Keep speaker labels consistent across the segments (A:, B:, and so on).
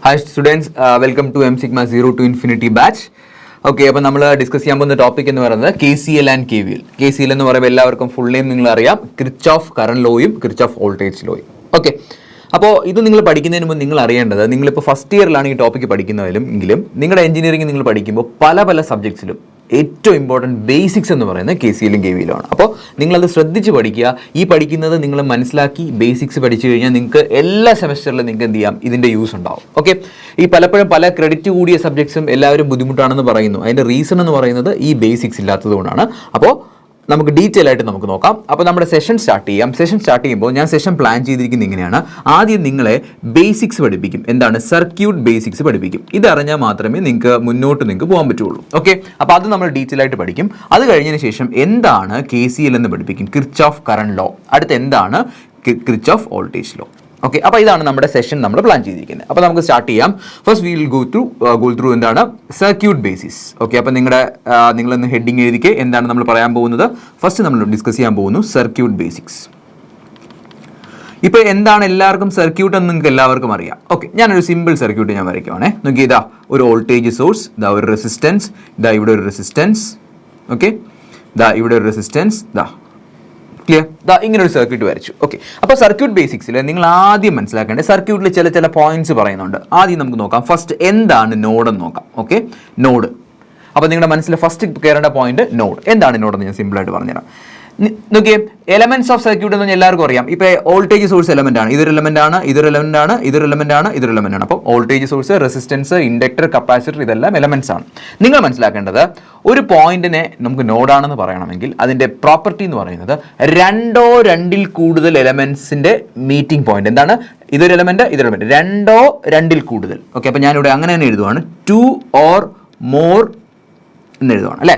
A: Hi students, welcome to M Sigma 0 to Infinity batch. Okay, അപ്പോൾ നമ്മൾ discuss ചെയ്യാൻ പോകുന്ന ടോപ്പിക് എന്ന് പറയുന്നത് KCL ആൻഡ് KVL. KCL എന്ന് പറയുമ്പോൾ എല്ലാവർക്കും ഫുൾ നെയിം നിങ്ങൾ അറിയാം, കിർച്ചോഫ് കറന്റ് ലോയും കിർച്ചോഫ് വോൾട്ടേജ് ലോയും. ഓക്കെ, അപ്പോൾ ഇത് നിങ്ങൾ പഠിക്കുന്നതിന് മുമ്പ് നിങ്ങൾ അറിയേണ്ടത്, നിങ്ങളിപ്പോൾ ഫസ്റ്റ് ഇയറിലാണ് ഈ ടോപ്പിക്ക് പഠിക്കുന്നതിലും നിങ്ങളുടെ എഞ്ചിനീയറിംഗ് നിങ്ങൾ പഠിക്കുമ്പോൾ പല സബ്ജക്ട്സിലും ഏറ്റവും ഇമ്പോർട്ടൻറ്റ് ബേസിക്സ് എന്ന് പറയുന്നത് KCLും KVLും ആണ്. അപ്പോൾ നിങ്ങളത് ശ്രദ്ധിച്ച് പഠിക്കുക. ഈ പഠിക്കുന്നത് നിങ്ങൾ മനസ്സിലാക്കി ബേസിക്സ് പഠിച്ചു കഴിഞ്ഞാൽ നിങ്ങൾക്ക് എല്ലാ സെമസ്റ്ററിലും നിങ്ങൾക്ക് എന്ത് ചെയ്യാം, ഇതിൻ്റെ യൂസ് ഉണ്ടാവും. ഓക്കെ, ഈ പലപ്പോഴും പല ക്രെഡിറ്റ് കൂടിയ സബ്ജക്ട്സും എല്ലാവരും ബുദ്ധിമുട്ടാണെന്ന് പറയുന്നു. അതിൻ്റെ റീസൺ എന്ന് പറയുന്നത് ഈ ബേസിക്സ് ഇല്ലാത്തത് കൊണ്ടാണ്. അപ്പോൾ നമുക്ക് ഡീറ്റെയിൽ ആയിട്ട് നമുക്ക് നോക്കാം. അപ്പോൾ നമ്മുടെ സെഷൻ സ്റ്റാർട്ട് ചെയ്യാം. സെഷൻ സ്റ്റാർട്ട് ചെയ്യുമ്പോൾ ഞാൻ സെഷൻ പ്ലാൻ ചെയ്തിരിക്കുന്നത് ഇങ്ങനെയാണ്. ആദ്യം നിങ്ങളെ ബേസിക്സ് പഠിപ്പിക്കും. എന്താണ്? സർക്യൂട്ട് ബേസിക്സ് പഠിപ്പിക്കും. ഇതറിഞ്ഞാൽ മാത്രമേ നിങ്ങൾക്ക് പോകാൻ പറ്റുള്ളൂ. ഓക്കെ, അപ്പോൾ അത് നമ്മൾ ഡീറ്റെയിൽ ആയിട്ട് പഠിക്കും. അത് കഴിഞ്ഞതിന് ശേഷം എന്താണ് KCL എന്ന് പഠിപ്പിക്കും, കിർച്ചോഫ് കറന്റ് ലോ. അടുത്ത് എന്താണ് കിർച്ചോഫ് വോൾട്ടേജ് ലോ. ഓക്കെ, അപ്പോൾ ഇതാണ് നമ്മുടെ സെഷൻ നമ്മൾ പ്ലാൻ ചെയ്തിരിക്കുന്നത്. അപ്പോൾ നമുക്ക് സ്റ്റാർട്ട് ചെയ്യാം. First we will go through എന്താണ് സർക്യൂട്ട് ബേസിസ്. ഓക്കെ, അപ്പോൾ നിങ്ങളൊന്ന് ഹെഡിങ് എഴുതിക്ക് എന്താണ് നമ്മൾ പറയാൻ പോകുന്നത്. ഫസ്റ്റ് നമ്മൾ ഡിസ്കസ് ചെയ്യാൻ പോകുന്നു സർക്യൂട്ട് ബേസിക്സ്. ഇപ്പോൾ എന്താണ് എല്ലാവർക്കും സർക്യൂട്ട് എന്ന് നിങ്ങൾക്ക് എല്ലാവർക്കും അറിയാം. ഓക്കെ, ഞാനൊരു സിമ്പിൾ സർക്യൂട്ട് ഞാൻ വരയ്ക്കുവാണേ. നോക്കി, ഇതാ ഒരു വോൾട്ടേജ് സോഴ്സ്, ഇതാ ഒരു റെസിസ്റ്റൻസ്, ഇതാ ഇവിടെ ഒരു റെസിസ്റ്റൻസ്. ഓക്കെ, ഇതാ ഇവിടെ ഒരു റെസിസ്റ്റൻസ്, ഇതാ ക്ലിയർ. ഇങ്ങനെ ഒരു സർക്യൂട്ട് വരച്ചു. ഓക്കെ, അപ്പോൾ സർക്യൂട്ട് ബേസിക്സിൽ നിങ്ങൾ ആദ്യം മനസ്സിലാക്കേണ്ടത് സർക്യൂട്ടിൽ ചില പോയിന്റ്സ് പറയുന്നുണ്ട്. ആദ്യം നമുക്ക് നോക്കാം. ഫസ്റ്റ് എന്താണ് നോഡ് എന്ന് നോക്കാം. Okay, node. അപ്പോൾ നിങ്ങളുടെ മനസ്സിൽ ഫസ്റ്റ് കയറേണ്ട പോയിന്റ് നോഡ്. എന്താണ് നോഡ് എന്ന് ഞാൻ സിമ്പിളായിട്ട് പറഞ്ഞുതരാം. നോക്കിയേ, എലമെന്റ്സ് ഓഫ് സർക്യൂട്ട് എന്ന് പറഞ്ഞാൽ എല്ലാവർക്കും അറിയാം. ഇപ്പോൾ വോൾട്ടേജ് സോഴ്സ് എലമെന്റ് ആണ്, ഇതൊരു എലമെന്റ് ആണ്, ഇതൊരു എലമെന്റ് ആണ്, ഇതൊരു എലമെന്റ് ആണ്, ഇതൊരു എലമെന്റ് ആണ്. അപ്പോൾ voltage source, resistance, inductor, capacitor ഇതെല്ലാം എലമെന്റ്സ് ആണ്. നിങ്ങൾ മനസ്സിലാക്കേണ്ടത് ഒരു പോയിന്റിനെ നമുക്ക് നോഡാണെന്ന് പറയണമെങ്കിൽ അതിന്റെ പ്രോപ്പർട്ടി എന്ന് പറയുന്നത് രണ്ടിൽ കൂടുതൽ എലമെന്റ്സിന്റെ മീറ്റിംഗ് പോയിന്റ്. എന്താണ്? ഇതൊരു എലമെന്റ്, ഇതൊരു എലമെന്റ്, രണ്ടിൽ കൂടുതൽ. ഓക്കെ, അപ്പോൾ ഞാനിവിടെ അങ്ങനെ തന്നെ എഴുതുവാണ്, 2 or more എന്ന് എഴുതുവാണ് അല്ലേ.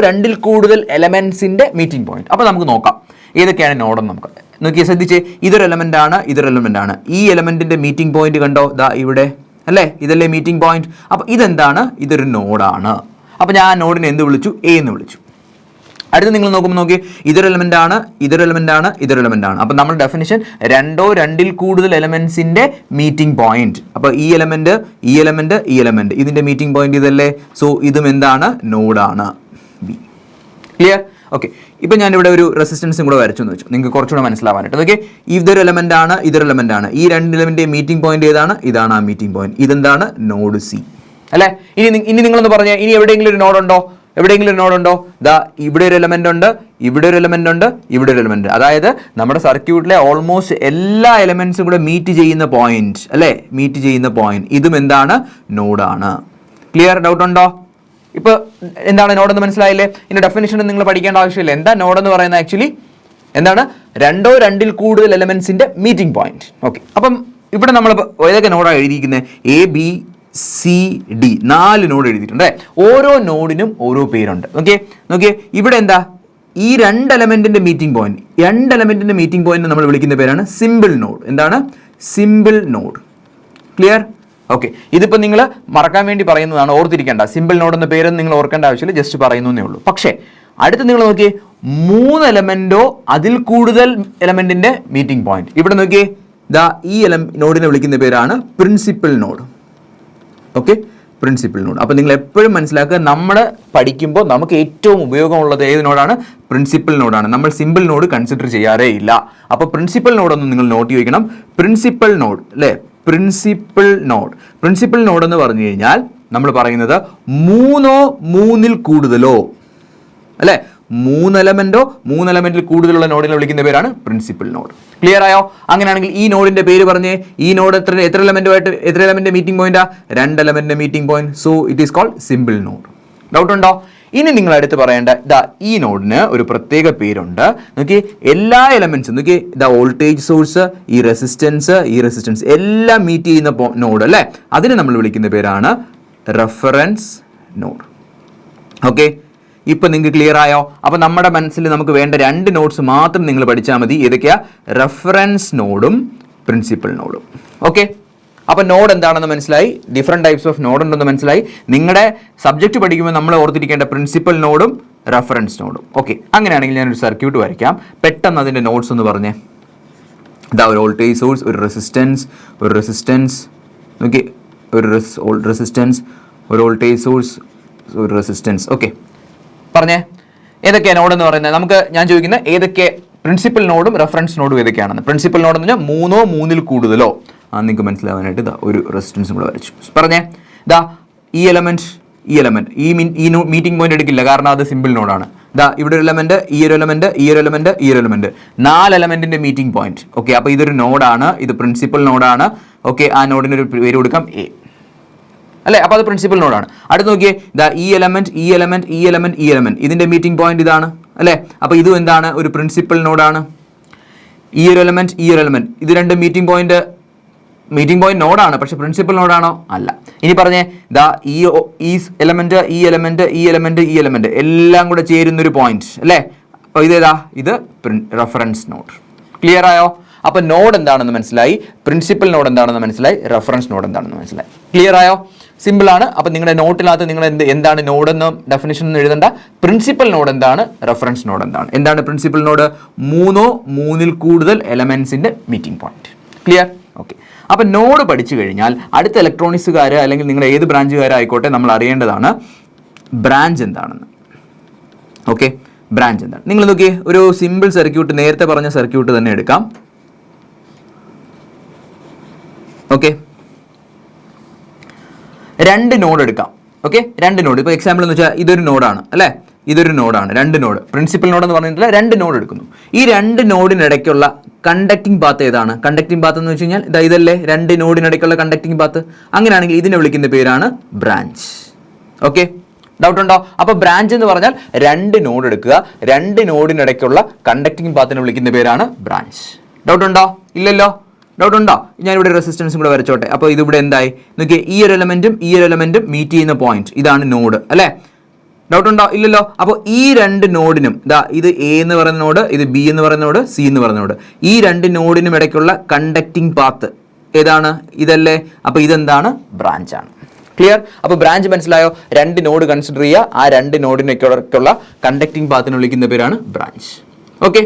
A: രണ്ടിൽ കൂടുതൽ എലമെന്റ്സിന്റെ മീറ്റിംഗ് പോയിന്റ്. അപ്പോൾ നമുക്ക് നോക്കാം ഏതൊക്കെയാണ് നോഡെന്ന്. നമുക്ക് നോക്കിയാൽ ശ്രദ്ധിച്ച്, ഇതൊരു എലമെന്റ് ആണ്, ഇതൊരു എലമെന്റ് ആണ്. ഈ എലമെന്റിന്റെ മീറ്റിംഗ് പോയിന്റ് കണ്ടോ, ദാ ഇവിടെ അല്ലേ, ഇതല്ലേ മീറ്റിംഗ് പോയിന്റ്. അപ്പോൾ ഇതെന്താണ്? ഇതൊരു നോഡാണ്. അപ്പോൾ ഞാൻ നോഡിനെ എന്ത് വിളിച്ചു? A എന്ന് വിളിച്ചു. അടുത്ത് നിങ്ങൾ നോക്കുമ്പോൾ നോക്കി, ഇതൊരു എലമെന്റ് ആണ്, ഇതൊരു എലമെന്റ് ആണ്, ഇതൊരു എലമെന്റ് ആണ്. അപ്പോൾ നമ്മുടെ ഡെഫിനിഷൻ രണ്ടിൽ കൂടുതൽ എലമെന്റ്സിന്റെ മീറ്റിംഗ് പോയിന്റ്. അപ്പോൾ ഈ എലമെന്റ്, ഈ എലമെന്റ്, ഈ എലമെന്റ്, ഇതിന്റെ മീറ്റിംഗ് പോയിന്റ് ഇതല്ലേ. സോ ഇതും എന്താണ്? നോഡാണ്. B. ക്ലിയർ? ഓക്കെ, ഇപ്പം ഞാനിവിടെ ഒരു റെസിസ്റ്റൻസും കൂടെ വരച്ചു എന്ന് വെച്ചു, നിങ്ങൾക്ക് കുറച്ചുകൂടെ മനസ്സിലാവാനായിട്ട്. ഓക്കെ, ഇതൊരു എലമെന്റ് ആണ്, ഇതൊരു എലമെന്റ് ആണ്. ഈ രണ്ട് എലമെന്റിന്റെ മീറ്റിംഗ് പോയിന്റ് ഏതാണ്? ഇതാണ് ആ മീറ്റിംഗ് പോയിന്റ്. ഇതെന്താണ്? നോഡ് C അല്ലേ. ഇനി നിങ്ങളൊന്ന് പറഞ്ഞാൽ, ഇനി എവിടെയെങ്കിലും ഒരു നോഡ് ഉണ്ടോ? എവിടെയെങ്കിലും ഒരു നോഡ് ഉണ്ടോ? ദാ ഇവിടെ ഒരു എലമെന്റ് ഉണ്ട്, ഇവിടെ ഒരു എലമെന്റ് ഉണ്ട്, ഇവിടെ ഒരു എലമെന്റ്. അതായത് നമ്മുടെ സർക്യൂട്ടിലെ ഓൾമോസ്റ്റ് എല്ലാ എലമെന്റ്സും കൂടെ മീറ്റ് ചെയ്യുന്ന പോയിന്റ് അല്ലേ, മീറ്റ് ചെയ്യുന്ന പോയിന്റ്. ഇതും എന്താണ്? നോഡാണ്. ക്ലിയർ? ഡൗട്ട് ഉണ്ടോ? ഇപ്പൊ എന്താണ് നോഡെന്ന് മനസ്സിലായില്ലേ? ഇതിന്റെ ഡെഫിനിഷൻ നിങ്ങൾ പഠിക്കേണ്ട ആവശ്യമില്ല. എന്താ നോഡെന്ന് പറയുന്നത്? ആക്ച്വലി എന്താണ്? രണ്ടിൽ കൂടുതൽ എലമെന്റ്സിന്റെ മീറ്റിംഗ് പോയിന്റ്. ഓക്കെ, അപ്പം ഇവിടെ നമ്മൾ ഏതൊക്കെ നോഡാണ് എഴുതിയിരിക്കുന്നത്? ABCD 4 നോഡ് എഴുതിയിട്ടുണ്ട്. ഓരോ നോഡിനും ഓരോ പേരുണ്ട്. നോക്കിയേ ഇവിടെ എന്താ? ഈ രണ്ട് എലമെന്റിന്റെ മീറ്റിംഗ് പോയിന്റ് നമ്മൾ വിളിക്കുന്ന പേരാണ് സിമ്പിൾ നോഡ്. എന്താണ്? Simple node. ക്ലിയർ? ഓക്കെ, ഇതിപ്പോൾ നിങ്ങൾ മറക്കാൻ വേണ്ടി പറയുന്നതാണ്, ഓർത്തിരിക്കേണ്ട. സിമ്പിൾ നോഡ് എന്ന പേരൊന്നും നിങ്ങൾ ഓർക്കേണ്ട ആവശ്യമില്ല, ജസ്റ്റ് പറയുന്നേ ഉള്ളൂ. പക്ഷേ അടുത്ത് നിങ്ങൾ നോക്കിയേ, 3 എലമെന്റോ അതിൽ കൂടുതൽ എലമെന്റിന്റെ മീറ്റിംഗ് പോയിന്റ്. ഇവിടെ നോക്കിയേ, ദാ ഈ നോഡിനെ വിളിക്കുന്ന പേരാണ് principal node. Okay, principal node. അപ്പോൾ നിങ്ങൾ എപ്പോഴും മനസ്സിലാക്കുക, നമ്മൾ പഠിക്കുമ്പോൾ നമുക്ക് ഏറ്റവും ഉപയോഗമുള്ളത് ഏത് നോഡാണ്? പ്രിൻസിപ്പൽ നോഡാണ്. നമ്മൾ സിമ്പിൾ നോഡ് കൺസിഡർ ചെയ്യാറേ ഇല്ല. അപ്പോൾ പ്രിൻസിപ്പൽ നോഡൊന്നും നിങ്ങൾ നോട്ട് ചെയ്യണം. പ്രിൻസിപ്പൽ നോഡ് അല്ലേ, പ്രിൻസിപ്പൽ നോഡ് എന്ന് പറഞ്ഞു കഴിഞ്ഞാൽ നമ്മൾ പറയുന്നത് 3 കൂടുതലോ അല്ലേ, 3 എലമെന്റിൽ കൂടുതലുള്ള നോഡിനെ വിളിക്കുന്ന പേരാണ് പ്രിൻസിപ്പൽ നോഡ്. ക്ലിയർ ആയോ? അങ്ങനെയാണെങ്കിൽ ഈ നോഡിന്റെ പേര് പറഞ്ഞേ. ഈ നോഡ് എത്ര എലമെന്റ് മീറ്റിംഗ് പോയിന്റാ? 2 എലമെന്റിന്റെ meeting point. So it is called simple node. Doubt ഉണ്ടോ? ഇനി നിങ്ങൾ അടുത്ത് പറയേണ്ട, ഈ നോഡിന് ഒരു പ്രത്യേക പേരുണ്ട്. നോക്കി, എല്ലാ എലമെന്റ്സും നോക്കി, വോൾട്ടേജ് സോഴ്സ്, ഈ റെസിസ്റ്റൻസ് എല്ലാം മീറ്റ് ചെയ്യുന്ന നോഡ് അല്ലേ, അതിനെ നമ്മൾ വിളിക്കുന്ന പേരാണ് റെഫറൻസ് നോഡ്. ഓക്കെ, ഇപ്പൊ നിങ്ങൾക്ക് ക്ലിയർ ആയോ? അപ്പൊ നമ്മുടെ മനസ്സിൽ നമുക്ക് വേണ്ട 2 നോഡ്സ് മാത്രം നിങ്ങൾ പഠിച്ചാൽ മതി. ഏതൊക്കെയാ? റെഫറൻസ് നോഡും പ്രിൻസിപ്പൽ നോഡും. ഓക്കെ, അപ്പൊ നോഡ് എന്താണെന്ന് മനസ്സിലായി, ഡിഫറെന്റ് ടൈപ്സ് ഓഫ് നോഡ് ഉണ്ടെന്ന് മനസ്സിലായി. നിങ്ങളുടെ സബ്ജക്ട് പഠിക്കുമ്പോൾ നമ്മൾ ഓർത്തിരിക്കേണ്ട പ്രിൻസിപ്പൽ നോഡും റെഫറൻസ് നോഡും. ഓക്കെ, അങ്ങനെയാണെങ്കിൽ ഞാനൊരു സർക്യൂട്ട് വരയ്ക്കാം. പെട്ടെന്ന് അതിന്റെ നോഡ്സ് ഒന്ന് പറഞ്ഞേ. ഇതാ ഒരു വോൾട്ടേജ് സോഴ്സ്, ഒരു റെസിസ്റ്റൻസ്. നോക്കി, ഒരു റെസിസ്റ്റൻസ്, ഒരു വോൾട്ടേജ് സോഴ്സ്, ഒരു റെസിസ്റ്റൻസ്. ഓക്കെ, പറഞ്ഞേ ഏതൊക്കെയാണ് നോഡ് എന്ന് പറയുന്നത്? നമുക്ക് ഞാൻ ചോദിക്കുന്നത് ഏതൊക്കെ പ്രിൻസിപ്പൽ നോഡും റെഫറൻസ് നോഡും ഏതൊക്കെയാണെന്ന്. പ്രിൻസിപ്പൽ നോഡ് എന്ന് പറഞ്ഞാൽ 3 3 കൂടുതലോ നിങ്ങൾക്ക് മനസ്സിലാവാനായിട്ട് ഇതാ ഒരു റെസിസ്റ്റൻസും കൂടെ വരച്ചു. പറഞ്ഞേ ഇതാ ഈ എലമെന്റ് ഈ മീറ്റിംഗ് പോയിന്റ് എടുക്കില്ല, കാരണം അത് സിമ്പിൾ നോഡാണ്. ഇതാ ഇവിടെ ഒരു എലമെന്റ്, ഈ ഒരു എലമെന്റ്, ഈ ഒരു എലമെന്റ്, ഈ ഒരു എലമെന്റ്, 4 എലമെന്റിന്റെ മീറ്റിംഗ് പോയിന്റ്. ഓക്കെ, അപ്പോൾ ഇതൊരു നോഡാണ്, ഇത് പ്രിൻസിപ്പൽ നോഡാണ്. ഓക്കെ, ആ നോഡിന് ഒരു പേര് കൊടുക്കാം എ അല്ലേ, അപ്പോൾ അത് പ്രിൻസിപ്പൽ നോഡാണ്. അടുത്ത് നോക്കിയേ, ഇതാ ഈ എലമെന്റ്, ഈ എലമെന്റ്, ഈ എലമെന്റ്, ഈ എലമെന്റ്, ഇതിന്റെ മീറ്റിംഗ് പോയിന്റ് ഇതാണ് അല്ലേ, അപ്പോൾ ഇതും എന്താണ്? ഒരു പ്രിൻസിപ്പൽ നോഡാണ്. ഈ ഒരു എലമെന്റ്, ഈ ഒരു എലമെന്റ്, ഇത് രണ്ട് മീറ്റിംഗ് പോയിന്റ് നോഡാണ്, പക്ഷെ പ്രിൻസിപ്പൽ നോഡാണോ? അല്ല. ഇനി പറഞ്ഞേ ദാ ഈ എലമെന്റ്, ഈ എലമെന്റ്, ഈ എലമെന്റ്, ഈ എലമെന്റ് എല്ലാം കൂടെ ചേരുന്നൊരു പോയിന്റ് അല്ലേ, അപ്പോൾ ഇതേതാ? ഇത് റെഫറൻസ് നോഡ്. ക്ലിയർ ആയോ? അപ്പോൾ നോഡ് എന്താണെന്ന് മനസ്സിലായി, പ്രിൻസിപ്പൽ നോഡ് എന്താണെന്ന് മനസ്സിലായി, റെഫറൻസ് നോഡ് എന്താണെന്ന് മനസ്സിലായി. ക്ലിയർ ആയോ? സിമ്പിൾ ആണ്. അപ്പോൾ നിങ്ങളുടെ നോട്ടിനകത്ത് നിങ്ങൾ എന്താണ് നോഡ് എന്ന് ഡെഫിനിഷൻ ഒന്നും എഴുതണ്ട. പ്രിൻസിപ്പൽ നോഡ് എന്താണ്, റെഫറൻസ് നോഡ് എന്താണ്. എന്താണ് പ്രിൻസിപ്പൽ നോഡ്? 3 3 കൂടുതൽ എലമെന്റ്സിന്റെ മീറ്റിംഗ് പോയിന്റ്. ക്ലിയർ? ഓക്കെ. അപ്പോൾ നോഡ് പഠിച്ചു കഴിഞ്ഞാൽ അടുത്ത ഇലക്ട്രോണിക്സുകാർ അല്ലെങ്കിൽ നിങ്ങൾ ഏത് ബ്രാഞ്ചുകാരായിക്കോട്ടെ നമ്മൾ അറിയേണ്ടതാണ് ബ്രാഞ്ച് എന്താണെന്ന്. ഓക്കെ, ബ്രാഞ്ച് എന്താണ്? നിങ്ങൾ നോക്കിയേ, ഒരു സിമ്പിൾ സർക്യൂട്ട്, നേരത്തെ പറഞ്ഞ സർക്യൂട്ട് തന്നെ എടുക്കാം. ഓക്കെ, 2 നോഡ് എടുക്കാം. Okay, 2 node. ഇപ്പോൾ എക്സാമ്പിൾ എന്ന് വെച്ചാൽ ഇതൊരു നോഡാണ് അല്ലേ, ഇതൊരു നോഡാണ്, 2 നോഡ്. പ്രിൻസിപ്പൽ നോഡ് എന്ന് പറഞ്ഞിട്ടുള്ള 2 നോഡ് എടുക്കുന്നു. ഈ 2 നോഡിനിടയ്ക്കുള്ള കണ്ടക്ടിങ് പാത്ത് ഏതാണ്? കണ്ടക്ടിങ് പാത്ത് എന്ന് വെച്ച് കഴിഞ്ഞാൽ ഇതല്ലേ 2 നോഡിനിടയ്ക്കുള്ള കണ്ടക്ടിങ് പാത്ത്. അങ്ങനെയാണെങ്കിൽ ഇതിനെ വിളിക്കുന്ന പേരാണ് ബ്രാഞ്ച്. ഓക്കെ, ഡൗട്ട് ഉണ്ടോ? അപ്പോൾ ബ്രാഞ്ച് എന്ന് പറഞ്ഞാൽ 2 നോഡ് എടുക്കുക, 2 നോഡിനിടയ്ക്കുള്ള കണ്ടക്ടിങ് പാത്തിനെ വിളിക്കുന്ന പേരാണ് ബ്രാഞ്ച്. ഡൗട്ട് ഉണ്ടോ? ഇല്ലല്ലോ. ഡൗട്ട് ഉണ്ടോ? ഞാനിവിടെ റെസിസ്റ്റൻസും കൂടെ വരച്ചോട്ടെ. അപ്പോൾ ഇതിവിടെ എന്തായി നോക്കിയേ, ഈ ഒരു എലമെന്റും മീറ്റ് ചെയ്യുന്ന പോയിന്റ് ഇതാണ് നോഡ് അല്ലേ. ഡൗട്ട് ഉണ്ടോ? ഇല്ലല്ലോ. അപ്പോൾ ഈ 2 നോഡിനും ഇത് എ എന്ന് പറയുന്ന നോഡ്, ഇത് ബി എന്ന് പറയുന്ന നോഡ്, സി എന്ന് പറയുന്ന നോഡ്, ഈ 2 നോഡിനും ഇടയ്ക്കുള്ള കണ്ടക്ടിങ് പാത്ത് ഏതാണ്? ഇതല്ലേ. അപ്പോൾ ഇതെന്താണ്? ബ്രാഞ്ചാണ്. ക്ലിയർ? അപ്പോൾ ബ്രാഞ്ച് മനസ്സിലായോ? 2 നോഡ് കൺസിഡർ ചെയ്യുക, ആ 2 നോഡിനൊക്കെയുള്ള കണ്ടക്ടിങ് പാത്തിനെ വിളിക്കുന്ന പേരാണ് ബ്രാഞ്ച്. ഓക്കെ,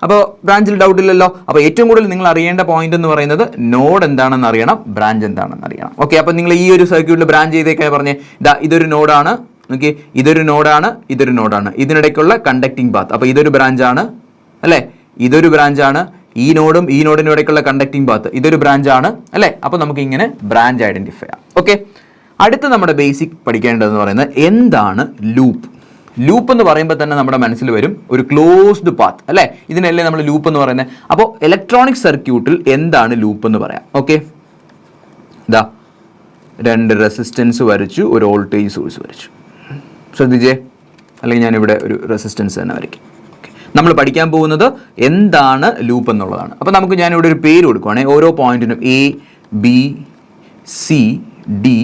A: അപ്പോൾ ബ്രാഞ്ചിൽ ഡൗട്ട് ഇല്ലല്ലോ. അപ്പോൾ ഏറ്റവും കൂടുതൽ നിങ്ങൾ അറിയേണ്ട പോയിന്റ് എന്ന് പറയുന്നത് നോഡ് എന്താണെന്ന് അറിയണം, ബ്രാഞ്ച് എന്താണെന്ന് അറിയണം. ഓക്കെ, അപ്പോൾ നിങ്ങൾ ഈ ഒരു സർക്യൂട്ടിൽ ബ്രാഞ്ച് ചെയ്തേക്കാണ് പറഞ്ഞേ, ഇതൊരു നോഡാണ്. ഓക്കെ, ഇതൊരു നോഡാണ്, ഇതൊരു നോഡാണ്, ഇതിനിടയ്ക്കുള്ള കണ്ടക്ടിങ് പാത്ത്. അപ്പോൾ ഇതൊരു ബ്രാഞ്ചാണ് അല്ലേ, ഇതൊരു ബ്രാഞ്ചാണ്. ഈ നോഡും ഈ നോഡിനും ഇടയ്ക്കുള്ള കണ്ടക്ടിങ് പാത്ത് ഇതൊരു ബ്രാഞ്ചാണ് അല്ലേ. അപ്പോൾ നമുക്ക് ഇങ്ങനെ ബ്രാഞ്ച് ഐഡന്റിഫൈ ചെയ്യാം. ഓക്കെ, അടുത്ത നമ്മുടെ ബേസിക് പഠിക്കേണ്ടതെന്ന് പറയുന്നത് എന്താണ് ലൂപ്പ്. ലൂപ്പ് എന്ന് പറയുമ്പോൾ തന്നെ നമ്മുടെ മനസ്സിൽ വരും ഒരു ക്ലോസ്ഡ് പാത്ത് അല്ലേ, ഇതിനല്ലേ നമ്മൾ ലൂപ്പ് എന്ന് പറയുന്നത്. അപ്പോൾ ഇലക്ട്രോണിക് സർക്യൂട്ടിൽ എന്താണ് ലൂപ്പ് എന്ന് പറയാം. ഓക്കെ, ഇതാ 2 റെസിസ്റ്റൻസ് വരച്ചു, ഒരു വോൾട്ടേജ് സോഴ്സ് വരച്ചു. ശ്രദ്ധിച്ചേ, അല്ലെങ്കിൽ ഞാനിവിടെ ഒരു റെസിസ്റ്റൻസ് തന്നെ വരയ്ക്കും. ഓക്കെ, നമ്മൾ പഠിക്കാൻ പോകുന്നത് എന്താണ് ലൂപ്പ് എന്നുള്ളതാണ്. അപ്പോൾ നമുക്ക് ഞാനിവിടെ ഒരു പേര് കൊടുക്കുവാണെങ്കിൽ ഓരോ പോയിന്റിനും A B C D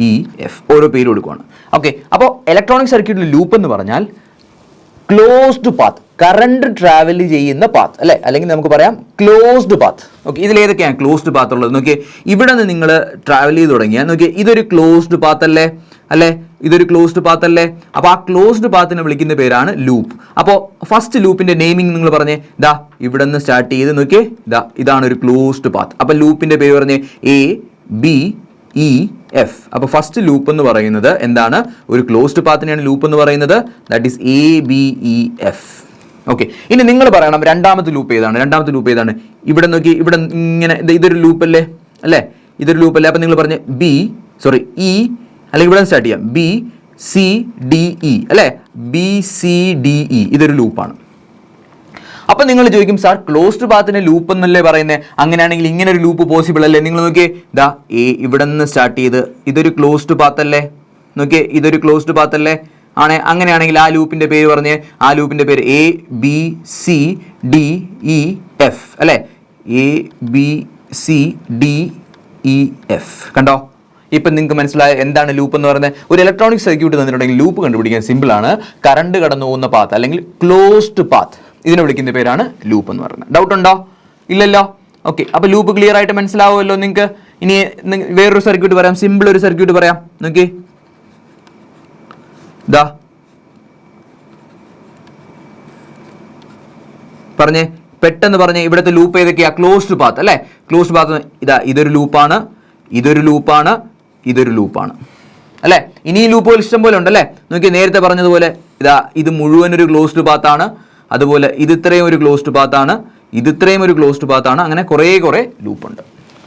A: E F ഓരോ പേര് കൊടുക്കുവാണ്. ഓക്കെ, അപ്പോൾ ഇലക്ട്രോണിക് സർക്യൂട്ടിൽ ലൂപ്പ് എന്ന് പറഞ്ഞാൽ ക്ലോസ്ഡ് പാത്ത്, കറണ്ട് ട്രാവൽ ചെയ്യുന്ന പാത്ത് അല്ലേ, അല്ലെങ്കിൽ നമുക്ക് പറയാം ക്ലോസ്ഡ് പാത്ത്. ഓക്കെ, ഇതിലേതൊക്കെയാണ് ക്ലോസ്ഡ് പാത്ത് ഉള്ളത്? നോക്കിയേ, ഇവിടെ നിന്ന് നിങ്ങൾ ട്രാവൽ ചെയ്ത് തുടങ്ങിയാൽ നോക്കിയേ, ഇതൊരു ക്ലോസ്ഡ് പാത്ത് അല്ലേ, ഇതൊരു ക്ലോസ്ഡ് പാത്ത് അല്ലേ. അപ്പോൾ ആ ക്ലോസ്ഡ് പാത്തിനെ വിളിക്കുന്ന പേരാണ് ലൂപ്പ്. അപ്പോൾ ഫസ്റ്റ് ലൂപ്പിന്റെ നെയിമിംഗ് നിങ്ങൾ പറഞ്ഞേ, ഇവിടെ നിന്ന് സ്റ്റാർട്ട് ചെയ്ത് നോക്കിയേ, ഇതാണ് ഒരു ക്ലോസ്ഡ് പാത്ത്. അപ്പോൾ ലൂപ്പിന്റെ പേര് പറഞ്ഞേ എ ബി ഇ എഫ്. അപ്പോൾ ഫസ്റ്റ് ലൂപ്പ് എന്ന് പറയുന്നത് എന്താണ്? ഒരു ക്ലോസ്ഡ് പാത്തിനെയാണ് ലൂപ്പ് എന്ന് പറയുന്നത്. That is A B E F. Okay, ഇനി നിങ്ങൾ പറയണം രണ്ടാമത്തെ ലൂപ്പ് ഏതാണ്? രണ്ടാമത്തെ ലൂപ്പ് ഏതാണ്? ഇവിടെ നോക്കി, ഇവിടെ ഇങ്ങനെ ഇതൊരു ലൂപ്പ് അല്ലേ, ഇതൊരു ലൂപ്പ് അല്ലേ. അപ്പോൾ നിങ്ങൾ പറഞ്ഞ ഇ അല്ലെങ്കിൽ ഇവിടെ സ്റ്റാർട്ട് ചെയ്യാം, ബി സി ഡി ഇ അല്ലേ, ബി സി ഡി ഇ ഇതൊരു ലൂപ്പാണ്. അപ്പോൾ നിങ്ങൾ ചോദിക്കും, സാർ ക്ലോസ്ഡ് പാത്തിനെ ലൂപ്പ് എന്നല്ലേ പറയുന്നത്, അങ്ങനെയാണെങ്കിൽ ഇങ്ങനെ ഒരു ലൂപ്പ് പോസിബിൾ അല്ലേ? നിങ്ങൾ നോക്കിയേ, ഇവിടെ നിന്ന് സ്റ്റാർട്ട് ചെയ്ത് ഇതൊരു ക്ലോസ്ഡ് പാത്ത് അല്ലേ, നോക്കിയേ ഇതൊരു ക്ലോസ്ഡ് പാത്ത് അല്ലേ. അങ്ങനെയാണെങ്കിൽ ആ ലൂപ്പിന്റെ പേര് പറഞ്ഞേ, ആ ലൂപ്പിന്റെ പേര് A B C D E F അല്ലേ, A B C D E F. കണ്ടോ? ഇപ്പം നിങ്ങൾക്ക് മനസ്സിലായ എന്താണ് ലൂപ്പ് എന്ന് പറയുന്നത്? ഒരു ഇലക്ട്രോണിക് സർക്യൂട്ട് തന്നിട്ടുണ്ടെങ്കിൽ ലൂപ്പ് കണ്ടുപിടിക്കാൻ സിമ്പിൾ ആണ്. കറണ്ട് കടന്നു പോകുന്ന പാത്ത് അല്ലെങ്കിൽ ക്ലോസ്ഡ് പാത്ത്, ഇതിനെ വിളിക്കുന്ന പേരാണ് ലൂപ്പ് എന്ന് പറയുന്നത്. ഡൗട്ട് ഉണ്ടോ? ഇല്ലല്ലോ. ഓക്കെ, അപ്പോൾ ലൂപ്പ് ക്ലിയർ ആയിട്ട് മനസ്സിലാവുമല്ലോ നിങ്ങൾക്ക്. ഇനി വേറൊരു സർക്യൂട്ട് പറയാം, സിമ്പിൾ ഒരു സർക്യൂട്ട് പറയാം. നോക്കി, പറഞ്ഞേ, പെട്ടെന്ന് പറഞ്ഞേ, ഇവിടുത്തെ ലൂപ്പ് ഏതൊക്കെയാ? ക്ലോസ്ഡ് പാത്ത് അല്ലേ, ക്ലോസ്ഡ് പാത്ത്. ഇതൊരു ലൂപ്പാണ്, ഇതൊരു ലൂപ്പാണ്, ഇതൊരു ലൂപ്പാണ് അല്ലേ. ഇനി ഈ ലൂപ്പുകൾ ഇഷ്ടം പോലെ ഉണ്ടല്ലേ. നോക്കി, നേരത്തെ പറഞ്ഞതുപോലെ ഇതാ ഇത് മുഴുവൻ ഒരു ക്ലോസ്ഡ് പാത്താണ്, അതുപോലെ ഇത് ഇത്രയും ഒരു ക്ലോസ്ഡ് പാത്താണ്, ഇത് ഇത്രയും ഒരു ക്ലോസ്ഡ് പാത്താണ്, അങ്ങനെ കുറേ ലൂപ്പുണ്ട്.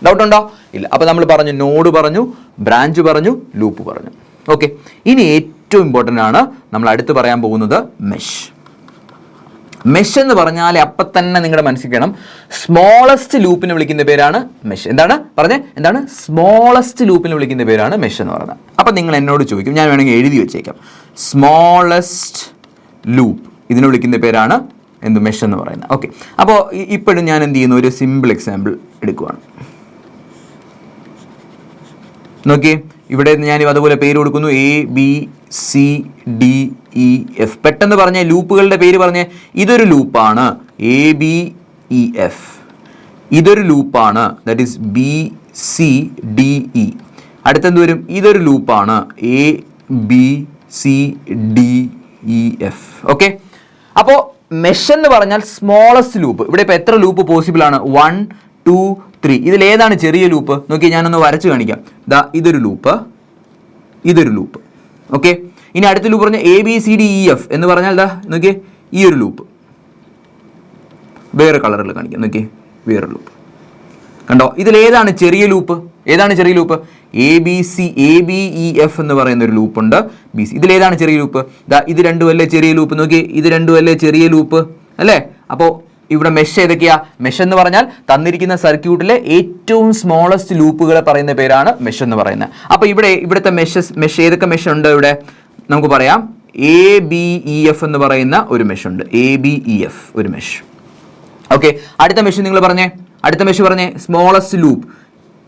A: ഡൗട്ട് ഉണ്ടോ? ഇല്ല. അപ്പോൾ നമ്മൾ പറഞ്ഞു നോഡ് പറഞ്ഞു, ബ്രാഞ്ച് പറഞ്ഞു, ലൂപ്പ് പറഞ്ഞു. ഓക്കെ, ഇനി ഏറ്റവും ഇമ്പോർട്ടൻ്റ് ആണ് നമ്മൾ അടുത്ത് പറയാൻ പോകുന്നത് മെഷ്. മെഷ് എന്ന് പറഞ്ഞാൽ അപ്പം തന്നെ നിങ്ങളുടെ മനസ്സിൽ വേണം, സ്മോളസ്റ്റ് ലൂപ്പിനെ വിളിക്കുന്ന പേരാണ് മെഷ്. എന്താണ് പറഞ്ഞേ? എന്താണ്? സ്മോളസ്റ്റ് ലൂപ്പിനെ വിളിക്കുന്ന പേരാണ് മെഷ് എന്ന് പറയുന്നത്. അപ്പം നിങ്ങൾ എന്നോട് ചോദിക്കും, ഞാൻ വേണമെങ്കിൽ എഴുതി വെച്ചേക്കാം, സ്മോളസ്റ്റ് ലൂപ്പ് ഇതിനെ വിളിക്കുന്ന പേരാണ് എന്ത്? മെഷ് എന്ന് പറയുന്നത്. ഓക്കെ, അപ്പോൾ ഇപ്പോഴും ഞാൻ എന്ത് ചെയ്യുന്നു, ഒരു സിമ്പിൾ എക്സാമ്പിൾ എടുക്കുവാണ്. നോക്കി, ഇവിടെ ഞാൻ അതുപോലെ പേര് കൊടുക്കുന്നു, ABCDEF. പെട്ടെന്ന് പറഞ്ഞ ലൂപ്പുകളുടെ പേര് പറഞ്ഞേ. ഇതൊരു ലൂപ്പാണ്, ABEF. ഇതൊരു ലൂപ്പാണ്, ദാറ്റ് ഈസ് BCDE. അടുത്തെന്ത് വരും? ഇതൊരു ലൂപ്പാണ്, ABCDEF. ഓക്കെ, അപ്പോൾ മെഷ് എന്ന് പറഞ്ഞാൽ സ്മോളസ്റ്റ് ലൂപ്പ്. ഇവിടെ ഇപ്പോൾ എത്ര ലൂപ്പ് പോസിബിൾ ആണ്? 1, 2, 3. ഇതിലേതാണ് ചെറിയ ലൂപ്പ്? നോക്കി, ഞാനൊന്ന് വരച്ച് കാണിക്കാം. ദാ ഇതൊരു ലൂപ്പ്, ഇതൊരു ലൂപ്പ്. ഓക്കെ, ഇനി അടുത്ത ലൂപ്പ് പറഞ്ഞാൽ ABCDEF എന്ന് പറഞ്ഞാൽ ദാ നോക്കിയേ, ഈ ഒരു ലൂപ്പ് വേറെ കളറിൽ കാണിക്കാം. നോക്കിയേ, വേറെ ലൂപ്പ് കണ്ടോ? ഇതിലേതാണ് ചെറിയ ലൂപ്പ്? ഏതാണ് ചെറിയ ലൂപ്പ്? ABEF എന്ന് പറയുന്ന ഒരു ലൂപ്പ് ഉണ്ട്, BC. ഇതിലേതാണ് ചെറിയ ലൂപ്പ്? ദാ ഇത് രണ്ടും അല്ലേ ചെറിയ ലൂപ്പ്? നോക്കി, ഇത് രണ്ടും അല്ലേ ചെറിയ ലൂപ്പ് അല്ലേ? അപ്പോൾ ഇവിടെ മെഷ് ഏതൊക്കെയാ? മെഷ് എന്ന് പറഞ്ഞാൽ തന്നിരിക്കുന്ന സർക്യൂട്ടിലെ ഏറ്റവും സ്മോളസ്റ്റ് ലൂപ്പുകളെ പറയുന്ന പേരാണ് മെഷ് എന്ന് പറയുന്നത്. അപ്പോൾ ഇവിടുത്തെ മെഷ് ഏതൊക്കെ മെഷ് ഉണ്ട്? ഇവിടെ നമുക്ക് പറയാം, ABEF എന്ന് പറയുന്ന ഒരു മെഷ് ഉണ്ട്, ABEF ഒരു മെഷ്. ഓക്കെ, അടുത്ത മെഷ് നിങ്ങൾ പറഞ്ഞേ, അടുത്ത മെഷ് പറഞ്ഞേ, സ്മോളസ്റ്റ് ലൂപ്പ്.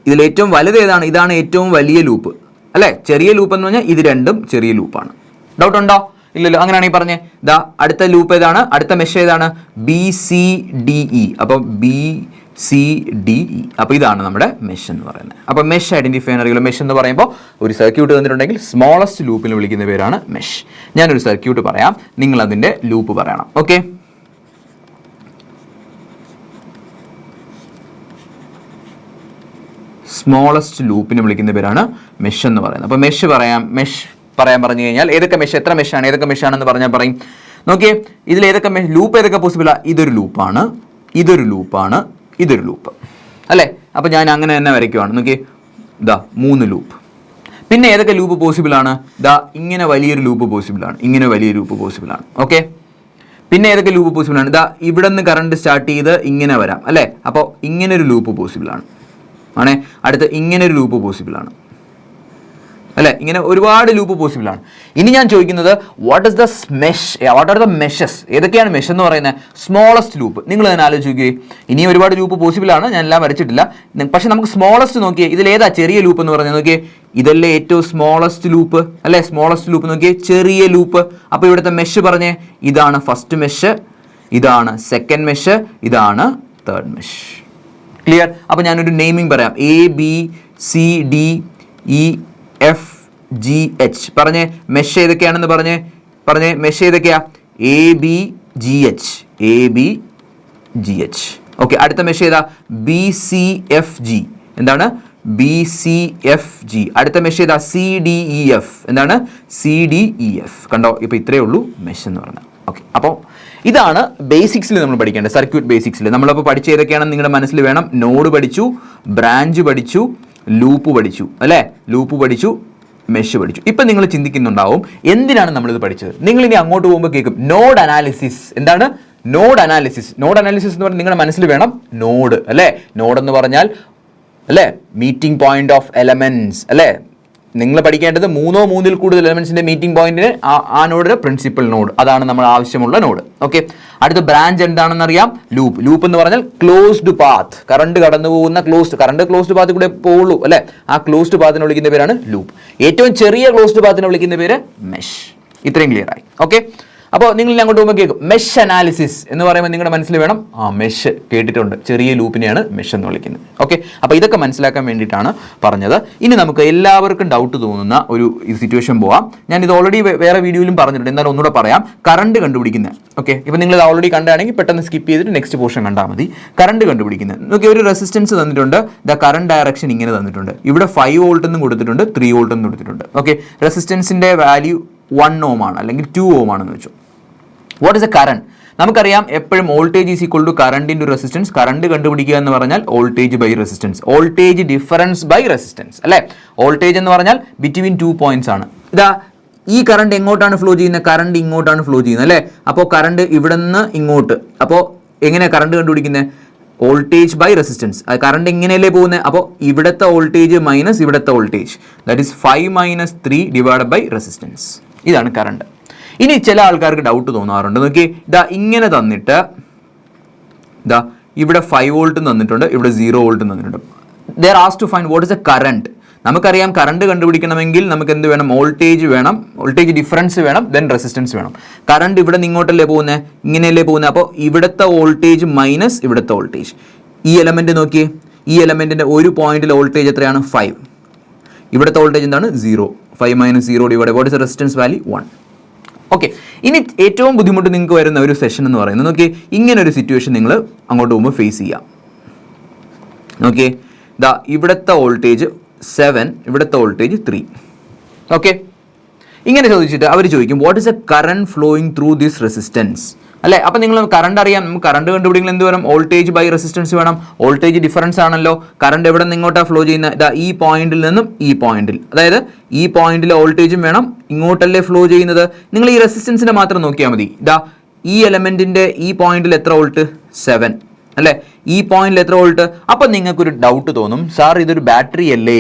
A: ഇതിൽ ഏറ്റവും വലുത് ഏതാണ്? ഇതാണ് ഏറ്റവും വലിയ ലൂപ്പ് അല്ലേ. ചെറിയ ലൂപ്പ് എന്ന് പറഞ്ഞാൽ ഇത് രണ്ടും ചെറിയ ലൂപ്പാണ്. ഡൗട്ട് ഉണ്ടോ? ഇല്ലല്ലോ. അങ്ങനെയാണെങ്കിൽ പറഞ്ഞേ, ദാ അടുത്ത ലൂപ്പ് ഏതാണ്? അടുത്ത മെഷ് ഏതാണ്? BCDE. അപ്പം BCDE. അപ്പോൾ ഇതാണ് നമ്മുടെ മെഷ് എന്ന് പറയുന്നത്. അപ്പോൾ മെഷ് ഐഡന്റിഫൈ അറിയില്ല. മെഷ് എന്ന് പറയുമ്പോൾ ഒരു സർക്യൂട്ട് തന്നിട്ടുണ്ടെങ്കിൽ സ്മോളസ്റ്റ് ലൂപ്പിൽ വിളിക്കുന്ന പേരാണ് മെഷ്. ഞാനൊരു സർക്യൂട്ട് പറയാം, നിങ്ങൾ അതിൻ്റെ ലൂപ്പ് പറയണം. ഓക്കെ, സ്മോളസ്റ്റ് ലൂപ്പിനെ വിളിക്കുന്ന പേരാണ് മെഷ് എന്ന് പറയുന്നത്. അപ്പോൾ മെഷ് പറയാൻ പറഞ്ഞു കഴിഞ്ഞാൽ ഏതൊക്കെ മെഷ്, എത്ര മെഷാണ്, ഏതൊക്കെ മെഷാണെന്ന് പറഞ്ഞാൽ പറയും. നോക്കിയേ, ഇതിൽ ഏതൊക്കെ ലൂപ്പ് ഏതൊക്കെ പോസിബിളാണ്? ഇതൊരു ലൂപ്പാണ്, ഇതൊരു ലൂപ്പാണ്, ഇതൊരു ലൂപ്പ് അല്ലേ. അപ്പോൾ ഞാൻ അങ്ങനെ തന്നെ വരയ്ക്കുവാണ്. നോക്കിയേ, ഇതാ 3 ലൂപ്പ്. പിന്നെ ഏതൊക്കെ ലൂപ്പ് പോസിബിളാണ്? ഇതാ ഇങ്ങനെ വലിയൊരു ലൂപ്പ് പോസിബിളാണ്, ഇങ്ങനെ വലിയ ലൂപ്പ് പോസിബിളാണ്. ഓക്കെ, പിന്നെ ഏതൊക്കെ ലൂപ്പ് പോസിബിളാണ്? ഇതാ ഇവിടെ നിന്ന് കറണ്ട് സ്റ്റാർട്ട് ചെയ്ത് ഇങ്ങനെ വരാം അല്ലേ. അപ്പോൾ ഇങ്ങനെ ഒരു ലൂപ്പ് പോസിബിളാണ് ആണേ. അടുത്ത് ഇങ്ങനെ ഒരു ലൂപ്പ് പോസിബിളാണ് അല്ലേ. ഇങ്ങനെ ഒരുപാട് ലൂപ്പ് പോസിബിൾ ആണ്. ഇനി ഞാൻ ചോദിക്കുന്നത്, വാട്ട് ആർ ദ മെഷസ്? ഏതൊക്കെയാണ് മെഷ് എന്ന് പറയുന്നത്? Smallest loop. നിങ്ങൾ തന്നെ ആലോചിക്കുകയെ, ഇനി ഒരുപാട് ലൂപ്പ് പോസിബിൾ ആണ്, ഞാൻ എല്ലാം വരച്ചിട്ടില്ല. പക്ഷെ നമുക്ക് സ്മോളസ്റ്റ് നോക്കിയേ, ഇതിലേതാ ചെറിയ ലൂപ്പ് എന്ന് പറഞ്ഞാൽ? നോക്കിയേ, ഇതല്ലേ ഏറ്റവും സ്മോളസ്റ്റ് ലൂപ്പ് അല്ലേ. സ്മോളസ്റ്റ് ലൂപ്പ് നോക്കിയേ, ചെറിയ ലൂപ്പ്. അപ്പോൾ ഇവിടുത്തെ മെഷ് പറഞ്ഞേ, ഇതാണ് ഫസ്റ്റ് മെഷ്, ഇതാണ് സെക്കൻഡ് മെഷ്, ഇതാണ് തേർഡ് മെഷ്. ക്ലിയർ? അപ്പോൾ ഞാനൊരു നെയിമിംഗ് പറയാം, ABCDEF GH. പറഞ്ഞേ മെഷ് ഏതൊക്കെയാണെന്ന് പറഞ്ഞേ മെഷ് ഏതൊക്കെയാ? ABGH. ഓക്കെ, അടുത്ത മെഷ് ഏതാ? BCFG. എന്താണ്? BCFG. അടുത്ത മെഷ് ഏതാ? CDEF. എന്താണ്? CDEF. കണ്ടോ? ഇപ്പോൾ ഇത്രയേ ഉള്ളൂ മെഷ് എന്ന് പറഞ്ഞാൽ. ഓക്കെ, അപ്പോൾ ഇതാണ് ബേസിക്സിൽ നമ്മൾ പഠിക്കേണ്ടത്, സർക്യൂട്ട് ബേസിക്സിൽ. നമ്മളപ്പോൾ പഠിച്ച ഏതൊക്കെയാണെന്ന് നിങ്ങളുടെ മനസ്സിൽ വേണം. നോഡ് പഠിച്ചു, ബ്രാഞ്ച് പഠിച്ചു, ലൂപ്പ് പഠിച്ചു അല്ലേ. ലൂപ്പ് പഠിച്ചു, മെഷ് പഠിച്ചു. ഇപ്പം നിങ്ങൾ ചിന്തിക്കുന്നുണ്ടാവും, എന്തിനാണ് നമ്മളിത് പഠിച്ചത്? നിങ്ങൾ ഇനി അങ്ങോട്ട് പോകുമ്പോൾ കേൾക്കും നോഡ് അനാലിസിസ്. എന്താണ് നോഡ് അനാലിസിസ്? നോഡ് അനാലിസിസ് എന്ന് പറഞ്ഞാൽ നിങ്ങളുടെ മനസ്സിൽ വേണം നോഡ് അല്ലേ. നോഡ് എന്ന് പറഞ്ഞാൽ അല്ലേ മീറ്റിംഗ് പോയിന്റ് ഓഫ് എലമെന്റ്സ് അല്ലേ. നിങ്ങൾ പഠിക്കേണ്ടത് 3 or 3 കൂടുതൽ എലമെന്റ്സിന്റെ മീറ്റിംഗ് പോയിന്റിന് ആ നോഡ് പ്രിൻസിപ്പൽ നോഡ്, അതാണ് നമ്മൾ ആവശ്യമുള്ള നോഡ്. ഓക്കെ, അടുത്ത ബ്രാഞ്ച് എന്താണെന്ന് അറിയാം, ലൂപ്പ്. ലൂപ്പ് എന്ന് പറഞ്ഞാൽ ക്ലോസ്ഡ് പാത്ത്, കറണ്ട് കടന്നു പോകുന്ന ക്ലോസ്ഡ് പാത്ത് കൂടെ പോകുള്ളൂ അല്ലെ. ആ ക്ലോസ്ഡ് പാത്തിനെ വിളിക്കുന്ന പേരാണ് ലൂപ്പ്. ഏറ്റവും ചെറിയ ക്ലോസ്ഡ് പാത്തിനെ വിളിക്കുന്ന പേര് മെഷ്. ഇത്രയും ക്ലിയർ ആയി. ഓക്കെ, അപ്പോൾ നിങ്ങൾ അങ്ങോട്ട് പോകുമ്പോൾ കേൾക്കും മെഷ് അനാലിസിസ് എന്ന് പറയുമ്പോൾ നിങ്ങളുടെ മനസ്സിൽ വേണം മെഷ് കേട്ടിട്ടുണ്ട്, ചെറിയ ലൂപ്പിനെയാണ് മെഷ് എന്ന് വിളിക്കുന്നത്. ഓക്കെ, അപ്പോൾ ഇതൊക്കെ മനസ്സിലാക്കാൻ വേണ്ടിയിട്ടാണ് പറഞ്ഞത്. ഇനി നമുക്ക് എല്ലാവർക്കും ഡൗട്ട് തോന്നുന്ന ഒരു സിറ്റുവേഷൻ പോവാം. ഞാൻ ഇത് ഓൾറെഡി വേറെ വീഡിയോയിലും പറഞ്ഞിട്ടുണ്ട്, എന്നാലും ഒന്നുകൂടെ പറയാം. കറണ്ട് കണ്ടുപിടിക്കുന്നത്. ഓക്കെ, ഇപ്പോൾ നിങ്ങൾ ഇത് ഓൾറെഡി കണ്ടാണെങ്കിൽ പെട്ടെന്ന് സ്കിപ്പ് ചെയ്തിട്ട് നെക്സ്റ്റ് പോർഷൻ കണ്ടാൽ മതി. കറണ്ട് കണ്ടുപിടിക്കുന്നത്. നോക്കി, ഒരു റെസിസ്റ്റൻസ് തന്നിട്ടുണ്ട്, ദ കറണ്ട് ഡയറക്ഷൻ ഇങ്ങനെ തന്നിട്ടുണ്ട്. ഇവിടെ 5 വോൾട്ട് എന്നും കൊടുത്തിട്ടുണ്ട്, 3 വോൾട്ട് എന്നും കൊടുത്തിട്ടുണ്ട്. ഓക്കെ, റെസിസ്റ്റൻസിന്റെ വാല്യൂ 1 ഓം ആണ് അല്ലെങ്കിൽ 2 ഓം ആണെന്ന് വെച്ചു. What is a current? നമുക്കറിയാം എപ്പോഴും voltage is equal to current into resistance. Current കണ്ടുപിടിക്കുക എന്ന് പറഞ്ഞാൽ voltage by resistance, voltage difference by resistance അല്ലേ. വോൾട്ടേജ് എന്ന് പറഞ്ഞാൽ ബിറ്റ്വീൻ 2 പോയിന്റ്സ് ആണ്. ഇതാ ഈ കറണ്ട് എങ്ങോട്ടാണ് ഫ്ലോ ചെയ്യുന്നത്? കറണ്ട് ഇങ്ങോട്ടാണ് ഫ്ലോ ചെയ്യുന്നത് അല്ലേ. അപ്പോൾ കറണ്ട് ഇവിടെ നിന്ന് ഇങ്ങോട്ട്. അപ്പോൾ എങ്ങനെയാണ് കറണ്ട് കണ്ടുപിടിക്കുന്നത്? Voltage by resistance. അത് കറണ്ട് ഇങ്ങനെയല്ലേ പോകുന്നത്. അപ്പോൾ ഇവിടുത്തെ വോൾട്ടേജ് മൈനസ് ഇവിടുത്തെ voltage, that is 5 - 3 divide by resistance. ഇതാണ് കറണ്ട്. ഇനി ചില ആൾക്കാർക്ക് ഡൗട്ട് തോന്നാറുണ്ട്. നോക്കി, ഇതാ ഇങ്ങനെ തന്നിട്ട് ഇതാ ഇവിടെ 5 വോൾട്ട് തന്നിട്ടുണ്ട്, ഇവിടെ 0 വോൾട്ട് തന്നിട്ടുണ്ട്. They are asked to find what is a current. നമുക്കറിയാം കറണ്ട് കണ്ടുപിടിക്കണമെങ്കിൽ നമുക്ക് എന്ത് വേണം? വോൾട്ടേജ് വേണം, വോൾട്ടേജ് ഡിഫറൻസ് വേണം, ദെൻ റെസിസ്റ്റൻസ് വേണം. കറണ്ട് ഇവിടെ നിന്ന് ഇങ്ങോട്ടല്ലേ പോകുന്നത്, ഇങ്ങനെയല്ലേ പോകുന്നത്. അപ്പോൾ ഇവിടുത്തെ വോൾട്ടേജ് മൈനസ് ഇവിടുത്തെ വോൾട്ടേജ്. ഈ എലമെന്റ് നോക്കിയേ, ഈ എലമെന്റിന്റെ ഒരു പോയിന്റിലെ വോൾട്ടേജ് എത്രയാണ്? 5. ഇവിടുത്തെ വോൾട്ടേജ് എന്താണ്? 0. 5 - 0 divide what is resistance value? 1. Okay, ഇനി ഏറ്റവും ബുദ്ധിമുട്ട് നിങ്ങൾക്ക് വരുന്ന ഒരു സെഷൻ എന്ന് പറയുന്നത്, നോക്കിയേ ഇങ്ങനെ ഒരു സിറ്റുവേഷൻ നിങ്ങൾ അങ്ങോട്ട് പോകുമ്പോൾ ഫേസ് ചെയ്യാം. നോക്കിയേ, ദാ ഇവിടുത്തെ വോൾട്ടേജ് 7, ഇവിടുത്തെ വോൾട്ടേജ് 3. ഓക്കെ, ഇങ്ങനെ ചോദിച്ചിട്ട് അവർ ചോദിക്കും what is a current flowing through this resistance അല്ലേ. അപ്പം നിങ്ങൾ കറണ്ട് അറിയാം, നമുക്ക് കറണ്ട് കണ്ടുപിടിക്കൽ എന്ത് വേണം? വോൾട്ടേജ് ബൈ റെസിസ്റ്റൻസ് വേണം. വോൾട്ടേജ് ഡിഫറൻസ് ആണല്ലോ. കറണ്ട് എവിടെ നിന്ന് ഇങ്ങോട്ടാണ് ഫ്ലോ ചെയ്യുന്നത്? ഇതാ ഈ പോയിന്റിൽ നിന്നും ഈ പോയിന്റിൽ, അതായത് ഈ പോയിന്റിലെ വോൾട്ടേജും വേണം, ഇങ്ങോട്ടല്ലേ ഫ്ലോ ചെയ്യുന്നത്. നിങ്ങൾ ഈ റെസിസ്റ്റൻസിനെ മാത്രം നോക്കിയാൽ മതി. ഇതാ ഈ എലമെന്റിന്റെ ഈ പോയിന്റിൽ എത്ര വോൾട്ട്? 7 അല്ലേ. ഈ പോയിന്റിൽ എത്ര വോൾട്ട്? അപ്പം നിങ്ങൾക്കൊരു ഡൗട്ട് തോന്നും, സാർ ഇതൊരു ബാറ്ററി അല്ലേ?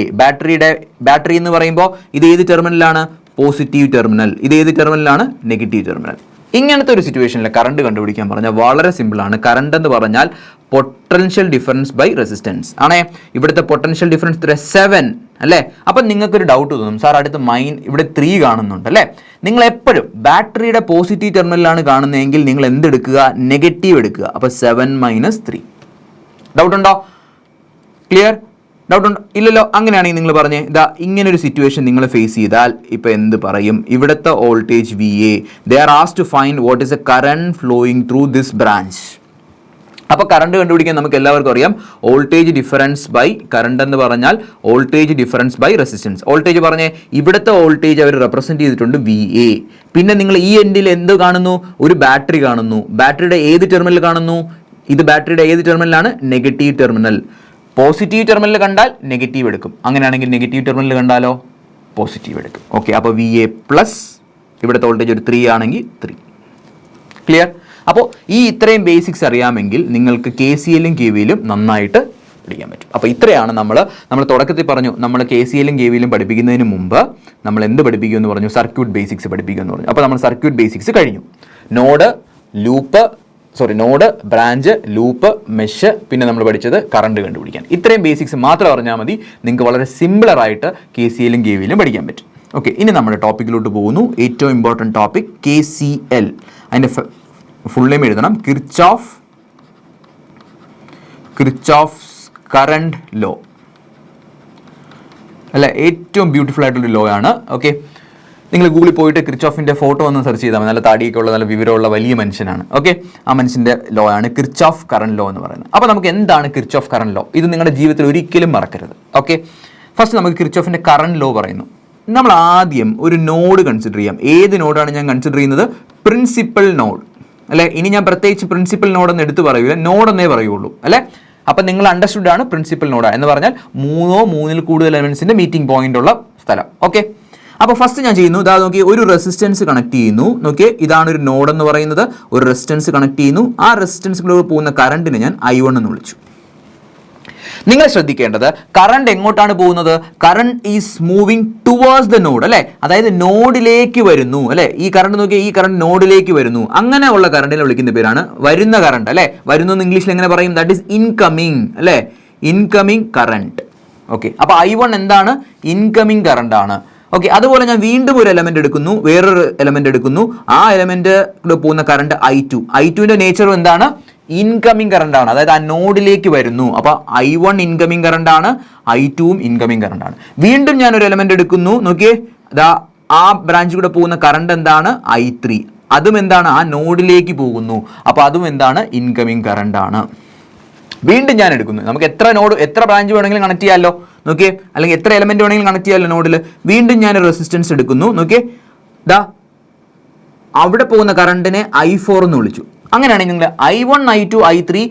A: ബാറ്ററി എന്ന് പറയുമ്പോൾ ഇത് ഏത് ടെർമിനലാണ്? Positive terminal. ഇത് ഏത് ടെർമിനലാണ്? Negative terminal. ഇങ്ങനത്തെ ഒരു സിറ്റുവേഷനിൽ കറണ്ട് കണ്ടുപിടിക്കാൻ പറഞ്ഞാൽ വളരെ സിമ്പിളാണ്. കറണ്ട് എന്ന് പറഞ്ഞാൽ പൊട്ടൻഷ്യൽ ഡിഫറൻസ് ബൈ റെസിസ്റ്റൻസ് ആണേ. ഇവിടുത്തെ പൊട്ടൻഷ്യൽ ഡിഫറൻസ് 7 അല്ലേ. അപ്പം നിങ്ങൾക്കൊരു ഡൗട്ട് തോന്നും, സാർ അടുത്ത് ഇവിടെ 3 കാണുന്നുണ്ട് അല്ലേ. നിങ്ങൾ എപ്പോഴും ബാറ്ററിയുടെ പോസിറ്റീവ് ടെർമിനലാണ് കാണുന്നതെങ്കിൽ നിങ്ങൾ എന്തെടുക്കുക? നെഗറ്റീവ് എടുക്കുക. അപ്പോൾ 7 - 3. ഡൗട്ട് ഉണ്ടോ? ക്ലിയർ? ഡൗട്ട് ഉണ്ടോ? ഇല്ലല്ലോ. അങ്ങനെയാണെങ്കിൽ നിങ്ങൾ പറഞ്ഞേ, ഇതാ ഇങ്ങനെ ഒരു സിറ്റുവേഷൻ നിങ്ങൾ ഫേസ് ചെയ്താൽ ഇപ്പം എന്ത് പറയും? ഇവിടുത്തെ voltage VA, they are asked to find what is a current flowing through this branch. അപ്പോൾ കറണ്ട് കണ്ടുപിടിക്കാൻ നമുക്ക് എല്ലാവർക്കും അറിയാം വോൾട്ടേജ് ഡിഫറൻസ് ബൈ കറണ്ട് എന്ന് പറഞ്ഞാൽ voltage difference by resistance. Voltage പറഞ്ഞേ, ഇവിടുത്തെ വോൾട്ടേജ് അവർ റെപ്രസെന്റ് ചെയ്തിട്ടുണ്ട് VA. പിന്നെ നിങ്ങൾ ഈ എൻഡിൽ എന്ത് കാണുന്നു? ഒരു ബാറ്ററി കാണുന്നു. ബാറ്ററിയുടെ ഏത് ടെർമിനൽ കാണുന്നു? ഇത് ബാറ്ററിയുടെ ഏത് ടെർമിനലാണ്? Negative terminal. പോസിറ്റീവ് ടെർമിനൽ കണ്ടാൽ നെഗറ്റീവ് എടുക്കും. അങ്ങനെയാണെങ്കിൽ നെഗറ്റീവ് ടെർമിനൽ കണ്ടാലോ പോസിറ്റീവ് എടുക്കും. ഓക്കെ, അപ്പോൾ VA പ്ലസ് ഇവിടുത്തെ വോൾട്ടേജ് ഒരു 3 ആണെങ്കിൽ 3. ക്ലിയർ? അപ്പോൾ ഈ ഇത്രയും ബേസിക്സ് അറിയാമെങ്കിൽ നിങ്ങൾക്ക് KCLും KVLും നന്നായിട്ട് പഠിക്കാൻ പറ്റും. അപ്പോൾ ഇത്രയാണ് നമ്മൾ തുടക്കത്തിൽ പറഞ്ഞു, നമ്മൾ KCLും KVLും പഠിപ്പിക്കുന്നതിന് മുമ്പ് നമ്മൾ എന്ത് പഠിപ്പിക്കുമെന്ന് പറഞ്ഞു? സർക്യൂട്ട് ബേസിക്സ് പഠിപ്പിക്കുമെന്ന് പറഞ്ഞു. അപ്പോൾ നമ്മൾ സർക്യൂട്ട് ബേസിക്സ് കഴിഞ്ഞു. നോഡ്, ബ്രാഞ്ച്, ലൂപ്പ്, മെഷ്, പിന്നെ നമ്മൾ പഠിച്ചത് കറണ്ട് കണ്ടുപിടിക്കാൻ. ഇത്രയും ബേസിക്സ് മാത്രം അറിഞ്ഞാൽ മതി, നിങ്ങൾക്ക് വളരെ സിമ്പിളറായിട്ട് KCLും KVLും പഠിക്കാൻ പറ്റും. ഓക്കെ, ഇനി നമ്മുടെ ടോപ്പിക്കിലോട്ട് പോകുന്നു. ഏറ്റവും ഇമ്പോർട്ടൻറ്റ് ടോപ്പിക് KCL. അതിൻ്റെ ഫുൾ നെയിം എഴുതണം, കിർച്ചോഫ്സ് കറണ്ട് ലോ അല്ല. ഏറ്റവും ബ്യൂട്ടിഫുൾ ആയിട്ടുള്ള ലോ ആണ്. ഓക്കെ, നിങ്ങൾ ഗൂഗിളിൽ പോയിട്ട് കിർച്ചോഫിൻ്റെ ഫോട്ടോ ഒന്ന് സെർച്ച് ചെയ്താൽ മതി. നല്ല താടിയൊക്കെ ഉള്ള നല്ല വിവരമുള്ള വലിയ മനുഷ്യനാണ്. ഓക്കെ, ആ മനുഷ്യൻ്റെ ലോ ആണ് കിർച്ചോഫ് കറണ്ട് ലോ എന്ന് പറയുന്നത്. അപ്പോൾ നമുക്ക് എന്താണ് കിർച്ചോഫ് കറണ്ട് ലോ? ഇത് നിങ്ങളുടെ ജീവിതത്തിൽ ഒരിക്കലും മറക്കരുത്. ഓക്കെ, ഫസ്റ്റ് നമുക്ക് കിർച്ചോഫിൻ്റെ കറണ്ട് ലോ പറയുന്നു. നമ്മൾ ആദ്യം ഒരു നോഡ് കൺസിഡർ ചെയ്യാം. ഏത് നോഡാണ് ഞാൻ കൺസിഡർ ചെയ്യുന്നത്? പ്രിൻസിപ്പൽ നോഡ് അല്ലേ. ഇനി ഞാൻ പ്രത്യേകിച്ച് പ്രിൻസിപ്പൽ നോഡ് എന്ന് എടുത്ത് പറയൂല, നോഡ് എന്നേ പറയുള്ളൂ അല്ലേ. അപ്പം നിങ്ങൾ അണ്ടർസ്റ്റുഡ് ആണ് പ്രിൻസിപ്പൽ നോഡ് എന്ന് പറഞ്ഞാൽ 3 കൂടുതൽ എലമെന്റ്സിന്റെ മീറ്റിംഗ് പോയിന്റ് ഉള്ള സ്ഥലം. ഓക്കെ, അപ്പോൾ ഫസ്റ്റ് ഞാൻ ചെയ്യുന്നു, ഇതാ നോക്കി, ഒരു റെസിസ്റ്റൻസ് കണക്ട് ചെയ്യുന്നു. നോക്കിയേ, ഇതാണ് ഒരു നോഡ് എന്ന് പറയുന്നത്. ഒരു റെസിസ്റ്റൻസ് കണക്ട് ചെയ്യുന്നു. ആ റെസിസ്റ്റൻസിലൂടെ പോകുന്ന കറണ്ടിനെ ഞാൻ I1 എന്ന് വിളിച്ചു. നിങ്ങൾ ശ്രദ്ധിക്കേണ്ടത് കറണ്ട് എങ്ങോട്ടാണ് പോകുന്നത്? Current is moving towards the node അല്ലേ. അതായത് നോഡിലേക്ക് വരുന്നു അല്ലേ. ഈ കറണ്ട് നോക്കിയാൽ ഈ കറണ്ട് നോഡിലേക്ക് വരുന്നു. അങ്ങനെ ഉള്ള കറണ്ടിനെ വിളിക്കുന്ന പേരാണ് വരുന്ന കറണ്ട് അല്ലേ. വരുന്നു എന്ന് ഇംഗ്ലീഷിൽ എങ്ങനെ പറയും? ദാറ്റ് ഈസ് ഇൻകമിങ് അല്ലേ, ഇൻകമിങ് കറണ്ട്. ഓക്കെ, അപ്പോൾ I1 എന്താണ്? ഇൻകമിങ് കറണ്ട് ആണ്. ഓക്കെ, അതുപോലെ ഞാൻ വീണ്ടും ഒരു എലമെന്റ് എടുക്കുന്നു, വേറൊരു എലമെന്റ് എടുക്കുന്നു. ആ എലമെന്റ് പോകുന്ന കറണ്ട് I2. I2ന്റെ നേച്ചർ എന്താണ്? ഇൻകമിംഗ് കറണ്ട് ആണ്, അതായത് ആ നോഡിലേക്ക് വരുന്നു. അപ്പൊ I1 ഇൻകമിംഗ് കറണ്ട് ആണ്, I2വും ഇൻകമിംഗ് കറണ്ട് ആണ്. വീണ്ടും ഞാൻ ഒരു എലമെന്റ് എടുക്കുന്നു, നോക്കിയേ, ആ ബ്രാഞ്ച് കൂടെ പോകുന്ന കറണ്ട് എന്താണ്? I3. അതും എന്താണ്? ആ നോഡിലേക്ക് പോകുന്നു. അപ്പൊ അതും എന്താണ്? ഇൻകമിംഗ് കറണ്ട് ആണ്. വീണ്ടും ഞാൻ എടുക്കുന്നു, നമുക്ക് എത്ര ബ്രാഞ്ച് വേണമെങ്കിലും കണക്ട് ചെയ്യാമല്ലോ, നോക്കിയേ, അല്ലെങ്കിൽ എത്ര എലമെന്റ് വേണമെങ്കിലും കണക്ട് ചെയ്യാമല്ലോ നോഡിൽ. വീണ്ടും ഞാൻ റെസിസ്റ്റൻസ് എടുക്കുന്നു, നോക്കിയേ, അവിടെ പോകുന്ന കറണ്ടിനെ I4 എന്ന് വിളിച്ചു. അങ്ങനെയാണെങ്കിൽ നിങ്ങൾ I1, I2, I3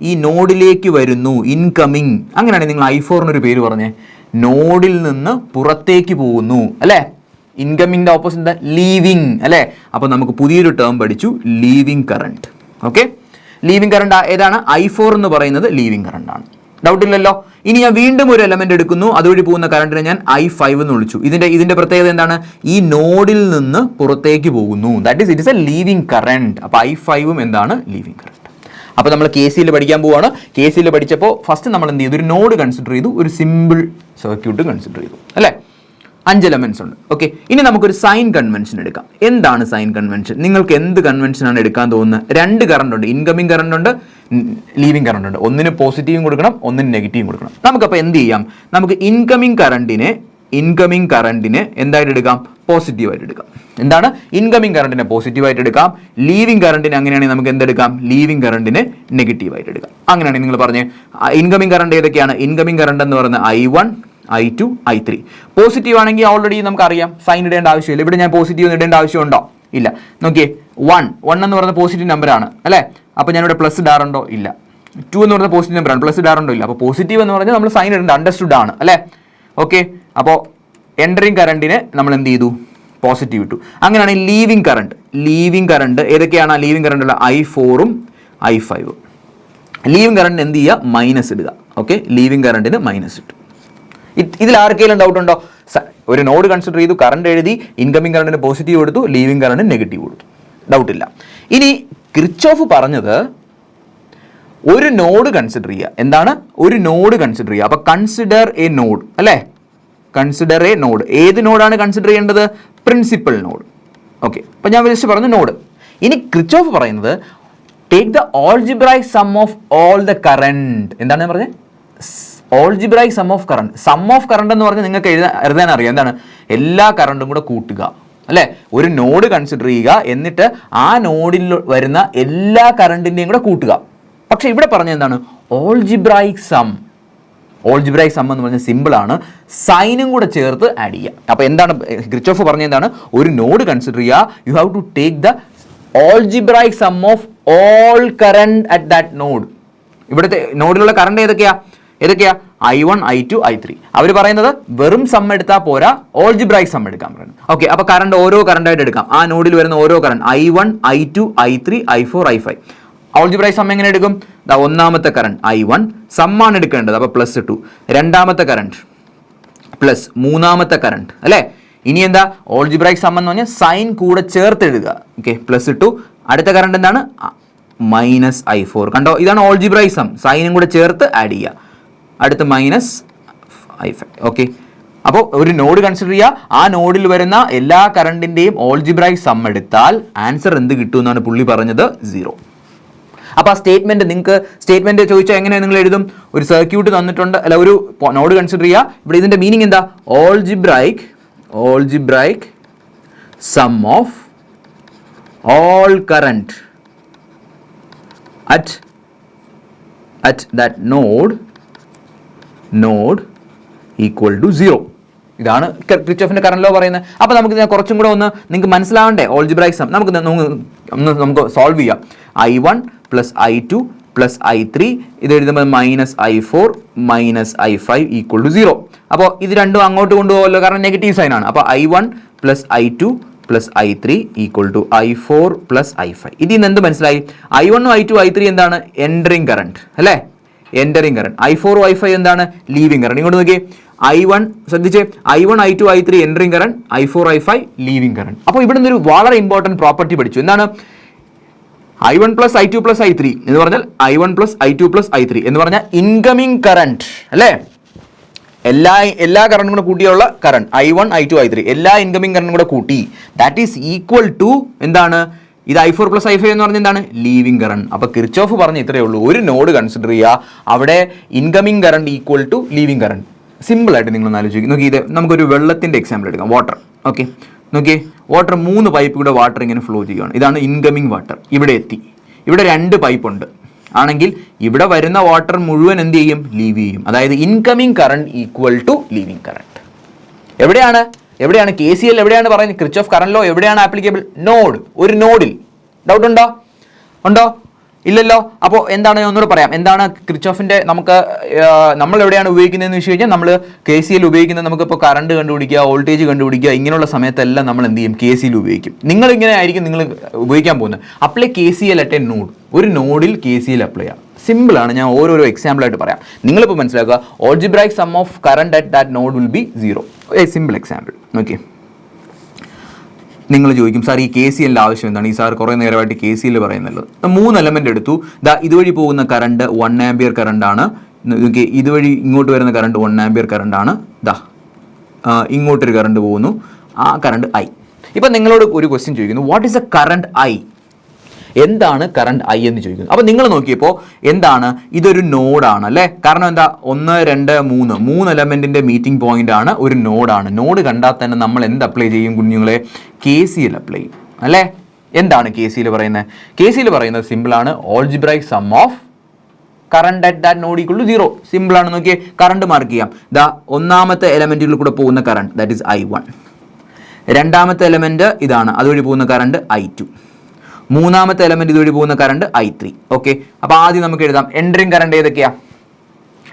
A: ഈ നോഡിലേക്ക് വരുന്നു, ഇൻകമിങ്. അങ്ങനെയാണെങ്കിൽ നിങ്ങൾ I4 ഒരു പേര് പറഞ്ഞേ, നോഡിൽ നിന്ന് പുറത്തേക്ക് പോകുന്നു, അല്ലേ? ഇൻകമിങ്ങിന്റെ ഓപ്പോസിറ്റ് എന്താ? ലീവിങ്, അല്ലേ? അപ്പൊ നമുക്ക് പുതിയൊരു ടേം പഠിച്ചു, leaving current. Okay, leaving current ഏതാണ്? I4 എന്ന് പറയുന്നത് ലീവിങ് കറണ്ട് ആണ്. ഡൗട്ട് ഇല്ലല്ലോ. ഇനി ഞാൻ വീണ്ടും ഒരു എലമെന്റ് എടുക്കുന്നു, അതുവഴി പോകുന്ന കറണ്ടിനെ ഞാൻ I5 എന്ന് വിളിച്ചു. ഇതിന്റെ പ്രത്യേകത എന്താണ്? ഈ നോഡിൽ നിന്ന് പുറത്തേക്ക് പോകുന്നു, that is it is a leaving current. അപ്പൊ I5ഉം എന്താണ്? Leaving current. അപ്പൊ നമ്മൾ KCL പഠിക്കാൻ പോവാണ്. KCL പഠിച്ചപ്പോൾ ഫസ്റ്റ് നമ്മൾ എന്ത് ചെയ്തു? ഒരു നോഡ് കൺസിഡർ ചെയ്തു, ഒരു സിമ്പിൾ സർക്യൂട്ട് കൺസിഡർ ചെയ്തു, അല്ലേ? 5 എലമെന്റ്സ് ഉണ്ട്. ഓക്കെ, ഇനി നമുക്കൊരു സൈൻ കൺവെൻഷൻ എടുക്കാം. എന്താണ് സൈൻ കൺവെൻഷൻ? നിങ്ങൾക്ക് എന്ത് കൺവെൻഷനാണ് എടുക്കാൻ തോന്നുന്നത്? 2 കറണ്ട് ഉണ്ട്, ഇൻകമിംഗ് കറണ്ട് ഉണ്ട്, ലീവിംഗ് കറണ്ട് ഉണ്ട്. ഒന്നിന് പോസിറ്റീവും കൊടുക്കണം, ഒന്നിന് നെഗറ്റീവും കൊടുക്കണം. നമുക്കപ്പോൾ എന്ത് ചെയ്യാം? നമുക്ക് ഇൻകമിംഗ് കറണ്ടിനെ എന്തായിട്ട് എടുക്കാം? പോസിറ്റീവായിട്ട് എടുക്കാം. എന്താണ്? ഇൻകമിംഗ് കറണ്ടിനെ പോസിറ്റീവായിട്ട് എടുക്കാം. ലീവിംഗ് കറണ്ടിനെ അങ്ങനെയാണെങ്കിൽ നമുക്ക് എന്തെടുക്കാം? ലീവിംഗ് കറണ്ടിനെ നെഗറ്റീവായിട്ട് എടുക്കാം. അങ്ങനെയാണെങ്കിൽ നിങ്ങൾ പറഞ്ഞേ, ഇൻകമിംഗ് കറണ്ട് ഏതൊക്കെയാണ്? ഇൻകമിംഗ് കറണ്ട് എന്ന് പറയുന്നത് I1, I2, I3. പോസിറ്റീവ് ആണെങ്കിൽ ഓൾറെഡി നമുക്കറിയാം, സൈൻ ഇടേണ്ട ആവശ്യമില്ല. ഇവിടെ ഞാൻ പോസിറ്റീവ് ഇടേണ്ട ആവശ്യമുണ്ടോ? ഇല്ല. നോക്കിയേ, 1 എന്ന് പറയുന്ന പോസിറ്റീവ് നമ്പർ ആണ്, അല്ലേ? അപ്പോൾ ഞാനിവിടെ പ്ലസ് ഇടാറുണ്ടോ? ഇല്ല. 2 എന്ന് പറയുന്ന പോസിറ്റീവ് നമ്പറാണ്, പ്ലസ് ഇടാറുണ്ടോ? ഇല്ല. അപ്പോൾ പോസിറ്റീവ് എന്ന് പറഞ്ഞാൽ നമ്മൾ സൈൻ ഇടേണ്ട, അണ്ടർസ്റ്റുഡ് ആണ്, അല്ലേ? ഓക്കെ, അപ്പോൾ എൻറ്ററിങ് കറണ്ടിനെ നമ്മൾ എന്ത് ചെയ്തു? പോസിറ്റീവ് ഇട്ടു. അങ്ങനെയാണെങ്കിൽ ലീവിംഗ് കറണ്ട് ഏതൊക്കെയാണ്? ലീവിംഗ് കറണ്ട് ഉള്ള I4ഉം I5ഉം. ലീവിംഗ് കറണ്ടിന് എന്ത് ചെയ്യുക? മൈനസ് ഇടുക. ഓക്കെ, ലീവിംഗ് കറണ്ടിന് മൈനസ് ഇട്ടു. ഇതിൽ ആർക്കെങ്കിലും ഡൗട്ട് ഉണ്ടോ? ഒരു നോഡ് കൺസിഡർ ചെയ്തു, കറണ്ട് എഴുതി, ഇൻകമിംഗ് കറണ്ടിന് പോസിറ്റീവ് കൊടുത്തു, ലീവിംഗ് കറണ്ടിന് നെഗറ്റീവ് കൊടുത്തു. ഡൗട്ടില്ല. ഇനി കിർച്ചോഫ് പറഞ്ഞത് ഒരു നോഡ് കൺസിഡർ ചെയ്യുക. എന്താണ്? ഒരു നോഡ് കൺസിഡർ ചെയ്യുക. അപ്പൊ കൺസിഡർ എ നോഡ്, അല്ലേ? Consider a node. ഏത് നോഡാണ് കൺസിഡർ ചെയ്യേണ്ടത്? Principal node. ഓക്കെ, അപ്പൊ ഞാൻ ജസ്റ്റ് പറഞ്ഞു നോഡ്. ഇനി കിർച്ചോഫ് പറയുന്നത് take the algebraic sum of all the current. എന്താണ് ഞാൻ പറഞ്ഞത്? Algebraic sum of current. Sum of current എന്ന് പറഞ്ഞാൽ നിങ്ങൾക്ക് എഴുതാൻ അറിയാം. എന്താണ്? എല്ലാ കറണ്ടും കൂടെ കൂട്ടുക, അല്ലേ? ഒരു നോഡ് കൺസിഡർ ചെയ്യുക, എന്നിട്ട് ആ നോഡിൽ വരുന്ന എല്ലാ കറണ്ടിന്റെയും കൂടെ കൂട്ടുക. പക്ഷെ ഇവിടെ പറഞ്ഞ എന്താണ്? Algebraic some. ഓൾജിബ്രൈക് സം എന്ന് പറഞ്ഞാൽ സിമ്പിൾ ആണ്, സൈനും കൂടെ ചേർത്ത് ആഡ് ചെയ്യുക. അപ്പൊ എന്താണ് കിർച്ചോഫ് പറഞ്ഞ? എന്താണ്? ഒരു നോഡ് കൺസിഡർ ചെയ്യുക, you have to take the algebraic sum of all current at that node. ഇവിടുത്തെ നോഡിലുള്ള കറണ്ട് ഏതൊക്കെയാ? I1, I2, I3. അവർ പറയുന്നത് വെറും സം എടുത്താൽ പോരാ, ഓൾജിബ്രൈക് സം എടുക്കാൻ പറയുന്നത്. ഓക്കെ, അപ്പൊ കറണ്ട് ഓരോ കറണ്ടായിട്ട് എടുക്കാം. ആ നോഡിൽ വരുന്ന ഓരോ current I1, I2, I3, I4, I5. Algebraic some എങ്ങനെ എടുക്കും? ഒന്നാമത്തെ കറണ്ട് I1 സമ്മാണ് എടുക്കേണ്ടത്, അപ്പൊ പ്ലസ് ഇട്ടു. രണ്ടാമത്തെ കറണ്ട് പ്ലസ്, മൂന്നാമത്തെ കറണ്ട്, അല്ലേ? ഇനി എന്താ? ഓൾജിബ്രൈക് സം എന്ന് പറഞ്ഞാൽ സൈൻ കൂടെ ചേർത്ത് എഴുതുക. ഓക്കെ, പ്ലസ് ഇട്ടു. അടുത്ത കറണ്ട് എന്താണ്? Minus I4. കണ്ടോ? ഇതാണ് ഓൾജിബ്രൈക് സം, സൈനും കൂടെ ചേർത്ത് ആഡ് ചെയ്യുക. അടുത്ത് മൈനസ് I5. ഓക്കെ, അപ്പോൾ ഒരു നോഡ് കൺസിഡർ ചെയ്യുക, ആ നോഡിൽ വരുന്ന എല്ലാ കറണ്ടിന്റെയും ഓൾജിബ്രൈക് സം എടുത്താൽ ആൻസർ എന്ത് കിട്ടും എന്നാണ് പുള്ളി പറഞ്ഞത്? 0. അപ്പോൾ ആ സ്റ്റേറ്റ്മെന്റ്, നിങ്ങൾക്ക് സ്റ്റേറ്റ്മെന്റ് ചോദിച്ചാൽ എങ്ങനെയാണ് നിങ്ങൾ എഴുതും? ഒരു സർക്യൂട്ട് തന്നിട്ടുണ്ട്, അല്ല ഒരു നോഡ് കൺസിഡർ ചെയ്യുക. ഇവിടെ ഇതിന്റെ മീനിങ് എന്താ? Algebraic sum of all current at that node equal to 0. ഇതാണ് കിർച്ചോഫിന്റെ കറന്റ് ലോ പറയുന്നത്. അപ്പോൾ നമുക്ക് ഇതിനെ കുറച്ചും കൂടെ ഒന്ന് നിങ്ങൾക്ക് മനസ്സിലാവണ്ടേ? ഓൾജിബ്രൈക് സം നമുക്ക് സോൾവ് ചെയ്യാം. I1 plus I2 plus I3 ഇത് എഴുതുമ്പോൾ minus I4 minus I5 equal to 0. അപ്പോൾ ഇത് രണ്ടും അങ്ങോട്ട് കൊണ്ടുപോകല്ലോ, കാരണം നെഗറ്റീവ് സൈൻ ആണ്. അപ്പോൾ I1 plus I2 plus I3 equal to I4 plus I5. ഇതിൽ നിന്ന് എന്ത് മനസ്സിലായി? I1, I2, I3 എന്താണ്? എൻറ്ററിങ് കറണ്ട്, അല്ലേ? Entering current. I4, I5 എന്താണ്? Leaving current. ഇങ്ങോട്ട് നോക്കിയേ, I1 ശ്രദ്ധിച്ചേ, I1, I2, I3 entering current, I4, I5 living current. അപ്പോൾ ഇവിടെ നിന്നൊരു വളരെ ഇമ്പോർട്ടൻറ്റ് പ്രോപ്പർട്ടി പഠിച്ചു. എന്താണ്? I1 plus I2 plus I3 എന്ന് പറഞ്ഞാൽ I1 plus I2 plus I3 എന്ന് പറഞ്ഞാൽ ഇൻകമിങ് കറണ്ട്, അല്ലേ? എല്ലാ കറണ്ടും കൂടെ കൂട്ടിയുള്ള കറണ്ട് I1 I2 I3 എല്ലാ ഇൻകമിംഗ് കറണ്ടും കൂടെ കൂട്ടി ദാറ്റ് ഈസ് ഈക്വൽ ടു എന്താണ് ഇത് I4 പ്ലസ് I5 എന്ന് പറഞ്ഞാൽ എന്താണ് ലീവിംഗ് കറണ്ട്. അപ്പോൾ കിർച്ചോഫ് പറഞ്ഞ ഇത്രയേ ഉള്ളൂ, ഒരു നോഡ് കൺസിഡർ ചെയ്യുക, അവിടെ incoming current equal to leaving current. സിമ്പിളായിട്ട് നിങ്ങളൊന്ന് ആലോചിക്കും. നോക്കി, ഇത് നമുക്കൊരു വെള്ളത്തിൻ്റെ എക്സാമ്പിൾ എടുക്കാം. വാട്ടർ. ഓക്കെ, നോക്കി, വാട്ടർ 3 പൈപ്പ് കൂടെ വാട്ടർ ഇങ്ങനെ ഫ്ലോ ചെയ്യുകയാണ്. ഇതാണ് ഇൻകമിംഗ് വാട്ടർ. ഇവിടെ എത്തി, ഇവിടെ 2 പൈപ്പ് ഉണ്ട് ആണെങ്കിൽ ഇവിടെ വരുന്ന വാട്ടർ മുഴുവൻ എന്ത് ചെയ്യും? ലീവ് ചെയ്യും. അതായത് incoming current equal to leaving current. എവിടെയാണ് KCL എവിടെയാണ് പറയുന്നത്? കിർച്ചോഫ് കറണ്ട് ലോ എവിടെയാണ് ആപ്ലിക്കബിൾ? നോഡ്, ഒരു നോഡിൽ. ഡൗട്ട് ഉണ്ടോ? ഇല്ലല്ലോ. അപ്പോൾ എന്താണ്, ഞാൻ ഒന്നുകൂടെ പറയാം. എന്താണ് കിർച്ചോഫിന്റെ നമ്മൾ എവിടെയാണ് ഉപയോഗിക്കുന്നതെന്ന് വെച്ച് കഴിഞ്ഞാൽ നമ്മൾ KCL ഉപയോഗിക്കുന്നത് നമുക്കിപ്പോൾ കറണ്ട് കണ്ടുപിടിക്കുക, വോൾട്ടേജ് കണ്ടുപിടിക്കുക, ഇങ്ങനെയുള്ള സമയത്തെല്ലാം നമ്മൾ എന്ത് ചെയ്യും? KCL ഉപയോഗിക്കും. നിങ്ങളിങ്ങനെ ആയിരിക്കും നിങ്ങൾ ഉപയോഗിക്കാൻ പോകുന്നത്. Apply KCL at a node. ഒരു നോഡിൽ KCL അപ്ലൈ ചെയ്യാം. സിമ്പിളാണ്. ഞാൻ ഓരോരോ എക്സാമ്പിളായിട്ട് പറയാം. നിങ്ങളിപ്പോൾ മനസ്സിലാക്കുക, algebraic sum of current at that node will be 0. A simple example. Okay, നിങ്ങൾ ചോദിക്കും, സാർ ഈ KCL ആവശ്യം എന്താണ്? ഈ സാർ കുറേ നേരമായിട്ട് KCL പറയുന്നല്ലോ. 3 എലമെൻ്റ് എടുത്തു. ഇതുവഴി പോകുന്ന കറണ്ട് 1 ആംപിയർ കറണ്ടാണ്. ഇതുവഴി ഇങ്ങോട്ട് വരുന്ന കറണ്ട് 1 ആംപിയർ കറണ്ടാണ്. ഇങ്ങോട്ടൊരു കറണ്ട് പോകുന്നു, ആ കറണ്ട് I. ഇപ്പം നിങ്ങളോട് ഒരു ക്വസ്റ്റ്യൻ ചോദിക്കുന്നു, what is A current I? എന്താണ് കറണ്ട് I എന്ന് ചോദിക്കുന്നു. അപ്പോൾ നിങ്ങൾ നോക്കിയപ്പോൾ എന്താണ്, ഇതൊരു നോഡാണ് അല്ലേ? കാരണം എന്താ, 1 2 3 എലമെൻറ്റിൻ്റെ മീറ്റിംഗ് പോയിന്റ് ആണ്, ഒരു നോഡാണ്. നോഡ് കണ്ടാൽ തന്നെ നമ്മൾ എന്ത് അപ്ലൈ ചെയ്യും കുഞ്ഞുങ്ങളെ? KCL അപ്ലൈ ചെയ്യും അല്ലേ? എന്താണ് KCL പറയുന്നത്? KCL പറയുന്നത് സിമ്പിളാണ്, algebraic sum of current at that node equal to 0. സിമ്പിളാണ്. നോക്കിയേ, കറണ്ട് മാർക്ക് ചെയ്യാം. ഒന്നാമത്തെ എലമെൻറ്റിൽ കൂടെ പോകുന്ന കറണ്ട് ദാറ്റ് ഈസ് I1. രണ്ടാമത്തെ എലമെൻറ്റ് ഇതാണ്, അതുവഴി പോകുന്ന കറണ്ട് I2. മൂന്നാമത്തെ എലമെന്റ് ഇതുവഴി പോകുന്ന കറണ്ട് I3. ഓക്കെ, അപ്പോൾ ആദ്യം നമുക്ക് എഴുതാം എൻട്രിങ് കറണ്ട് ഏതൊക്കെയാ?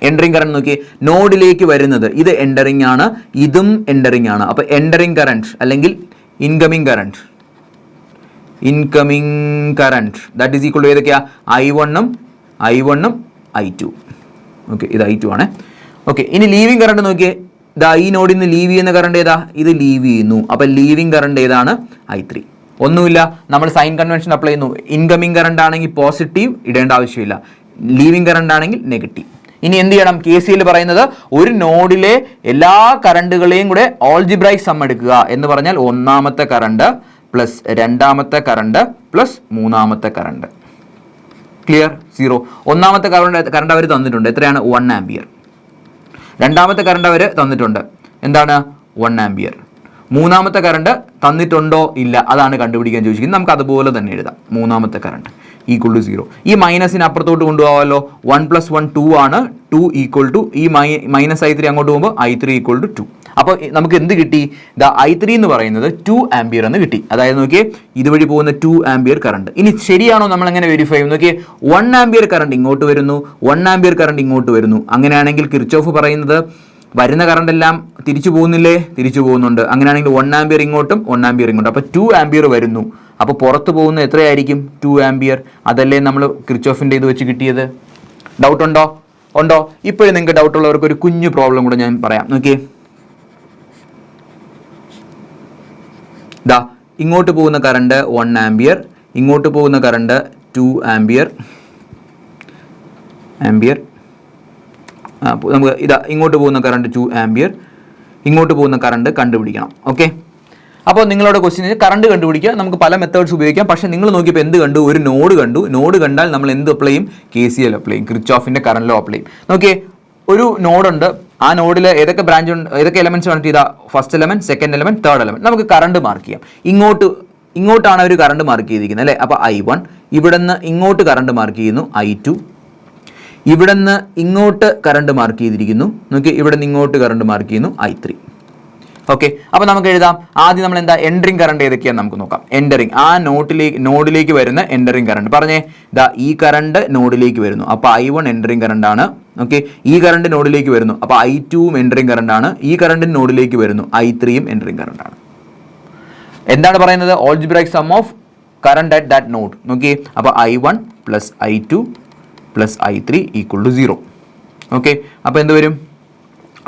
A: എൻട്രിങ് കറണ്ട് നോക്കി, നോഡിലേക്ക് വരുന്നത് ഇത് എൻറ്ററിങ് ആണ്, ഇതും എൻറ്ററിങ് ആണ്. അപ്പോൾ എൻറ്ററിങ് കറണ്ട് അല്ലെങ്കിൽ incoming current that is equal to ഏതൊക്കെയാ? I1 ഉം I2. ഓക്കെ, ഇത് I2 ആണ്. ഓക്കെ, ഇനി ലീവിങ് കറണ്ട് നോക്കിയേ, ഈ നോഡിൽ നിന്ന് ലീവ് ചെയ്യുന്ന കറണ്ട് ഏതാ? ഇത് ലീവ് ചെയ്യുന്നു. അപ്പോൾ ലീവിങ് കറണ്ട് ഏതാണ്? I3. ഒന്നുമില്ല, നമ്മൾ സൈൻ കൺവെൻഷൻ അപ്ലൈ ചെയ്യുന്നു. ഇൻകമിംഗ് കറണ്ട് ആണെങ്കിൽ പോസിറ്റീവ് ഇടേണ്ട ആവശ്യമില്ല, ലീവിംഗ് കറണ്ട് ആണെങ്കിൽ നെഗറ്റീവ്. ഇനി എന്ത് ചെയ്യണം? KCL പറയുന്നത് ഒരു നോഡിലെ എല്ലാ കറണ്ടുകളെയും കൂടെ ഓൾജിബ്രൈക് സം എടുക്കുക എന്ന് പറഞ്ഞാൽ ഒന്നാമത്തെ കറണ്ട് പ്ലസ് രണ്ടാമത്തെ കറണ്ട് പ്ലസ് മൂന്നാമത്തെ കറണ്ട്. ക്ലിയർ? 0. ഒന്നാമത്തെ കറണ്ട് അവർ തന്നിട്ടുണ്ട്, എത്രയാണ്? 1 ആംപിയർ. രണ്ടാമത്തെ കറണ്ട് അവർ തന്നിട്ടുണ്ട്, എന്താണ്? 1 ആംപിയർ. മൂന്നാമത്തെ കറണ്ട് തന്നിട്ടുണ്ടോ? ഇല്ല, അതാണ് കണ്ടുപിടിക്കാൻ ചോദിച്ചിരിക്കുന്നത്. നമുക്ക് അതുപോലെ തന്നെ എഴുതാം. മൂന്നാമത്തെ കറണ്ട് ഈക്വൽ ടു 0. ഈ മൈനസിന് അപ്പുറത്തോട്ട് കൊണ്ടുപോകാമല്ലോ. 1 + 1 2 ആണ്. 2 ഈക്വൽ ടു ഈ മൈനസ് I3 അങ്ങോട്ട് പോകുമ്പോൾ I3 ഈക്വൽ ടു 2. അപ്പോൾ നമുക്ക് എന്ത് കിട്ടി? I3 എന്ന് പറയുന്നത് 2 ആംപിയർ എന്ന് കിട്ടി. അതായത് നോക്കിയേ, ഇതുവഴി പോകുന്ന 2 ആംപിയർ കറണ്ട്. ഇനി ശരിയാണോ നമ്മൾ എങ്ങനെ വെരിഫൈ ചെയ്യും? നോക്കിയേ, 1 ആംപിയർ കറണ്ട് ഇങ്ങോട്ട് വരുന്നു, 1 ആംപിയർ കറണ്ട് ഇങ്ങോട്ട് വരുന്നു. അങ്ങനെയാണെങ്കിൽ കിർച്ചോഫ് പറയുന്നത് വരുന്ന കറണ്ട് എല്ലാം തിരിച്ചു പോകുന്നില്ലേ? തിരിച്ചു പോകുന്നുണ്ട്. അങ്ങനെയാണെങ്കിൽ 1 ആംപിയർ ഇങ്ങോട്ടും 1 ആംപിയർ ഇങ്ങോട്ടും. അപ്പോൾ 2 ആംപിയർ വരുന്നു. അപ്പോൾ പുറത്ത് പോകുന്ന എത്രയായിരിക്കും? 2 ആംപിയർ. അതല്ലേ നമ്മൾ കിർച്ചോഫിൻ്റെ ഇത് വെച്ച് കിട്ടിയത്. ഡൗട്ട് ഉണ്ടോ? ഇപ്പോഴും നിങ്ങൾക്ക് ഡൗട്ട് ഉള്ളവർക്ക് ഒരു കുഞ്ഞു പ്രോബ്ലം കൂടെ ഞാൻ പറയാം. നോക്കിയേ, ഇങ്ങോട്ട് പോകുന്ന കറണ്ട് 1 ആംപിയർ, ഇങ്ങോട്ട് പോകുന്ന കറണ്ട് 2 ആംപിയർ. നമുക്ക് ഇങ്ങോട്ട് പോകുന്ന കറണ്ട് 2 ആംപിയർ, ഇങ്ങോട്ട് പോകുന്ന കറണ്ട് കണ്ടുപിടിക്കണം. ഓക്കെ, അപ്പോൾ നിങ്ങളോട് ക്വസ്റ്റ്യൻ കറണ്ട് കണ്ടുപിടിക്കുക. നമുക്ക് പല മെത്തേഡ്സ് ഉപയോഗിക്കാം. പക്ഷേ നിങ്ങൾ നോക്കിയപ്പോൾ എന്ത് കണ്ടു? ഒരു നോഡ് കണ്ടു. നോഡ് കണ്ടാൽ നമ്മൾ എന്ത് അപ്ലൈ ചെയ്യും? KCL അപ്ലൈ ചെയ്യും, കിർച്ചോഫിൻ്റെ കറണ്ട് ലോ അപ്ലൈ ചെയ്യും. നോക്കിയേ, ഒരു നോഡുണ്ട്. ആ നോഡിൽ ഏതൊക്കെ ബ്രാഞ്ച് ഉണ്ട്, ഏതൊക്കെ എലമെന്റ്സ് കണക്ട് ചെയ്താൽ? First element, second element, third element. നമുക്ക് കറണ്ട് മാർക്ക് ചെയ്യാം. ഇങ്ങോട്ടാണ് ഒരു കറണ്ട് മാർക്ക് ചെയ്തിരിക്കുന്നത് അല്ലേ? അപ്പോൾ I1. ഇവിടെ നിന്ന് ഇങ്ങോട്ട് കറണ്ട് മാർക്ക് ചെയ്യുന്നു I2. ഇവിടെ നിന്ന് ഇങ്ങോട്ട് കറണ്ട് മാർക്ക് ചെയ്തിരിക്കുന്നു. നോക്കി, ഇവിടെ നിന്ന് ഇങ്ങോട്ട് കറണ്ട് മാർക്ക് ചെയ്യുന്നു I3. ഓക്കെ, അപ്പോൾ നമുക്ക് എഴുതാം. ആദ്യം നമ്മൾ എന്താ എൻട്രിങ് കറണ്ട് ഏതൊക്കെയാണെന്ന് നമുക്ക് നോക്കാം. എൻറ്ററിങ്, ആ നോഡിലേക്ക് വരുന്ന എൻറ്ററിങ് കറണ്ട് പറഞ്ഞേ. ഈ കറണ്ട് നോഡിലേക്ക് വരുന്നു, അപ്പോൾ I1 എൻറ്ററിങ് കറണ്ട് ആണ്. ഓക്കെ, ഈ കറണ്ട് നോഡിലേക്ക് വരുന്നു, അപ്പോൾ I2ഉം എൻറ്ററിങ് കറണ്ട് ആണ്. ഈ കറണ്ട് നോഡിലേക്ക് വരുന്നു, I3ഉം എൻറ്ററിങ് കറണ്ട് ആണ്. എന്താണ് പറയുന്നത്? Algebraic sum of current at that node. നോക്കി, അപ്പോൾ I1 + I2 + I3 equal to 0. Okay, അപ്പോൾ എന്ത് വരും?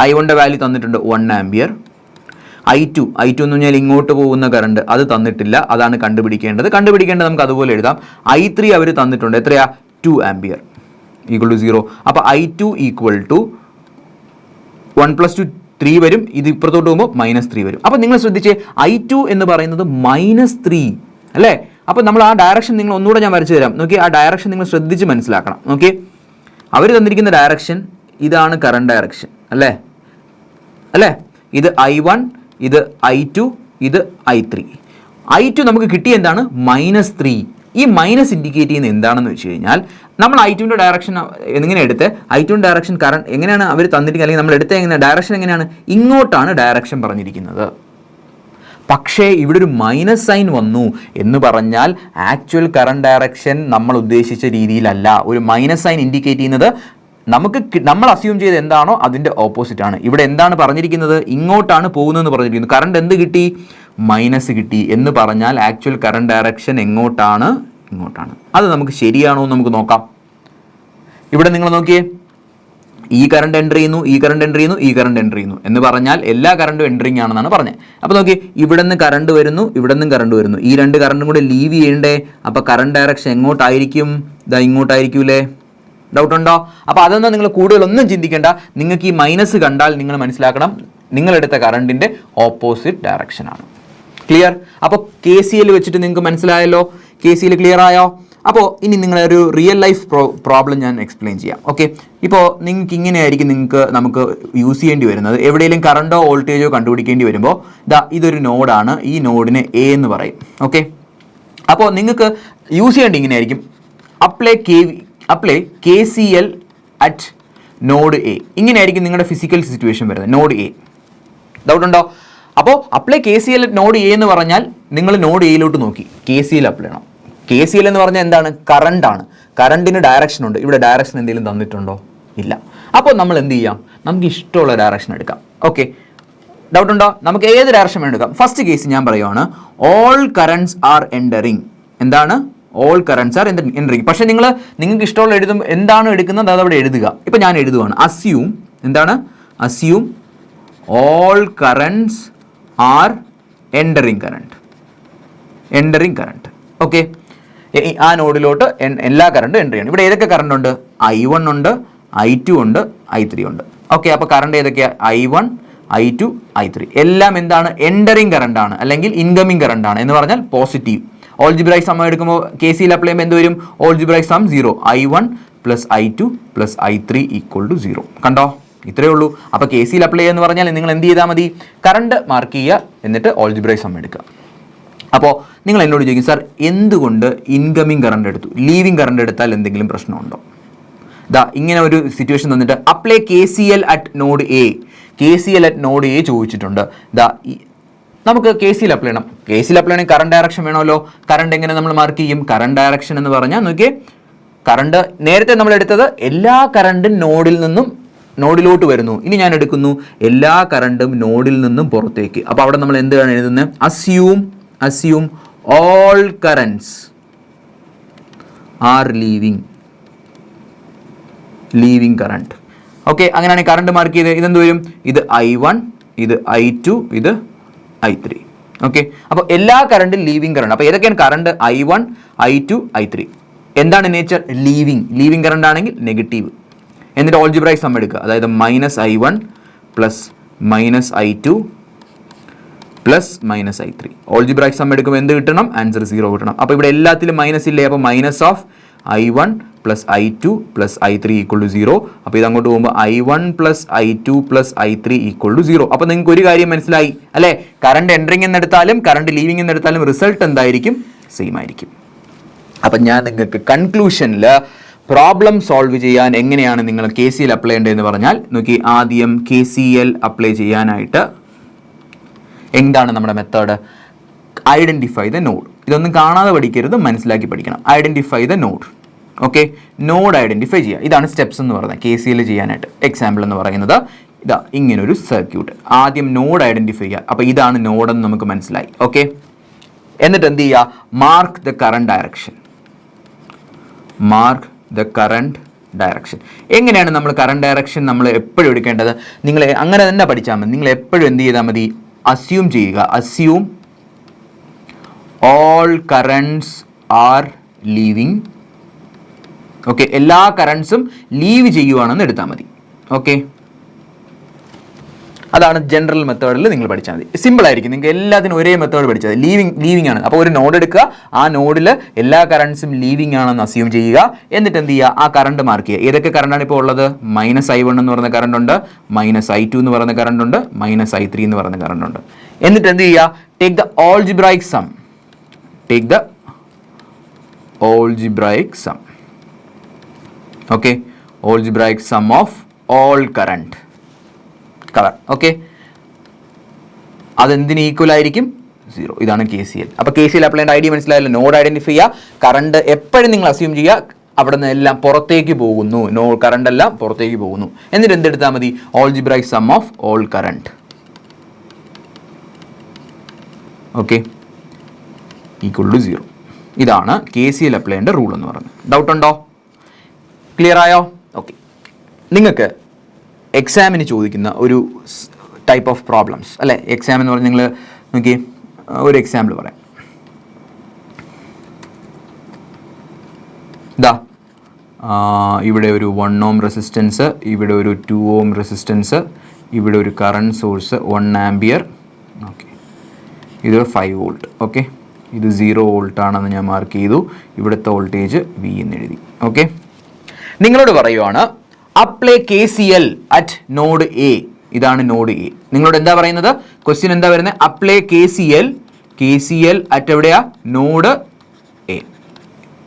A: I1ൻ്റെ വാല്യൂ തന്നിട്ടുണ്ട് 1 ആംപിയർ. I2 എന്ന് പറഞ്ഞാൽ ഇങ്ങോട്ട് പോകുന്ന കറണ്ട്, അത് തന്നിട്ടില്ല, അതാണ് കണ്ടുപിടിക്കേണ്ടത് നമുക്ക് അതുപോലെ എഴുതാം. I3 അവർ തന്നിട്ടുണ്ട്, എത്രയാ? 2 ആംപിയർ ഈക്വൽ ടു 0. അപ്പോൾ I2 ഈക്വൽ ടു 1 + 2 3 വരും, ഇത് ഇപ്പുറത്തോട്ട് പോകുമ്പോൾ -3 വരും. അപ്പോൾ നിങ്ങൾ ശ്രദ്ധിച്ചേ, I2 എന്ന് പറയുന്നത് -3 അല്ലേ? അപ്പോൾ നമ്മൾ ആ ഡയറക്ഷൻ നിങ്ങൾ ഒന്നുകൂടെ ഞാൻ വരച്ചു തരാം. നോക്കി, ആ ഡയറക്ഷൻ നിങ്ങൾ ശ്രദ്ധിച്ച് മനസ്സിലാക്കണം. നോക്കി, അവർ തന്നിരിക്കുന്ന ഡയറക്ഷൻ ഇതാണ് കറണ്ട് ഡയറക്ഷൻ അല്ലേ? ഇത് I1, ഇത് I2, ഇത് I3. I2 നമുക്ക് കിട്ടിയ എന്താണ്? -3. ഈ മൈനസ് ഇൻഡിക്കേറ്റ് ചെയ്യുന്ന എന്താണെന്ന് വെച്ച് കഴിഞ്ഞാൽ, നമ്മൾ I2ൻ്റെ ഡയറക്ഷൻ എങ്ങനെ എടുത്ത്, I2ൻ്റെ ഡയറക്ഷൻ കറണ്ട് എങ്ങനെയാണ് അവർ തന്നിരിക്കുന്നത്, അല്ലെങ്കിൽ നമ്മൾ എടുത്ത എങ്ങനെ ഡയറക്ഷൻ എങ്ങനെയാണ്? ഇങ്ങോട്ടാണ് ഡയറക്ഷൻ പറഞ്ഞിരിക്കുന്നത്. പക്ഷേ ഇവിടെ ഒരു മൈനസ് സൈൻ വന്നു എന്ന് പറഞ്ഞാൽ ആക്ച്വൽ കറണ്ട് ഡയറക്ഷൻ നമ്മൾ ഉദ്ദേശിച്ച രീതിയിലല്ല. ഒരു മൈനസ് സൈൻ ഇൻഡിക്കേറ്റ് ചെയ്യുന്നത് നമ്മൾ അസ്യൂം ചെയ്ത് എന്താണോ അതിൻ്റെ ഓപ്പോസിറ്റ് ആണ്. ഇവിടെ എന്താണ് പറഞ്ഞിരിക്കുന്നത്? ഇങ്ങോട്ടാണ് പോകുന്നതെന്ന് പറഞ്ഞിരിക്കുന്നു. കറണ്ട് എന്ത് കിട്ടി? മൈനസ് കിട്ടി എന്ന് പറഞ്ഞാൽ ആക്ച്വൽ കറണ്ട് ഡയറക്ഷൻ എങ്ങോട്ടാണ്? ഇങ്ങോട്ടാണ്. അത് നമുക്ക് ശരിയാണോ എന്ന് നമുക്ക് നോക്കാം. ഇവിടെ നിങ്ങൾ നോക്കിയേ, ഈ കറണ്ട് എൻ്റർ ചെയ്യുന്നു, ഈ കറണ്ട് എൻ്റർ ചെയ്യുന്നു, ഈ കറണ്ട് എൻ്റർ ചെയ്യുന്നു എന്ന് പറഞ്ഞാൽ എല്ലാ കറണ്ടും എൻ്ററിങ് ആണെന്നാണ് പറഞ്ഞത്. അപ്പോൾ നോക്കി, ഇവിടെ നിന്ന് കറണ്ട് വരുന്നു, ഇവിടെ നിന്നും കറണ്ട് വരുന്നു, ഈ രണ്ട് കറണ്ടും കൂടെ ലീവ് ചെയ്യണ്ടേ? അപ്പോൾ കറണ്ട് ഡയറക്ഷൻ എങ്ങോട്ടായിരിക്കും? ഇതാ ഇങ്ങോട്ടായിരിക്കൂലേ? ഡൗട്ട് ഉണ്ടോ? അപ്പോൾ അതൊന്നും നിങ്ങൾ കൂടുതലൊന്നും ചിന്തിക്കേണ്ട. നിങ്ങൾക്ക് ഈ മൈനസ് കണ്ടാൽ നിങ്ങൾ മനസ്സിലാക്കണം, നിങ്ങളെടുത്ത കറണ്ടിൻ്റെ ഓപ്പോസിറ്റ് ഡയറക്ഷനാണ്. ക്ലിയർ? അപ്പോൾ KCL വെച്ചിട്ട് നിങ്ങൾക്ക് മനസ്സിലായല്ലോ. KCL ക്ലിയർ ആയോ? അപ്പോൾ ഇനി നിങ്ങളൊരു റിയൽ ലൈഫ് പ്രോബ്ലം ഞാൻ എക്സ്പ്ലെയിൻ ചെയ്യാം. ഓക്കെ, ഇപ്പോൾ നിങ്ങൾക്ക് ഇങ്ങനെയായിരിക്കും നമുക്ക് യൂസ് ചെയ്യേണ്ടി വരുന്നത്. എവിടെയെങ്കിലും കറണ്ടോ വോൾട്ടേജോ കണ്ടുപിടിക്കേണ്ടി വരുമ്പോൾ ഇതൊരു നോഡാണ്, ഈ നോഡിനെ A എന്ന് പറയും. ഓക്കെ, അപ്പോൾ നിങ്ങൾക്ക് യൂസ് ചെയ്യേണ്ടി ഇങ്ങനെയായിരിക്കും, apply KCL at node A. ഇങ്ങനെയായിരിക്കും നിങ്ങളുടെ ഫിസിക്കൽ സിറ്റുവേഷൻ വരുന്നത്, നോഡ് A. ഡൗട്ട് ഉണ്ടോ? അപ്പോൾ apply KCL at node A എന്ന് പറഞ്ഞാൽ നിങ്ങൾ നോഡ് Aയിലോട്ട് നോക്കി KCL അപ്ലൈ ചെയ്യണം. KCL എന്ന് പറഞ്ഞാൽ എന്താണ്? കറണ്ടാണ്. കറണ്ടിന് ഡയറക്ഷൻ ഉണ്ട്. ഇവിടെ ഡയറക്ഷൻ എന്തെങ്കിലും തന്നിട്ടുണ്ടോ? ഇല്ല. അപ്പോൾ നമ്മൾ എന്ത് ചെയ്യാം? നമുക്ക് ഇഷ്ടമുള്ള ഡയറക്ഷൻ എടുക്കാം. ഓക്കെ, ഡൗട്ട് ഉണ്ടോ? നമുക്ക് ഏത് ഡയറക്ഷൻ വേണം എടുക്കാം. ഫസ്റ്റ് കേസ് ഞാൻ പറയുവാണ്, ഓൾ കറണ്ട്സ് ആർ എൻ്ററിങ്. എന്താണ്? All currents R entering. പക്ഷേ നിങ്ങൾക്ക് ഇഷ്ടമുള്ള എന്താണ് എടുക്കുന്നത് അതവിടെ എഴുതുക. ഇപ്പം ഞാൻ എഴുതുവാണ്, അസ്യൂം എന്താണ്? Assume all currents R entering current. Okay, ആ നോഡിലോട്ട് എല്ലാ കറണ്ടും എൻ്റർ ചെയ്യണം. ഇവിടെ ഏതൊക്കെ കറണ്ട് ഉണ്ട്? I1 ഉണ്ട്, I2 ഉണ്ട്, I3 ഉണ്ട്. ഓക്കെ, അപ്പോൾ കറണ്ട് ഏതൊക്കെയാണ്? I1, I2, I3 എല്ലാം എന്താണ്? എൻ്ററിങ് കറണ്ടാണ്, അല്ലെങ്കിൽ ഇൻകമിങ് കറണ്ടാണ്. എന്ന് പറഞ്ഞാൽ പോസിറ്റീവ്. ഓൾജിബ്രൈക് സമം എടുക്കുമ്പോൾ KCL അപ്ലൈ ചെയ്യുമ്പോൾ എന്ത് വരും? Algebraic some 0. I1 + I2 + I3 = 0. കണ്ടോ? ഇത്രയേ ഉള്ളൂ. അപ്പോൾ KCL അപ്ലൈ എന്ന് പറഞ്ഞാൽ നിങ്ങൾ എന്ത് ചെയ്താൽ മതി? കറണ്ട് മാർക്ക് ചെയ്യുക, എന്നിട്ട് ഓൾജിബ്രൈക് സം എടുക്കുക. അപ്പോൾ നിങ്ങൾ എന്നോട് ചോദിക്കും, സാർ എന്തുകൊണ്ട് ഇൻകമിങ് കറണ്ട് എടുത്തു, ലീവിങ് കറണ്ട് എടുത്താൽ എന്തെങ്കിലും പ്രശ്നമുണ്ടോ? ഇങ്ങനെ ഒരു സിറ്റുവേഷൻ തന്നിട്ട് apply KCL at node A. KCL at node A ചോദിച്ചിട്ടുണ്ട്. നമുക്ക് KCL അപ്ലൈ ചെയ്യണം. KCL അപ്ലൈ ചെയ്യണമെങ്കിൽ കറണ്ട് ഡയറക്ഷൻ വേണമല്ലോ. കറണ്ട് എങ്ങനെ നമ്മൾ മാർക്ക് ചെയ്യും? കറണ്ട് ഡയറക്ഷൻ എന്ന് പറഞ്ഞാൽ നോക്കിയേ, കറണ്ട് നേരത്തെ നമ്മൾ എടുത്തത് എല്ലാ കറണ്ടും നോഡിലോട്ട് വരുന്നു. ഇനി ഞാൻ എടുക്കുന്നു എല്ലാ കറണ്ടും നോഡിൽ നിന്നും പുറത്തേക്ക്. അപ്പോൾ അവിടെ നമ്മൾ എന്താണ് എഴുതുന്നത്? assume all currents are leaving current. Okay, അങ്ങനെയാണ് കറണ്ട് മാർക്ക് ചെയ്ത്. ഇതെന്ത് വരും? ഇത് I1, ഇത് I2, ഇത് I3. ഓക്കെ, അപ്പോൾ എല്ലാ കറണ്ടും ലീവിങ് കറണ്ട്. അപ്പോൾ ഏതൊക്കെയാണ് കറണ്ട്? I1, I2, I3. എന്താണ് നേച്ചർ? ലീവിങ് കറണ്ട് ആണെങ്കിൽ നെഗറ്റീവ്. എന്നിട്ട് ഓൾജിബ്രൈക് സം എടുക്കുക, അതായത് -I1 + -I2 + -I3. Algebraic some എടുക്കുമ്പോൾ എന്ത് കിട്ടണം? ആൻസർ 0 കിട്ടണം. അപ്പോൾ ഇവിടെ എല്ലാത്തിലും മൈനസ് ഇല്ലേ? അപ്പോൾ -I1 + I2 + I3 = 0. അപ്പോൾ ഇത് അങ്ങോട്ട് പോകുമ്പോൾ I1 + I2 + I3 = 0. അപ്പോൾ നിങ്ങൾക്ക് ഒരു കാര്യം മനസ്സിലായി അല്ലേ? കറണ്ട് എൻട്രിങ് എന്നെടുത്താലും കറണ്ട് ലീവിങ് എന്നെടുത്താലും റിസൾട്ട് എന്തായിരിക്കും? സെയിം ആയിരിക്കും. അപ്പം ഞാൻ നിങ്ങൾക്ക് കൺക്ലൂഷനിൽ പ്രോബ്ലം സോൾവ് ചെയ്യാൻ എങ്ങനെയാണ് നിങ്ങൾ KCL അപ്ലൈ ചെയ്യേണ്ടതെന്ന് പറഞ്ഞാൽ, നോക്കി, ആദ്യം KCL അപ്ലൈ ചെയ്യാനായിട്ട് എന്താണ് നമ്മുടെ മെത്തേഡ്? Identify the node. ഇതൊന്നും കാണാതെ പഠിക്കരുത്, മനസ്സിലാക്കി പഠിക്കണം. Identify the node. Okay, node identify ചെയ്യുക. ഇതാണ് സ്റ്റെപ്സ് എന്ന് പറയുന്നത് KCL ചെയ്യാനായിട്ട്. എക്സാമ്പിൾ എന്ന് പറയുന്നത് ഇങ്ങനൊരു സർക്യൂട്ട്. ആദ്യം നോഡ് ഐഡൻറ്റിഫൈ ചെയ്യുക. അപ്പോൾ ഇതാണ് നോഡെന്ന് നമുക്ക് മനസ്സിലായി. ഓക്കെ, എന്നിട്ട് എന്ത് ചെയ്യുക? Mark the current direction. എങ്ങനെയാണ് നമ്മൾ കറണ്ട് ഡയറക്ഷൻ നമ്മൾ എപ്പോഴും എടുക്കേണ്ടത്? നിങ്ങൾ അങ്ങനെ തന്നെ പഠിച്ചാൽ മതി. നിങ്ങൾ എപ്പോഴും എന്ത് ചെയ്താൽ മതി? അസ്യൂം ചെയ്യുക. Assume all currents are leaving. Okay, എല്ലാ കറണ്ട്സും ലീവ് ചെയ്യുവാണെന്ന് എടുത്താൽ മതി. ഓക്കെ, അതാണ് ജനറൽ മെത്തേഡിൽ നിങ്ങൾ പഠിച്ചാൽ മതി. സിമ്പിൾ ആയിരിക്കും, നിങ്ങൾക്ക് എല്ലാത്തിനും ഒരേ മെത്തേഡ് പഠിച്ചാൽ മതി. ലീവിങ് ആണ്. അപ്പോൾ ഒരു നോഡ് എടുക്കുക, ആ നോഡിൽ എല്ലാ കറണ്ട്സും ലീവിങ് ആണെന്ന് അസ്യൂം ചെയ്യുക. എന്നിട്ട് എന്ത് ചെയ്യുക, ആ കറണ്ട് മാർക്ക് ചെയ്യുക. ഏതൊക്കെ കറണ്ടാണ് ഇപ്പോൾ ഉള്ളത്? -I1 എന്ന് പറയുന്ന കറണ്ട് ഉണ്ട്, -I2 എന്ന് പറയുന്ന കറണ്ട് ഉണ്ട്, -I3 എന്ന് പറയുന്ന കറണ്ട് ഉണ്ട്. എന്നിട്ട് എന്ത് ചെയ്യുക, ടേക്ക് ദ ഓൾജിബ്രൈക് സം. ടേക്ക് ദ algebraic sum. Okay, algebraic sum of all current. Okay, അതെന്തിന് ഈക്വൽ ആയിരിക്കും? 0. ഇതാണ് KCL. അപ്പോൾ KCL അപ്ലൈ ചെയ്യേണ്ട ഐഡിയ മനസ്സിലായല്ലോ. നോഡ് ഐഡന്റിഫൈ ചെയ്യുക, കറണ്ട് എപ്പോഴും നിങ്ങൾ അസ്യൂം ചെയ്യുക അവിടെ നിന്ന് എല്ലാം പുറത്തേക്ക് പോകുന്നു, കറണ്ട് എല്ലാം പുറത്തേക്ക് പോകുന്നു. എന്നിട്ട് എന്തെടുത്താൽ മതി? algebraic sum of all current. Okay, equal to 0. ഇതാണ് KCL അപ്ലൈ ചെയ്യേണ്ട റൂൾ എന്ന് പറയുന്നത്. ഡൗട്ട് ഉണ്ടോ? ക്ലിയർ ആയോ? ഓക്കെ, നിങ്ങൾക്ക് എക്സാമിന് ചോദിക്കുന്ന ഒരു ടൈപ്പ് ഓഫ് പ്രോബ്ലംസ് അല്ലേ? എക്സാം എന്ന് പറഞ്ഞാൽ നിങ്ങൾ നോക്കി ഒരു എക്സാമ്പിൾ പറയാം. ഇതാ ഇവിടെ ഒരു 1 ohm റെസിസ്റ്റൻസ്, ഇവിടെ ഒരു 2 ohm റെസിസ്റ്റൻസ്, ഇവിടെ ഒരു കറണ്ട് സോഴ്സ് 1 ആംപിയർ. ഓക്കെ, ഇത് 5 വോൾട്ട്. ഓക്കെ, ഇത് 0 വോൾട്ട് ആണെന്ന് ഞാൻ മാർക്ക് ചെയ്തു. ഇവിടുത്തെ വോൾട്ടേജ് V എന്ന് എഴുതി. ഓക്കെ, നിങ്ങളോട് പറയുവാണ് apply KCL at node A. ഇതാണ് നോഡ് എ. നിങ്ങളോട് എന്താ പറയുന്നത്? ക്വസ്റ്റ്യൻ എന്താ വരുന്നത്? അപ്ലൈ KCL അറ്റ് എവിടെയാ? Node A.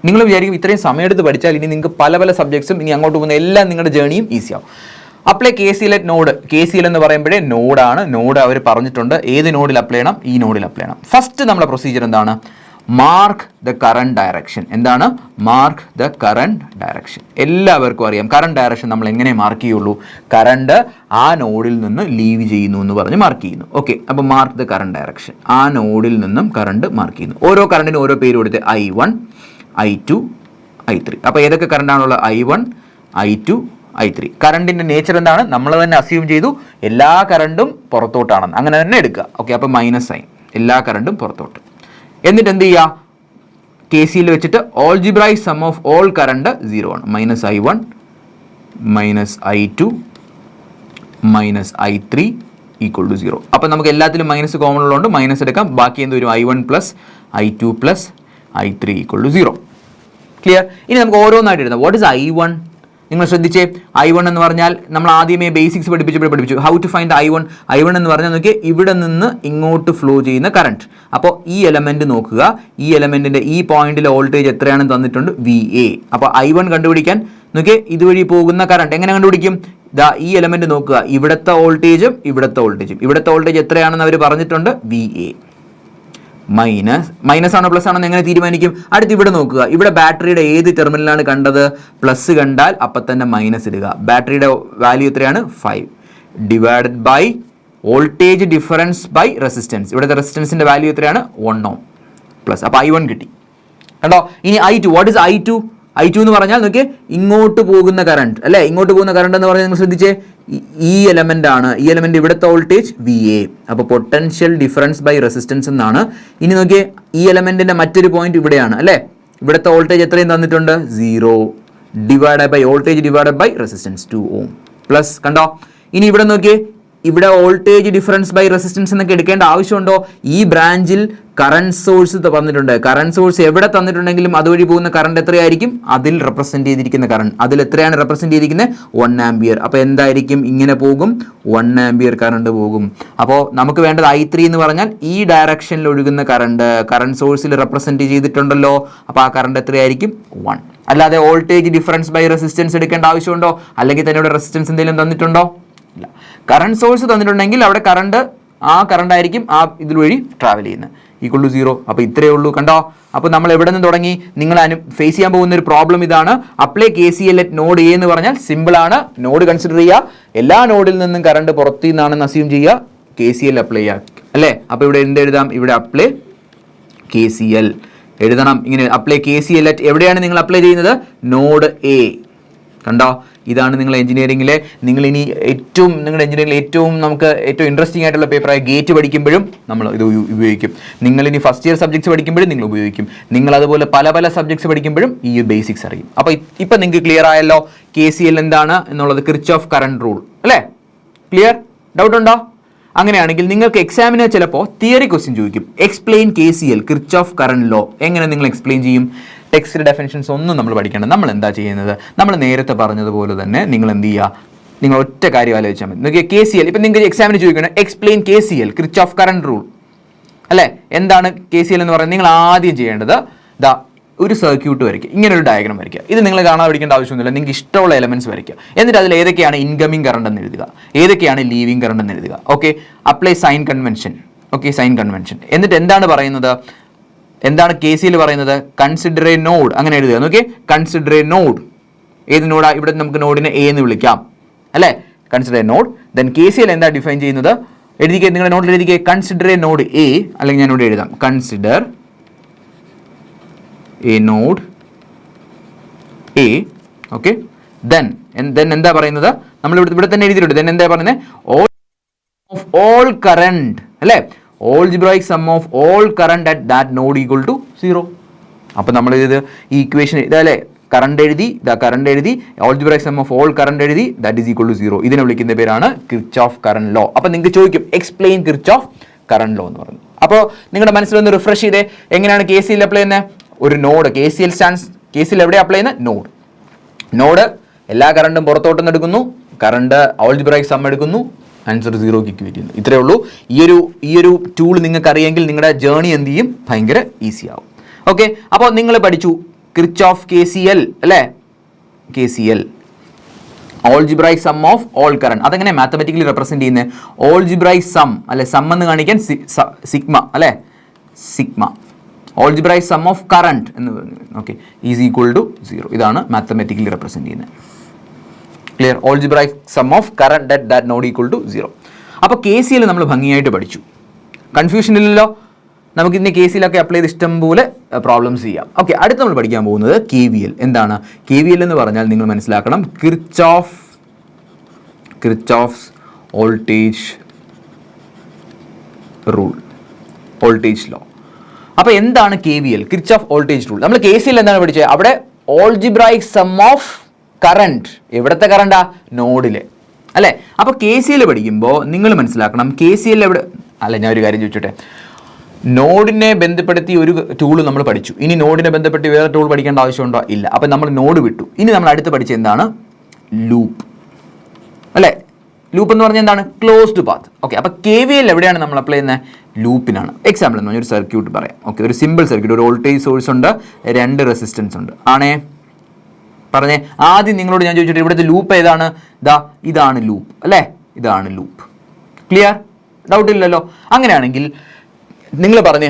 A: നിങ്ങൾ വിചാരിക്കും ഇത്രയും സമയമെടുത്ത് പഠിച്ചാൽ ഇനി നിങ്ങൾക്ക് പല പല സബ്ജക്ട്സും ഇനി അങ്ങോട്ട് പോകുന്ന എല്ലാം നിങ്ങളുടെ ജേണിയും ഈസിയാവും. Apply KCL at node. KCL എന്ന് പറയുമ്പോഴേ നോഡാണ്. നോഡ് അവർ പറഞ്ഞിട്ടുണ്ട് ഏത് നോഡിൽ അപ്ലൈ ചെയ്യണം, ഈ നോഡിൽ അപ്ലൈ ചെയ്യണം. ഫസ്റ്റ് നമ്മുടെ പ്രൊസീജിയർ എന്താണ്? Mark the current direction. എന്താണ്? Mark the current direction. എല്ലാവർക്കും അറിയാം കറണ്ട് ഡയറക്ഷൻ നമ്മൾ എങ്ങനെ മാർക്ക് ചെയ്യുള്ളൂ? കറണ്ട് ആ നോഡിൽ നിന്ന് ലീവ് ചെയ്യുന്നു എന്ന് പറഞ്ഞ് മാർക്ക് ചെയ്യുന്നു. ഓക്കെ, അപ്പോൾ മാർക്ക് ദ കറണ്ട് ഡയറക്ഷൻ. ആ നോഡിൽ നിന്നും കറണ്ട് മാർക്ക് ചെയ്യുന്നു. ഓരോ കറണ്ടിനും ഓരോ പേര് കൊടുത്ത് I1, I2, I3. അപ്പോൾ ഏതൊക്കെ കറണ്ടാണുള്ളത്? I1, I2, I3. കറണ്ടിൻ്റെ നേച്ചർ എന്താണ്? നമ്മൾ തന്നെ അസ്യൂം ചെയ്തു എല്ലാ കറണ്ടും പുറത്തോട്ടാണെന്ന്. അങ്ങനെ തന്നെ എടുക്കുക. ഓക്കെ, അപ്പോൾ മൈനസ് സൈൻ, എല്ലാ കറണ്ടും പുറത്തോട്ട്. എന്നിട്ട് എന്ത് ചെയ്യുക? KCL വെച്ചിട്ട് algebraic sum of all current 0 ആണ്. -I1, -I2, -I3 equal to 0. അപ്പം നമുക്ക് എല്ലാത്തിലും മൈനസ് കോമൺ ഉള്ളതുകൊണ്ട് മൈനസ് എടുക്കാം. ബാക്കി എന്ത് വരും? I1 + I2 + I3 equal to 0. Clear? ഇനി നമുക്ക് ഓരോന്നായിട്ട് എഴുതാം. What is I1? നിങ്ങൾ ശ്രദ്ധിച്ചേ, I1 എന്ന് പറഞ്ഞാൽ നമ്മൾ ആദ്യമേ ബേസിക്സ് പഠിപ്പിച്ചു. ഹൗ ടു ഫൈൻഡ് I1 എന്ന് പറഞ്ഞാൽ നോക്കിയാൽ ഇവിടെ നിന്ന് ഇങ്ങോട്ട് ഫ്ലോ ചെയ്യുന്ന കറണ്ട്. അപ്പോൾ ഈ എലമെന്റ് നോക്കുക, ഈ എലമെന്റിന്റെ ഈ പോയിന്റിലെ വോൾട്ടേജ് എത്രയാണെന്ന് തന്നിട്ടുണ്ട്? VA. അപ്പോൾ I1 കണ്ടുപിടിക്കാൻ നോക്കിയേ, ഇതുവഴി പോകുന്ന കറണ്ട് എങ്ങനെ കണ്ടുപിടിക്കും? ഈ എലമെന്റ് നോക്കുക, ഇവിടുത്തെ വോൾട്ടേജും ഇവിടുത്തെ വോൾട്ടേജ് എത്രയാണെന്ന് അവർ പറഞ്ഞിട്ടുണ്ട്? VA. മൈനസ് ആണോ പ്ലസ് ആണോ എങ്ങനെ തീരുമാനിക്കും? അടുത്ത് ഇവിടെ നോക്കുക, ഇവിടെ ബാറ്ററിയുടെ ഏത് ടെർമിനലാണ് കണ്ടത്? പ്ലസ് കണ്ടാൽ അപ്പം തന്നെ മൈനസ് ഇടുക. ബാറ്ററിയുടെ വാല്യൂ എത്രയാണ്? 5 divided by voltage difference by resistance. ഇവിടുത്തെ റെസിസ്റ്റൻസിന്റെ വാല്യൂ എത്രയാണ്? 1 ohm പ്ലസ്. അപ്പോൾ I1 കിട്ടി. കണ്ടോ? ഇനി I2. വാട്ട് ഇസ് I2 എന്ന് പറഞ്ഞാൽ നോക്കിയേ, ഇങ്ങോട്ട് പോകുന്ന കറണ്ട് അല്ലേ? ഇങ്ങോട്ട് പോകുന്ന കറണ്ട് എന്ന് പറഞ്ഞാൽ നിങ്ങൾ ശ്രദ്ധിച്ചേ, ഈ എലമെന്റ് ആണ്. ഈ എലമെന്റ് ഇവിടുത്തെ വോൾട്ടേജ് VA. അപ്പോൾ പൊട്ടൻഷ്യൽ ഡിഫറൻസ് ബൈ റെസിസ്റ്റൻസ് എന്നാണ്. ഇനി നോക്കിയേ, ഈ എലമെന്റിന്റെ മറ്റൊരു പോയിന്റ് ഇവിടെയാണ് അല്ലേ? ഇവിടുത്തെ വോൾട്ടേജ് എത്രയും തന്നിട്ടുണ്ട്? 0 divide by voltage divide by resistance 2 ohm plus. കണ്ടോ? ഇനി ഇവിടെ നോക്കിയേ, ഇവിടെ വോൾട്ടേജ് ഡിഫറൻസ് ബൈ റെസിസ്റ്റൻസ് എന്നൊക്കെ എടുക്കേണ്ട ആവശ്യമുണ്ടോ? ഈ ബ്രാഞ്ചിൽ കറണ്ട് സോഴ്സ് തന്നിട്ടുണ്ട്. കറണ്ട് സോഴ്സ് എവിടെ തന്നിട്ടുണ്ടെങ്കിലും അതുവഴി പോകുന്ന കറണ്ട് എത്രയായിരിക്കും? അതിൽ റെപ്രസെന്റ് ചെയ്തിരിക്കുന്ന കറണ്ട്. അതിൽ എത്രയാണ് റെപ്രസെന്റ് ചെയ്തിരിക്കുന്നത്? 1 ആംപിയർ. അപ്പോൾ എന്തായിരിക്കും? ഇങ്ങനെ പോകും, 1 ആംപിയർ കറണ്ട് പോകും. അപ്പോൾ നമുക്ക് വേണ്ടത് I3 എന്ന് പറഞ്ഞാൽ ഈ ഡയറക്ഷനിൽ ഒഴുകുന്ന കറണ്ട് സോഴ്സിൽ റെപ്രസെന്റ് ചെയ്തിട്ടുണ്ടല്ലോ. അപ്പോൾ ആ കറണ്ട് എത്രയായിരിക്കും? 1. അല്ലാതെ വോൾട്ടേജ് ഡിഫറൻസ് ബൈ റെസിസ്റ്റൻസ് എടുക്കേണ്ട ആവശ്യമുണ്ടോ? അല്ലെങ്കിൽ തന്നെ ഇവിടെ റെസിസ്റ്റൻസ് എന്തെങ്കിലും തന്നിട്ടുണ്ടോ? ഇല്ല. കറണ്ട് സോഴ്സ് തന്നിട്ടുണ്ടെങ്കിൽ അവിടെ ആ കറണ്ട് ആയിരിക്കും ആ ഇതുവഴി ട്രാവൽ ചെയ്യുന്നത്. Equal to 0. അപ്പോൾ ഇത്രയേ ഉള്ളൂ. കണ്ടോ? അപ്പോൾ നമ്മൾ എവിടെ നിന്ന് തുടങ്ങി? നിങ്ങൾ ഫേസ് ചെയ്യാൻ പോകുന്ന ഒരു പ്രോബ്ലം ഇതാണ്. Apply KCL at node A എന്ന് പറഞ്ഞാൽ സിമ്പിൾ ആണ്. നോഡ് കൺസിഡർ ചെയ്യുക, എല്ലാ നോഡിൽ നിന്നും കറണ്ട് പുറത്തു നിന്നാണെന്ന് അസ്യൂം ചെയ്യുക, KCL അപ്ലൈ ചെയ്യുക അല്ലേ? അപ്പോൾ ഇവിടെ എന്ത് എഴുതാം? ഇവിടെ അപ്ലൈ KCL എഴുതണം. ഇങ്ങനെ അപ്ലൈ KCL അറ്റ് എവിടെയാണ് നിങ്ങൾ അപ്ലൈ ചെയ്യുന്നത്? Node A. കണ്ടോ? ഇതാണ് നിങ്ങൾ എഞ്ചിനീയറിംഗിലെ നിങ്ങളുടെ എഞ്ചിനീയറിംഗിൽ നമുക്ക് ഏറ്റവും ഇൻട്രസ്റ്റിംഗ് ആയിട്ടുള്ള പേപ്പറായ ഗേറ്റ് പഠിക്കുമ്പോഴും നമ്മൾ ഇത് ഉപയോഗിക്കും. നിങ്ങളിനി ഫസ്റ്റ് ഇയർ സബ്ജക്ട്സ് പഠിക്കുമ്പോഴും നിങ്ങൾ ഉപയോഗിക്കും. നിങ്ങൾ അതുപോലെ പല പല സബ്ജക്ട്സ് പഠിക്കുമ്പോഴും ഈ ബേസിക്സ് അറിയും. അപ്പോൾ ഇപ്പം നിങ്ങൾക്ക് ക്ലിയർ ആയല്ലോ KCL എന്താണ് എന്നുള്ളത്? കിർച്ചോഫ് കറണ്ട് റൂൾ അല്ലേ? ക്ലിയർ? ഡൗട്ട് ഉണ്ടോ? അങ്ങനെയാണെങ്കിൽ നിങ്ങൾക്ക് എക്സാമിന് ചിലപ്പോൾ തിയറി ക്വസ്റ്റ്യൻ ചോദിക്കും. Explain KCL, Kirchhoff current law. എങ്ങനെ നിങ്ങൾ എക്സ്പ്ലെയിൻ ചെയ്യും? ടെക്സ്റ്റ് ഡെഫിനിഷൻസ് ഒന്നും നമ്മൾ പഠിക്കേണ്ട. നമ്മൾ എന്താ ചെയ്യുന്നത്? നമ്മൾ നേരത്തെ പറഞ്ഞതുപോലെ തന്നെ നിങ്ങൾ എന്ത് ചെയ്യുക? നിങ്ങൾ ഒറ്റ കാര്യം ആലോചിച്ചാൽ മതി. നോക്കിയാൽ KCL, ഇപ്പം നിങ്ങൾക്ക് എക്സാമിന് ചോദിക്കണം explain KCL, Kirchhoff current rule അല്ലേ? എന്താണ് KCL എന്ന് പറയുന്നത്? നിങ്ങൾ ആദ്യം ചെയ്യേണ്ടത് ഒരു സർക്യൂട്ട് വരയ്ക്കുക, ഇങ്ങനെ ഒരു ഡയഗ്രാം വരയ്ക്കുക. ഇത് നിങ്ങൾ കാണാതെ പഠിക്കേണ്ട ആവശ്യമൊന്നുമില്ല. നിങ്ങൾക്ക് ഇഷ്ടമുള്ള എലമെന്റ്സ് വരയ്ക്കുക. എന്നിട്ട് അതിൽ ഏതൊക്കെയാണ് ഇൻകമിംഗ് കറണ്ട് എന്ന് എഴുതുക, ഏതൊക്കെയാണ് ലീവിംഗ് കറണ്ട് എന്ന് എഴുതുക. Okay, apply sign convention. Okay, sign convention. എന്നിട്ട് എന്താണ് പറയുന്നത്? എന്താണ് KCL പറയുന്നത്? Consider a node. അങ്ങനെ എഴുതുക. നോക്കിയേ, കൺസിഡർ എ നോഡ്. ഏത് നോഡാ? ഇവിടെ നമുക്ക് നോഡിനെ A എന്ന് വിളിക്കാം അല്ലേ? Consider a node. Then KCL എന്താ ഡിഫൈൻ ചെയ്യുന്നത്? എഴുതിക്കുക, നിങ്ങളുടെ നോട്ടിൽ എഴുതിക്കുക, കൺസിഡർ എ നോഡ് A. അല്ലെങ്കിൽ ഞാൻ ഇവിടെ എഴുതാം, consider a node A. Okay, then എന്താ പറയുന്നത്? നമ്മൾ ഇവിടെ തന്നെ എഴുതിയിട്ടുണ്ട്. then എന്താ പറയുന്നത്? all of all current അല്ലേ? algebraic sum of all current at that node equal to 0. അപ്പോൾ നമ്മൾ ഇത് ഈ ഇക്വേഷൻ ഇതല്ലേ, കറണ്ട് എഴുതി, കറണ്ട് എഴുതി, algebraic sum of all current എഴുതി, that is equal to 0. ഇതിനെ വിളിക്കുന്ന പേരാണ് കിർച്ചോഫ് കറണ്ട് ലോ. അപ്പോൾ നിങ്ങൾക്ക് ചോദിക്കും എക്സ്പ്ലെയിൻ കിർച്ചോഫ് കറണ്ട് ലോ എന്ന് പറയുന്നത്. അപ്പോൾ നിങ്ങളുടെ മനസ്സിലൊന്ന് റിഫ്രഷ് ചെയ്തേ, എങ്ങനെയാണ് KCL അപ്ലൈ ചെയ്യുന്നത്? ഒരു നോഡ് KCL എവിടെ അപ്ലൈ ചെയ്യുന്നത്? നോഡ് എല്ലാ കറണ്ടും പുറത്തോട്ടും എടുക്കുന്നു, കറണ്ട് ആൾജിബ്രായിക് സം എടുക്കുന്നു, ആൻസർ 0ക്ക് ഇക്വേറ്റ് ചെയ്യുന്നു. ഇത്രയേ ഉള്ളൂ. ഈ ഒരു ടൂൾ നിങ്ങൾക്ക് അറിയെങ്കിൽ നിങ്ങളുടെ ജേർണി എന്ത് ചെയ്യും? ഭയങ്കര ഈസി ആവും. ഓക്കെ, അപ്പോൾ നിങ്ങൾ പഠിച്ചു കിർച്ചോഫ് KCL അല്ലേ? KCL algebraic sum of all current. അതെങ്ങനെ മാത്തമാറ്റിക്കലി റെപ്രസെന്റ് ചെയ്യുന്നത്? ആൾജിബ്രായിക് സം അല്ലെ, സം എന്ന് കാണിക്കാൻ സിഗ്മ അല്ലെ, sigma. algebraic sum of current എന്ന് പറഞ്ഞു. Okay, is equal to 0. ഇതാണ് മാത്തമാറ്റിക്കലി റെപ്രസെന്റ് ചെയ്യുന്നത്. Clear? algebraic sum of current at that node equal to 0. അപ്പോൾ KCL നമ്മൾ ഭംഗിയായിട്ട് പഠിച്ചു. കൺഫ്യൂഷൻ ഇല്ലല്ലോ. നമുക്ക് ഇന്ന് KCL ഒക്കെ അപ്ലൈ ചെയ്ത് ഇഷ്ടം പോലെ പ്രോബ്ലംസ് ചെയ്യാം. ഓക്കെ, അടുത്ത് നമ്മൾ പഠിക്കാൻ പോകുന്നത് KVL. എന്താണ് KVL എന്ന് പറഞ്ഞാൽ? നിങ്ങൾ മനസ്സിലാക്കണം, Kirchhoff's voltage rule, voltage law. അപ്പോൾ എന്താണ് KVL? Kirchhoff voltage rule. നമ്മൾ KCL എന്താണ് പഠിച്ചത്? അവിടെ ആൾജിബ്രായിക് സം ഓഫ് കറണ്ട്. എവിടത്തെ കറണ്ടാ? നോഡിലെ അല്ലേ? അപ്പോൾ KCL പഠിക്കുമ്പോൾ നിങ്ങൾ മനസ്സിലാക്കണം, KCL എവിടെ അല്ല, ഞാൻ ഒരു കാര്യം ചോദിച്ചോട്ടെ. നോഡിനെ ബന്ധപ്പെടുത്തി ഒരു ടൂൾ നമ്മൾ പഠിച്ചു. ഇനി നോഡിനെ ബന്ധപ്പെട്ട് വേറെ ടൂൾ പഠിക്കേണ്ട ആവശ്യമുണ്ടോ? ഇല്ല. അപ്പം നമ്മൾ നോഡ് വിട്ടു. ഇനി നമ്മൾ അടുത്ത് പഠിച്ച എന്താണ്? ലൂപ്പ് അല്ലേ? ലൂപ്പ് എന്ന് പറഞ്ഞാൽ എന്താണ്? Closed path. ഓക്കെ, അപ്പോൾ KVL എവിടെയാണ് നമ്മൾ അപ്ലൈ ചെയ്യുന്നത്? ലൂപ്പിനാണ്. എക്സാമ്പിൾ എന്ന് പറഞ്ഞാൽ ഒരു സർക്യൂട്ട് പറയാം. ഓക്കെ, ഒരു സിമ്പിൾ സർക്യൂട്ട്, ഒരു വോൾട്ടേജ് സോഴ്സ് ഉണ്ട്, 2 റെസിസ്റ്റൻസ് ഉണ്ട്. ആണേ പറഞ്ഞേ. ആദ്യം നിങ്ങളോട് ഞാൻ ചോദിച്ചിട്ട് ഇവിടുത്തെ ലൂപ്പ് ഏതാണ്? ഇതാണ് ലൂപ്പ് അല്ലേ? ഇതാണ് ലൂപ്പ്. ക്ലിയർ? ഡൗട്ട് ഇല്ലല്ലോ. അങ്ങനെയാണെങ്കിൽ നിങ്ങൾ പറഞ്ഞേ,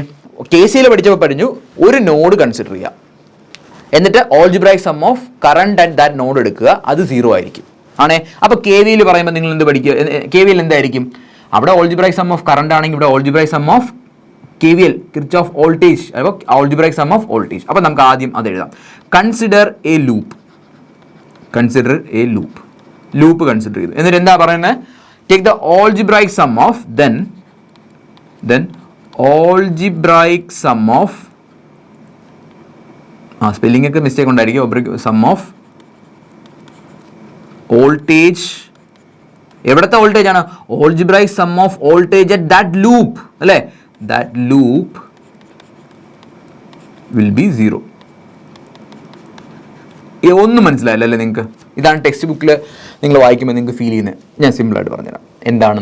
A: KCL പഠിച്ചപ്പോൾ പറഞ്ഞു ഒരു നോഡ് കൺസിഡർ ചെയ്യുക, എന്നിട്ട് algebraic sum of current at that node എടുക്കുക, അത് 0 ആയിരിക്കും. ആണേ. അപ്പോൾ KVL പറയുമ്പോൾ നിങ്ങൾ എന്ത് പഠിക്കുക? KVL എന്തായിരിക്കും? അവിടെ ആൾജിബ്രായിക് സം ഓഫ് കറണ്ട് ആണെങ്കിൽ ഇവിടെ algebraic sum of KVL, Kirchhoff voltage, അപ്പോൾ ആൾജിബ്രായിക് സം ഓഫ് വോൾട്ടേജ്. അപ്പോൾ നമുക്ക് ആദ്യം അത് എഴുതാം. Consider a loop. Loop consider ചെയ്തു. എന്നിട്ട് എന്താ പറയുന്നത്? Take the algebraic sum of then algebraic sum of spelling ഒക്കെ മിസ്റ്റേക്ക് ഉണ്ടായിരിക്കും. Sum of voltage. എവിടത്തെ വോൾട്ടേജ് ആണ്? algebraic sum of voltage at that loop അല്ലേ? that loop will be 0. ഒന്നും മനസ്സിലായില്ല നിങ്ങൾക്ക്? ഇതാണ് ടെക്സ്റ്റ് ബുക്കിൽ നിങ്ങൾ വായിക്കുമ്പോൾ നിങ്ങൾക്ക് ഫീൽ ചെയ്യുന്നത്. ഞാൻ സിമ്പിളായിട്ട് പറഞ്ഞുതരാം. എന്താണ്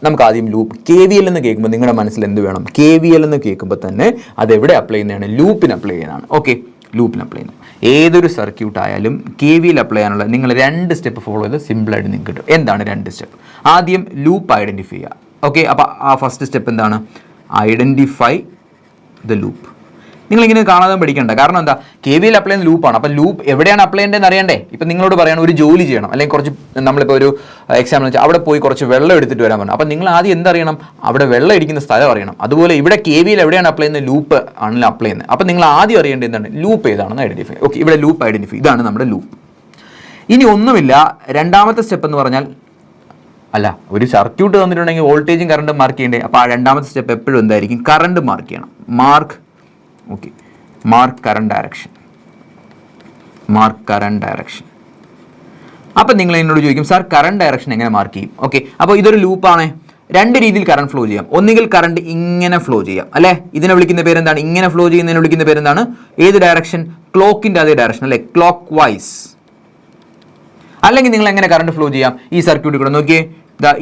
A: നമുക്ക് ആദ്യം ലൂപ്പ്. KVL എന്ന് കേൾക്കുമ്പോൾ നിങ്ങളുടെ മനസ്സിൽ എന്ത് വേണം? KVL എന്ന് കേൾക്കുമ്പോൾ തന്നെ അതെവിടെ അപ്ലൈ ചെയ്യുന്നതാണ്? ലൂപ്പിന് അപ്ലൈ ചെയ്യുന്നതാണ്. ഓക്കെ, ലൂപ്പിന് അപ്ലൈ ചെയ്യുന്നത്. ഏതൊരു സർക്യൂട്ട് ആയാലും KVL അപ്ലൈ ചെയ്യാനുള്ള നിങ്ങൾ 2 സ്റ്റെപ്പ് ഫോളോ ചെയ്ത് സിമ്പിളായിട്ട് നിങ്ങൾക്ക് കിട്ടും. എന്താണ് 2 സ്റ്റെപ്പ്? ആദ്യം ലൂപ്പ് ഐഡൻറ്റിഫൈ ചെയ്യുക. ഓക്കെ, അപ്പോൾ ആ ഫസ്റ്റ് സ്റ്റെപ്പ് എന്താണ്? Identify the loop. നിങ്ങളിങ്ങനെ കാണാതെ പഠിക്കേണ്ട. കാരണം എന്താ? KVL അപ്ലൈ ചെയ്യുന്ന ലൂപ്പാണ്. അപ്പോൾ ലൂപ്പ് എവിടെയാണ് അപ്ലൈ ചെയ്യേണ്ടതെന്ന് അറിയണ്ടേ? ഇപ്പം നിങ്ങളോട് പറയണം ഒരു ജോലി ചെയ്യണം, അല്ലെങ്കിൽ കുറച്ച് നമ്മളിപ്പോൾ ഒരു എക്സാമ്പിൾ വെച്ചാൽ അവിടെ പോയി കുറച്ച് വെള്ളം എടുത്തിട്ട് വരാൻ പറഞ്ഞു. അപ്പോൾ നിങ്ങൾ ആദ്യം എന്തറിയണം? അവിടെ വെള്ളം ഇരിക്കുന്ന സ്ഥലം അറിയണം. അതുപോലെ ഇവിടെ KVL എവിടെയാണ് അപ്ലൈ ചെയ്യുന്നത്? ലൂപ്പ് ആണല്ലോ അപ്ലൈ ചെയ്യുന്നത്. അപ്പോൾ നിങ്ങൾ ആദ്യം അറിയേണ്ടത് എന്താണ്? ലൂപ്പ് ഏതാണെന്ന് ഐഡൻറ്റിഫൈ. ഓക്കെ, ഇവിടെ ലൂപ്പ് ഐഡൻറ്റിഫൈ. ഇതാണ് നമ്മുടെ ലൂപ്പ്. ഇനി ഒന്നുമില്ല, രണ്ടാമത്തെ സ്റ്റെപ്പ് എന്ന് പറഞ്ഞാൽ ഒരു സർക്യൂട്ട് തന്നിട്ടുണ്ടെങ്കിൽ വോൾട്ടേജും കറണ്ടും മാർക്ക് ചെയ്യണ്ടേ? അപ്പോൾ ആ രണ്ടാമത്തെ സ്റ്റെപ്പ് എപ്പോഴും എന്തായിരിക്കും? കറണ്ട് മാർക്ക് ചെയ്യണം. Mark current direction. അപ്പം നിങ്ങൾ എന്നോട് ചോദിക്കും, സാർ കറണ്ട് ഡയറക്ഷൻ എങ്ങനെ മാർക്ക് ചെയ്യും? ഓക്കെ, അപ്പോൾ ഇതൊരു ലൂപ്പാണ്. രണ്ട് രീതിയിൽ കറണ്ട് ഫ്ലോ ചെയ്യാം. ഒന്നുകിൽ കറണ്ട് ഇങ്ങനെ ഫ്ലോ ചെയ്യാം, അല്ലെ? ഇതിനെ വിളിക്കുന്ന പേരെന്താണ്? ഇങ്ങനെ ഫ്ലോ ചെയ്യുന്നതിനെ വിളിക്കുന്ന പേരെന്താണ്? ഏത് ഡയറക്ഷൻ? ക്ലോക്കിന്റെ അതേ ഡയറക്ഷൻ, അല്ലെ? Clock vice. അല്ലെങ്കിൽ നിങ്ങൾ എങ്ങനെ കറണ്ട് ഫ്ലോ ചെയ്യാം? ഈ സർക്യൂട്ടിൽ കൂടെ നോക്കിയേ,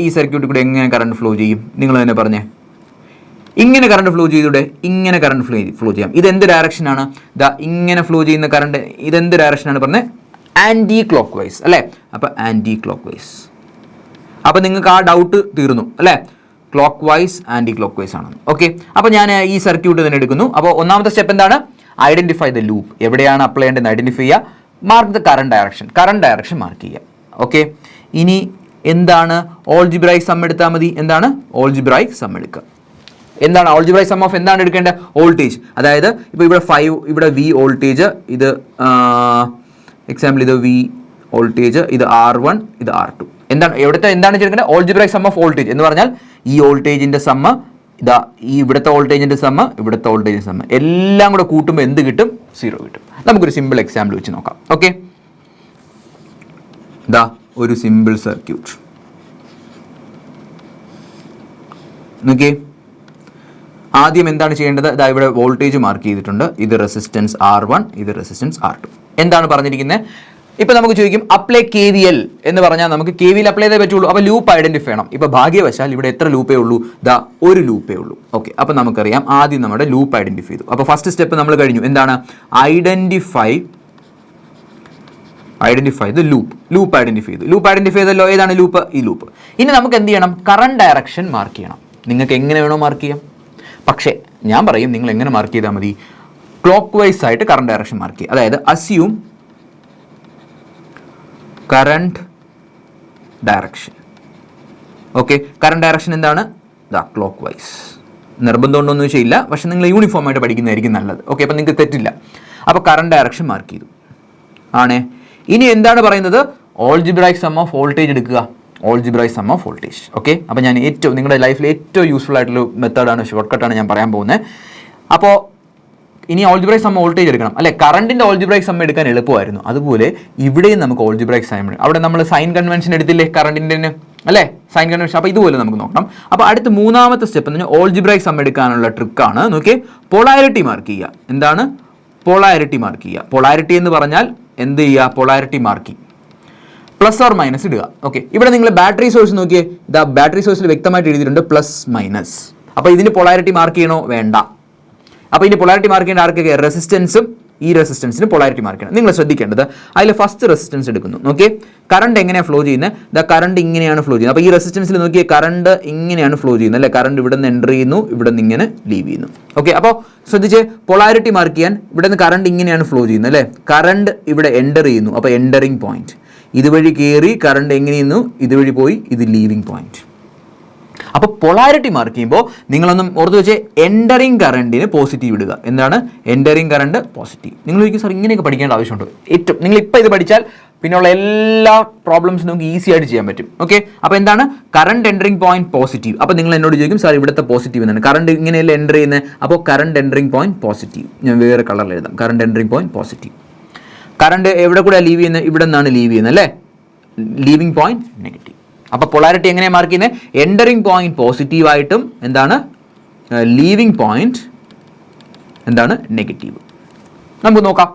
A: ഈ സർക്യൂട്ടിൽ കൂടെ എങ്ങനെ കറണ്ട് ഫ്ലോ ചെയ്യും? നിങ്ങൾ തന്നെ പറഞ്ഞേ. ഇങ്ങനെ കറണ്ട് ഫ്ലോ ചെയ്തൂടെ? ഇങ്ങനെ കറണ്ട് ഫ്ലോ ചെയ്യാം. ഇതെന്ത് ഡയറക്ഷനാണ്? ഇങ്ങനെ ഫ്ലോ ചെയ്യുന്ന കറണ്ട് ഇതെന്ത് ഡയറക്ഷനാണ് പറഞ്ഞത്? ആന്റി ക്ലോക്ക് വൈസ്, അല്ലെ? അപ്പൊ ആന്റി ക്ലോക്ക് വൈസ്. അപ്പൊ നിങ്ങൾക്ക് ആ ഡൗട്ട് തീർന്നു, അല്ലെ? Clockwise, anti clockwise ആണ്. ഓക്കെ, അപ്പൊ ഞാൻ ഈ സർക്യൂട്ട് തന്നെ എടുക്കുന്നു. അപ്പോൾ ഒന്നാമത്തെ സ്റ്റെപ്പ് എന്താണ്? Identify the loop. എവിടെയാണ് അപ്ലൈ ചെയ്യേണ്ടത് ഐഡന്റിഫൈ ചെയ്യുക. Mark the current direction mark ചെയ്യുക. ഓക്കെ, ഇനി എന്താണ്? ഓൾജിബ്രൈക് സം എടുത്താൽ മതി. എന്താണ് ഓൾജിബ്രൈക് സം എടുക്കുക? എന്താണ് ഓൾജിബ്രൈക് സം ഓഫ്? എന്താണ് എടുക്കേണ്ടത്? വോൾട്ടേജ്. അതായത് ഇപ്പോൾ ഇവിടെ 5, ഇവിടെ വി വോൾട്ടേജ്, ഇത് എക്സാമ്പിൾ ഇത് വി വോൾട്ടേജ്, ഇത് R1, ഇത് R2. എന്താണ് എന്താണ് ചെയ്യേണ്ടത്? ഓൾജിബ്രൈക് സം ഓഫ് വോൾട്ടേജ് എന്ന് പറഞ്ഞാൽ ഈ വോൾട്ടേജിന്റെ സമ്മ, ഈ ഇവിടുത്തെ വോൾട്ടേജിന്റെ സമ്മ, ഇവിടുത്തെ വോൾട്ടേജിന്റെ സമ്മ എല്ലാം കൂടെ കൂട്ടുമ്പോൾ എന്ത് കിട്ടും? 0 കിട്ടും. നമുക്കൊരു സിമ്പിൾ എക്സാമ്പിൾ വെച്ച് നോക്കാം. ഓക്കെ, ഒരു സിമ്പിൾ സർക്യൂട്ട് നോക്കിയേ. ആദ്യം എന്താണ് ചെയ്യേണ്ടത്? ഇവിടെ വോൾട്ടേജ് മാർക്ക് ചെയ്തിട്ടുണ്ട്. ഇത് റെസിസ്റ്റൻസ് R1, ഇത് റെസിസ്റ്റൻസ് R2. എന്താണ് പറഞ്ഞിരിക്കുന്നത്? ഇപ്പൊ നമുക്ക് ചോദിക്കും അപ്ലൈ KVL എന്ന് പറഞ്ഞാൽ നമുക്ക് KVL അപ്ലൈ ചെയ്തേ പറ്റുള്ളൂ. അപ്പൊ ലൂപ്പ് ഐഡന്റിഫൈ ചെയ്യണം. ഇപ്പൊ ഭാഗ്യവശാൽ ഇവിടെ എത്ര ലൂപ്പേ ഉള്ളൂ? ഒരു ലൂപ്പേ ഉള്ളൂ. ഓക്കെ, അപ്പൊ നമുക്കറിയാം ആദ്യം നമ്മുടെ ലൂപ്പ് ഐഡന്റിഫൈ ചെയ്തു. അപ്പൊ ഫസ്റ്റ് സ്റ്റെപ്പ് നമ്മൾ കഴിഞ്ഞു. എന്താണ്? Identify the loop. Loop identify ചെയ്തു. ലൂപ്പ് ഐഡന്റിഫൈ ചെയ്തല്ലോ. ഏതാണ് ലൂപ്പ്? ഈ ലൂപ്പ്. ഇനി നമുക്ക് എന്ത് ചെയ്യണം? കറണ്ട് ഡയറക്ഷൻ മാർക്ക് ചെയ്യണം. നിങ്ങൾക്ക് എങ്ങനെ വേണോ മാർക്ക് ചെയ്യാം. പക്ഷേ ഞാൻ പറയും നിങ്ങൾ എങ്ങനെ മാർക്ക് ചെയ്താൽ മതി? ക്ലോക്ക് വൈസ് ആയിട്ട് കറണ്ട് ഡയറക്ഷൻ മാർക്ക് ചെയ്യുക. അതായത് assume current direction. Okay, current direction എന്താണ്? Clockwise. നിർബന്ധമുണ്ടോയെന്ന് വെച്ചില്ല, പക്ഷെ നിങ്ങൾ യൂണിഫോം ആയിട്ട് പഠിക്കുന്നതായിരിക്കും നല്ലത്. ഓക്കെ, അപ്പം നിങ്ങൾക്ക് തെറ്റില്ല. അപ്പോൾ കറണ്ട് ഡയറക്ഷൻ മാർക്ക് ചെയ്തു ആണേ. ഇനി എന്താണ് പറയുന്നത്? ഓൾജിബ്രൈക് സം ഓഫ് വോൾട്ടേജ് എടുക്കുക. Algebraic sum of voltage. Okay, അപ്പോൾ ഞാൻ നിങ്ങളുടെ ലൈഫിൽ ഏറ്റവും യൂസ്ഫുൾ ആയിട്ടുള്ള മെത്തേഡാണ്, ഷോർട്ട് കട്ടാണ് ഞാൻ പറയാൻ പോകുന്നത്. അപ്പോൾ ഇനി ഓൾജിബ്രൈക് സം വോൾട്ടേജ് എടുക്കണം, അല്ലെ? കറണ്ടിന്റെ ഓൾജിബ്രൈക് സം എടുക്കാൻ എളുപ്പമായിരുന്നു. അതുപോലെ ഇവിടെയും നമുക്ക് ഓൾജിബ്രൈക് സം, അവിടെ നമ്മൾ സൈൻ കൺവെൻഷൻ എടുത്തില്ലേ കറണ്ടിന്റെ, അല്ലെ? Sign convention. അപ്പോൾ ഇതുപോലെ നമുക്ക് നോക്കണം. അപ്പോൾ അടുത്ത മൂന്നാമത്തെ സ്റ്റെപ്പ് എന്ന് പറഞ്ഞാൽ ഓൾജിബ്രൈക് സം എടുക്കാനുള്ള ട്രിക്കാണ്. നോക്കിയേ, പോളാരിറ്റി മാർക്ക് ചെയ്യുക. എന്താണ് പോളാരിറ്റി മാർക്ക് ചെയ്യുക? പോളാരിറ്റി എന്ന് പറഞ്ഞാൽ എന്ത് ചെയ്യുക? Polarity marking. Plus or minus ഇടുക. ഓക്കെ, ഇവിടെ നിങ്ങൾ ബാറ്ററി സോഴ്സ് നോക്കിയേ. ബാറ്ററി സോഴ്സിൽ വ്യക്തമായിട്ട് എഴുതിയിട്ടുണ്ട് പ്ലസ് മൈനസ്. അപ്പോൾ ഇതിന് പോളാരിറ്റി മാർക്ക് ചെയ്യണോ? വേണ്ട. അപ്പോൾ ഇതിന് പോളാരിറ്റി മാർക്ക് ചെയ്യേണ്ട ആർക്കൊക്കെ? റെസിസ്റ്റൻസും ഈ റെസിസ്റ്റൻസിന് പോളാരിറ്റി മാർക്ക് ചെയ്യണം. നിങ്ങൾ ശ്രദ്ധിക്കേണ്ടത് അതിൽ ഫസ്റ്റ് റെസിസ്റ്റൻസ് എടുക്കുന്നു. നോക്കിയേ, കറണ്ട് എങ്ങനെയാണ് ഫ്ലോ ചെയ്യുന്നത്? കറണ്ട് ഇങ്ങനെയാണ് ഫ്ലോ ചെയ്യുന്നത്. അപ്പോൾ ഈ റെസിസ്റ്റൻസിൽ നോക്കിയേ, കറണ്ട് ഇങ്ങനെയാണ് ഫ്ലോ ചെയ്യുന്നത്, അല്ലേ? കറണ്ട് ഇവിടെ നിന്ന് എൻ്റർ ചെയ്യുന്നു, ഇവിടെ നിന്ന് ഇങ്ങനെ ലീവ് ചെയ്യുന്നു. ഓക്കെ, അപ്പോൾ ശ്രദ്ധിച്ച് പോളാരിറ്റി മാർക്ക് ചെയ്യാൻ. ഇവിടെ നിന്ന് കറണ്ട് ഇങ്ങനെയാണ് ഫ്ലോ ചെയ്യുന്നത്, അല്ലേ? കറണ്ട് ഇവിടെ എൻ്റർ ചെയ്യുന്നു, അപ്പോൾ എൻ്ററിങ് പോയിന്റ്. ഇതുവഴി കയറി കറണ്ട് എങ്ങനെ ചെയ്യുന്നു? ഇതുവഴി പോയി, ഇത് ലീവിങ് പോയിന്റ്. അപ്പോൾ പൊളാരിറ്റി മാർക്ക് ചെയ്യുമ്പോൾ നിങ്ങളൊന്നും ഓർത്ത് വെച്ച് എൻ്ററിങ് കറണ്ടിന് പോസിറ്റീവ് ഇടുക. എന്താണ് എൻ്ററിങ് കറണ്ട്? പോസിറ്റീവ്. നിങ്ങൾ ചോദിക്കും സാർ ഇങ്ങനെയൊക്കെ പഠിക്കേണ്ട ആവശ്യമുണ്ടോ? ഏറ്റവും നിങ്ങൾ ഇപ്പോൾ ഇത് പഠിച്ചാൽ പിന്നെയുള്ള എല്ലാ പ്രോബ്ലംസും നമുക്ക് ഈസി ആയിട്ട് ചെയ്യാൻ പറ്റും. ഓക്കെ, അപ്പോൾ എന്താണ് കറണ്ട് എൻ്ററിങ് പോയിന്റ് പോസിറ്റീവ്. അപ്പോൾ നിങ്ങൾ എന്നോട് ചോദിക്കും സാർ ഇവിടുത്തെ പോസിറ്റീവ് എന്നാണ്, കറണ്ട് ഇങ്ങനെയല്ലേ എൻ്റർ ചെയ്യുന്നത്. അപ്പോൾ കറണ്ട് എൻ്ററിങ് പോയിന്റ് പോസിറ്റീവ്. ഞാൻ വേറെ കളറിൽ എഴുതാം. Current entering point positive. Current എവിടെ കൂടെ ലീവ് ചെയ്യുന്നത്? ഇവിടെ നിന്നാണ് ലീവ് ചെയ്യുന്നത്, അല്ലേ? Leaving point negative. അപ്പോൾ പൊളാരിറ്റി എങ്ങനെയാണ് മാർക്ക് ചെയ്യുന്നത്? എൻ്ററിങ് പോയിന്റ് പോസിറ്റീവ് ആയിട്ടും എന്താണ് ലീവിങ് പോയിന്റ് എന്താണ് നെഗറ്റീവ്. നമുക്ക് നോക്കാം.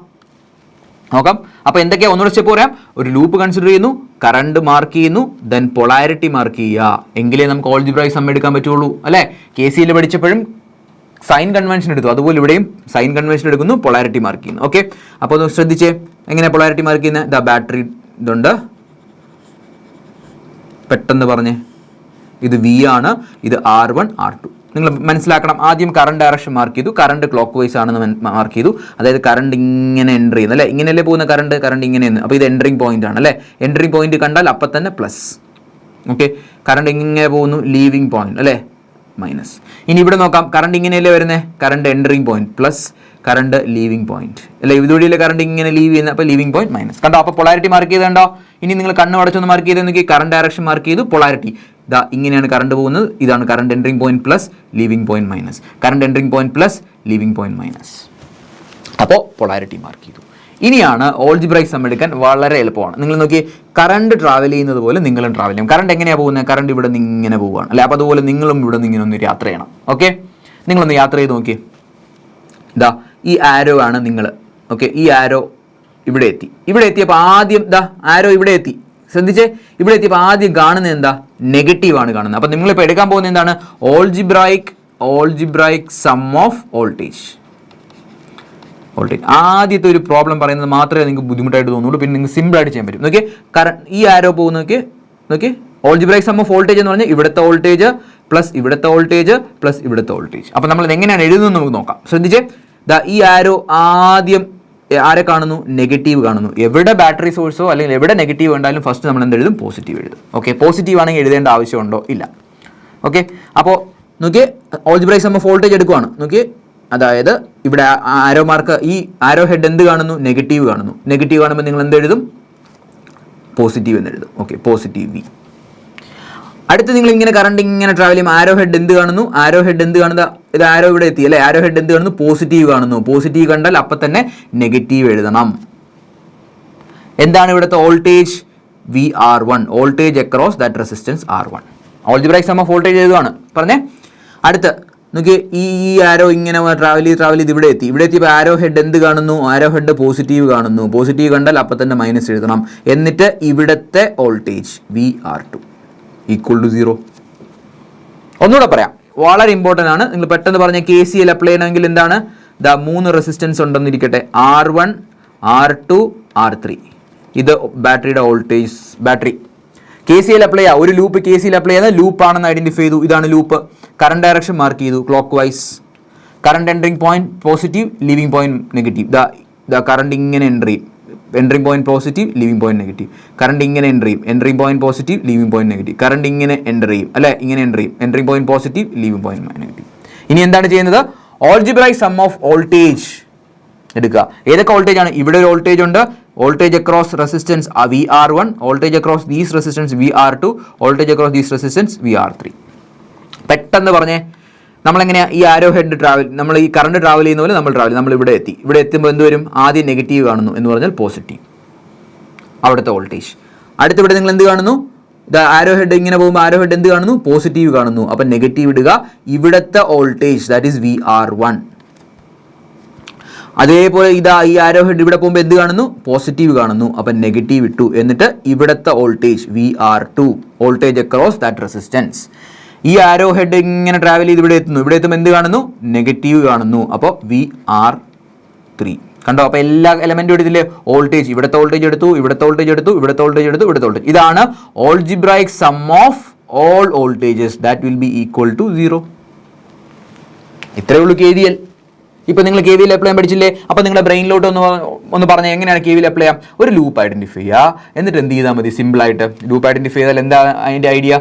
A: അപ്പോൾ എന്തൊക്കെയാണ് ഒന്നുകൂടെ സ്റ്റെപ്പ് പറയാം. ഒരു ലൂപ്പ് കൺസിഡർ ചെയ്യുന്നു, കറണ്ട് മാർക്ക് ചെയ്യുന്നു, ദെൻ പൊളാരിറ്റി മാർക്ക് ചെയ്യുക. എങ്കിലേ നമുക്ക് ഓൾജിബ്രൈക് സം എടുക്കാൻ പറ്റുള്ളൂ, അല്ലേ? KCL പഠിച്ചപ്പോഴും സൈൻ കൺവെൻഷൻ എടുത്തു, അതുപോലെ ഇവിടെയും സൈൻ കൺവെൻഷൻ എടുക്കുന്നു, പൊളാരിറ്റി മാർക്ക് ചെയ്യുന്നു. ഓക്കെ, അപ്പോൾ ഒന്ന് ശ്രദ്ധിച്ചേ എങ്ങനെയാണ് പൊളാരിറ്റി മാർക്ക് ചെയ്യുന്നത്? ബാറ്ററി ഇതുണ്ട്, പെട്ടെന്ന് പറഞ്ഞേ. ഇത് V ആണ്, ഇത് R1 R2. നിങ്ങൾ മനസ്സിലാക്കണം. ആദ്യം കറണ്ട് ഡയറക്ഷൻ മാർക്ക് ചെയ്തു, കറണ്ട് ക്ലോക്ക് വൈസ് ആണെന്ന് മാർക്ക് ചെയ്തു. അതായത് കറണ്ട് ഇങ്ങനെ എൻ്റർ ചെയ്യുന്നത്, അല്ലേ? ഇങ്ങനെയല്ലേ പോകുന്ന കറണ്ട് ഇങ്ങനെയെന്ന്. അപ്പോൾ ഇത് എൻ്ററിങ് പോയിന്റ് ആണ്, അല്ലേ? എൻ്ററിങ് പോയിന്റ് കണ്ടാൽ അപ്പം തന്നെ പ്ലസ്. ഓക്കെ, കറണ്ട് ഇങ്ങനെ പോകുന്നു, ലീവിങ് പോയിന്റ്, അല്ലേ? മൈനസ്. ഇനി ഇവിടെ നോക്കാം, കറണ്ട് ഇങ്ങനെയല്ലേ വരുന്നത്? Current entering point plus, current living point, അല്ലേ? ഇതുവഴിയിലെ കറണ്ട് ഇങ്ങനെ ലീവ് ചെയ്യുന്നത്, അപ്പോൾ ലീവിങ് പോയിന്റ് മൈനസ്. കണ്ടോ? അപ്പോൾ പൊളാരിറ്റി മാർക്ക് ചെയ്തോ? ഇനി നിങ്ങൾ കണ്ണ് അടച്ചൊന്ന് മാർക്ക് ചെയ്ത് നോക്കി. കറണ്ട് ഡയറക്ഷൻ മാർക്ക് ചെയ്തു, പൊളാരിറ്റി ഇങ്ങനെയാണ് കറണ്ട് പോകുന്നത്. ഇതാണ് current entering point plus, leaving point minus. Current entering point plus, leaving point minus. അപ്പോൾ പൊളാരിറ്റി മാർക്ക് ചെയ്തു. ഇനിയാണ് ഓൾജിബ്രൈക് സം എടുക്കാൻ വളരെ എളുപ്പമാണ്. നിങ്ങൾ നോക്കി, കറണ്ട് ട്രാവൽ ചെയ്യുന്നത് പോലെ നിങ്ങളും ട്രാവൽ ചെയ്യും. കറണ്ട് എങ്ങനെയാണ് പോകുന്നത്? കറണ്ട് ഇവിടെ നിന്ന് ഇങ്ങനെ പോവുകയാണ് അല്ലെ? അപ്പോൾ അതുപോലെ നിങ്ങളും ഇവിടെ നിന്ന് ഇങ്ങനെ ഒന്ന് യാത്ര ചെയ്യണം. ഓക്കെ, നിങ്ങളൊന്ന് യാത്ര ചെയ്ത് നോക്കി. ഇതാ ഈ ആരോ ആണ് നിങ്ങൾ. ഓക്കെ, ഈ ആരോ ഇവിടെ എത്തി. ഇവിടെ എത്തിയപ്പോൾ ആദ്യം ദാ ആരോ ഇവിടെ എത്തി. ശ്രദ്ധിച്ചേ, ഇവിടെ എത്തിയപ്പോൾ ആദ്യം കാണുന്നത് എന്താ? നെഗറ്റീവാണ് കാണുന്നത്. അപ്പോൾ നിങ്ങളിപ്പോൾ എടുക്കാൻ പോകുന്നത് എന്താണ്? Algebraic sum of voltage. ആദ്യത്തെ ഒരു പ്രോബ്ലം പറയുന്നത് മാത്രമേ നിങ്ങൾക്ക് ബുദ്ധിമുട്ടായിട്ട് തോന്നുള്ളൂ. പിന്നെ നിങ്ങൾക്ക് സിമ്പിളായിട്ട് ചെയ്യാൻ പറ്റും. നോക്കി, ഈ ആരോ പോകുന്ന നോക്കി, ഓൾജിബ്രൈക് സം ഓഫ് വോൾട്ടേജ് എന്ന് പറഞ്ഞാൽ ഇവിടുത്തെ വോൾട്ടേജ് പ്ലസ് ഇവിടുത്തെ വോൾട്ടേജ് പ്ലസ് ഇവിടുത്തെ വോൾട്ടേജ്. അപ്പോൾ നമ്മൾ എങ്ങനെയാണ് എഴുതുന്നത് നമുക്ക് നോക്കാം. ശ്രദ്ധിച്ചേ, ദാ ഈ ആരോ ആദ്യം ആരെ കാണുന്നു? നെഗറ്റീവ് കാണുന്നു. എവിടെ ബാറ്ററി സോഴ്സോ അല്ലെങ്കിൽ എവിടെ നെഗറ്റീവ് ഉണ്ടായാലും ഫസ്റ്റ് നമ്മൾ എന്ത് എഴുതും? പോസിറ്റീവ് എഴുതും. ഓക്കെ, പോസിറ്റീവ് ആണെങ്കിൽ എഴുതേണ്ട ആവശ്യമുണ്ടോ? ഇല്ല. ഓക്കെ, അപ്പോൾ നോക്കിയേ, ഓൾജിബ്രൈക് സം ഓഫ് വോൾട്ടേജ് എടുക്കുവാണ്. നോക്കിയേ, അതായത് ഇവിടെ ആരോ മാർക്ക്, ഈ ആരോ ഹെഡ് എന്ത് കാണുന്നു? നെഗറ്റീവ് കാണുന്നു. നെഗറ്റീവ് കാണുമ്പോൾ നിങ്ങൾ എന്ത് എഴുതും? പോസിറ്റീവ് എന്ന് എഴുതും. Okay, positive V. അടുത്ത് നിങ്ങൾ ഇങ്ങനെ കറണ്ട് ഇങ്ങനെ ട്രാവൽ ചെയ്യും. ആരോ ഹെഡ് എന്ത് കാണുന്നു? ആരോ ഹെഡ് എന്ത് കാണുന്നത്? ഇത് ആരോ ഇവിടെ എത്തി അല്ലേ? ആരോ ഹെഡ് എന്ത് കാണുന്നു? പോസിറ്റീവ് കാണുന്നു. പോസിറ്റീവ് കണ്ടാൽ അപ്പം തന്നെ നെഗറ്റീവ് എഴുതണം. എന്താണ് ഇവിടുത്തെ voltage? VR1. Voltage across that resistance R1. Algebraic sum of voltage എഴുതുവാണ് പറഞ്ഞേ. അടുത്ത് നോക്കി, ഈ ആരോ ഇങ്ങനെ ട്രാവൽ ചെയ്ത് ഇവിടെ എത്തി. ഇവിടെ എത്തിയപ്പോൾ ആരോ ഹെഡ് എന്ത് കാണുന്നു? ആരോ ഹെഡ് പോസിറ്റീവ് കാണുന്നു. പോസിറ്റീവ് കണ്ടാൽ അപ്പം തന്നെ മൈനസ് എഴുതണം. എന്നിട്ട് ഇവിടുത്തെ വോൾട്ടേജ് VR2 ഈക്വൽ ടു 0. ഒന്നുകൂടെ പറയാം, വളരെ ഇമ്പോർട്ടൻ്റ് ആണ്. നിങ്ങൾ പെട്ടെന്ന് പറഞ്ഞ KCL അപ്ലൈ ചെയ്യണമെങ്കിൽ എന്താണ്? 3 റെസിസ്റ്റൻസ് ഉണ്ടെന്നിരിക്കട്ടെ, R1, R2, R3. ഇത് ബാറ്ററിയുടെ വോൾട്ടേജ്. ബാറ്ററി KCL അപ്ലൈ ചെയ്യുക. ഒരു ലൂപ്പ് KCL അപ്ലൈ ചെയ്താൽ ലൂപ്പ് ആണെന്ന് ഐഡന്റിഫൈ ചെയ്തു. ഇതാണ് ലൂപ്പ്. കറണ്ട് ഡയറക്ഷൻ മാർക്ക് ചെയ്തു clock vice. Current entering point positive, leaving point negative. Current ഇങ്ങനെ എൻട്രി ചെയ്യും. Entering point positive, leaving point negative. Current ഇങ്ങനെ എൻട്രി ചെയ്യും. Entering point positive, leaving point negative. Current ഇങ്ങനെ entry ചെയ്യും അല്ലെ? ഇങ്ങനെ entry ചെയ്യും. Entering point positive, leaving point negative. ഇനി എന്താണ് ചെയ്യുന്നത്? ഓൾജിബ്രൈക് സം ഓഫ് വോൾട്ടേജ് എടുക്കുക. ഏതൊക്കെ വോൾട്ടേജ് ആണ്? ഇവിടെ ഒരു വോൾട്ടേജ് ഉണ്ട്. Voltage across resistance VR1, voltage across these resistance VR2, voltage across these resistance VR3. പെട്ടെന്ന് പറഞ്ഞേ, നമ്മളെങ്ങനെയാണ് ഈ ആരോ ഹെഡ് ട്രാവൽ, നമ്മൾ ഈ കറണ്ട് ട്രാവൽ ചെയ്യുന്ന പോലെ നമ്മൾ ഇവിടെ എത്തി. ഇവിടെ എത്തുമ്പോൾ എന്ത് വരും? ആദ്യം നെഗറ്റീവ് കാണുന്നു എന്ന് പറഞ്ഞാൽ പോസിറ്റീവ്, അവിടുത്തെ വോൾട്ടേജ്. അടുത്ത് ഇവിടെ നിങ്ങൾ എന്ത് കാണുന്നു? ആരോ ഹെഡ് ഇങ്ങനെ പോകുമ്പോൾ ആരോ ഹെഡ് എന്ത് കാണുന്നു? പോസിറ്റീവ് കാണുന്നു. അപ്പം നെഗറ്റീവ് ഇടുക. ഇവിടുത്തെ വോൾട്ടേജ് ദാറ്റ് ഈസ് VR1. അതേപോലെ ഈ ആരോ ഹെഡ് ഇവിടെ പോകുമ്പോൾ എന്ത് കാണുന്നു? പോസിറ്റീവ് കാണുന്നു. അപ്പം നെഗറ്റീവ് ഇട്ടു. എന്നിട്ട് ഇവിടുത്തെ voltage VR2, voltage across that resistance. ഈ ആരോ ഹെഡ് ഇങ്ങനെ ട്രാവൽ ചെയ്ത് ഇവിടെ എത്തുന്നു. ഇവിടെ എത്തുമ്പോൾ എന്ത് കാണുന്നു? നെഗറ്റീവ് കാണുന്നു. അപ്പോൾ VR3. കണ്ടോ? അപ്പോൾ എല്ലാ എലമെന്റും എടുത്തില്ലേ? വോൾട്ടേജ്, ഇവിടുത്തെ വോൾട്ടേജ് എടുത്തു, ഇവിടുത്തെ വോൾട്ടേജ് എടുത്തു, ഇവിടുത്തെ വോൾട്ടേജ് എടുത്തു, ഇവിടുത്തെ വോൾട്ടേജ്. ഇതാണ് algebraic sum of all voltages that will be equal to 0. ഇത്രയേ ഉള്ളൂ KVL. ഇപ്പോൾ നിങ്ങൾ KVL അപ്ലൈ ചെയ്യാൻ പഠിച്ചില്ലേ? അപ്പോൾ നിങ്ങളുടെ ബ്രെയിനിലോട്ട് ഒന്ന് പറഞ്ഞാൽ എങ്ങനെയാണ് KVL അപ്ലൈ ചെയ്യാം? ഒരു ലൂപ്പ് ഐഡന്റിഫൈ ചെയ്യുക. എന്നിട്ട് എന്ത് ചെയ്താൽ മതി? സിമ്പിളായിട്ട് ലൂപ്പ് ഐഡന്റിഫൈ ചെയ്താൽ എന്താ അതിൻ്റെ ഐഡിയ?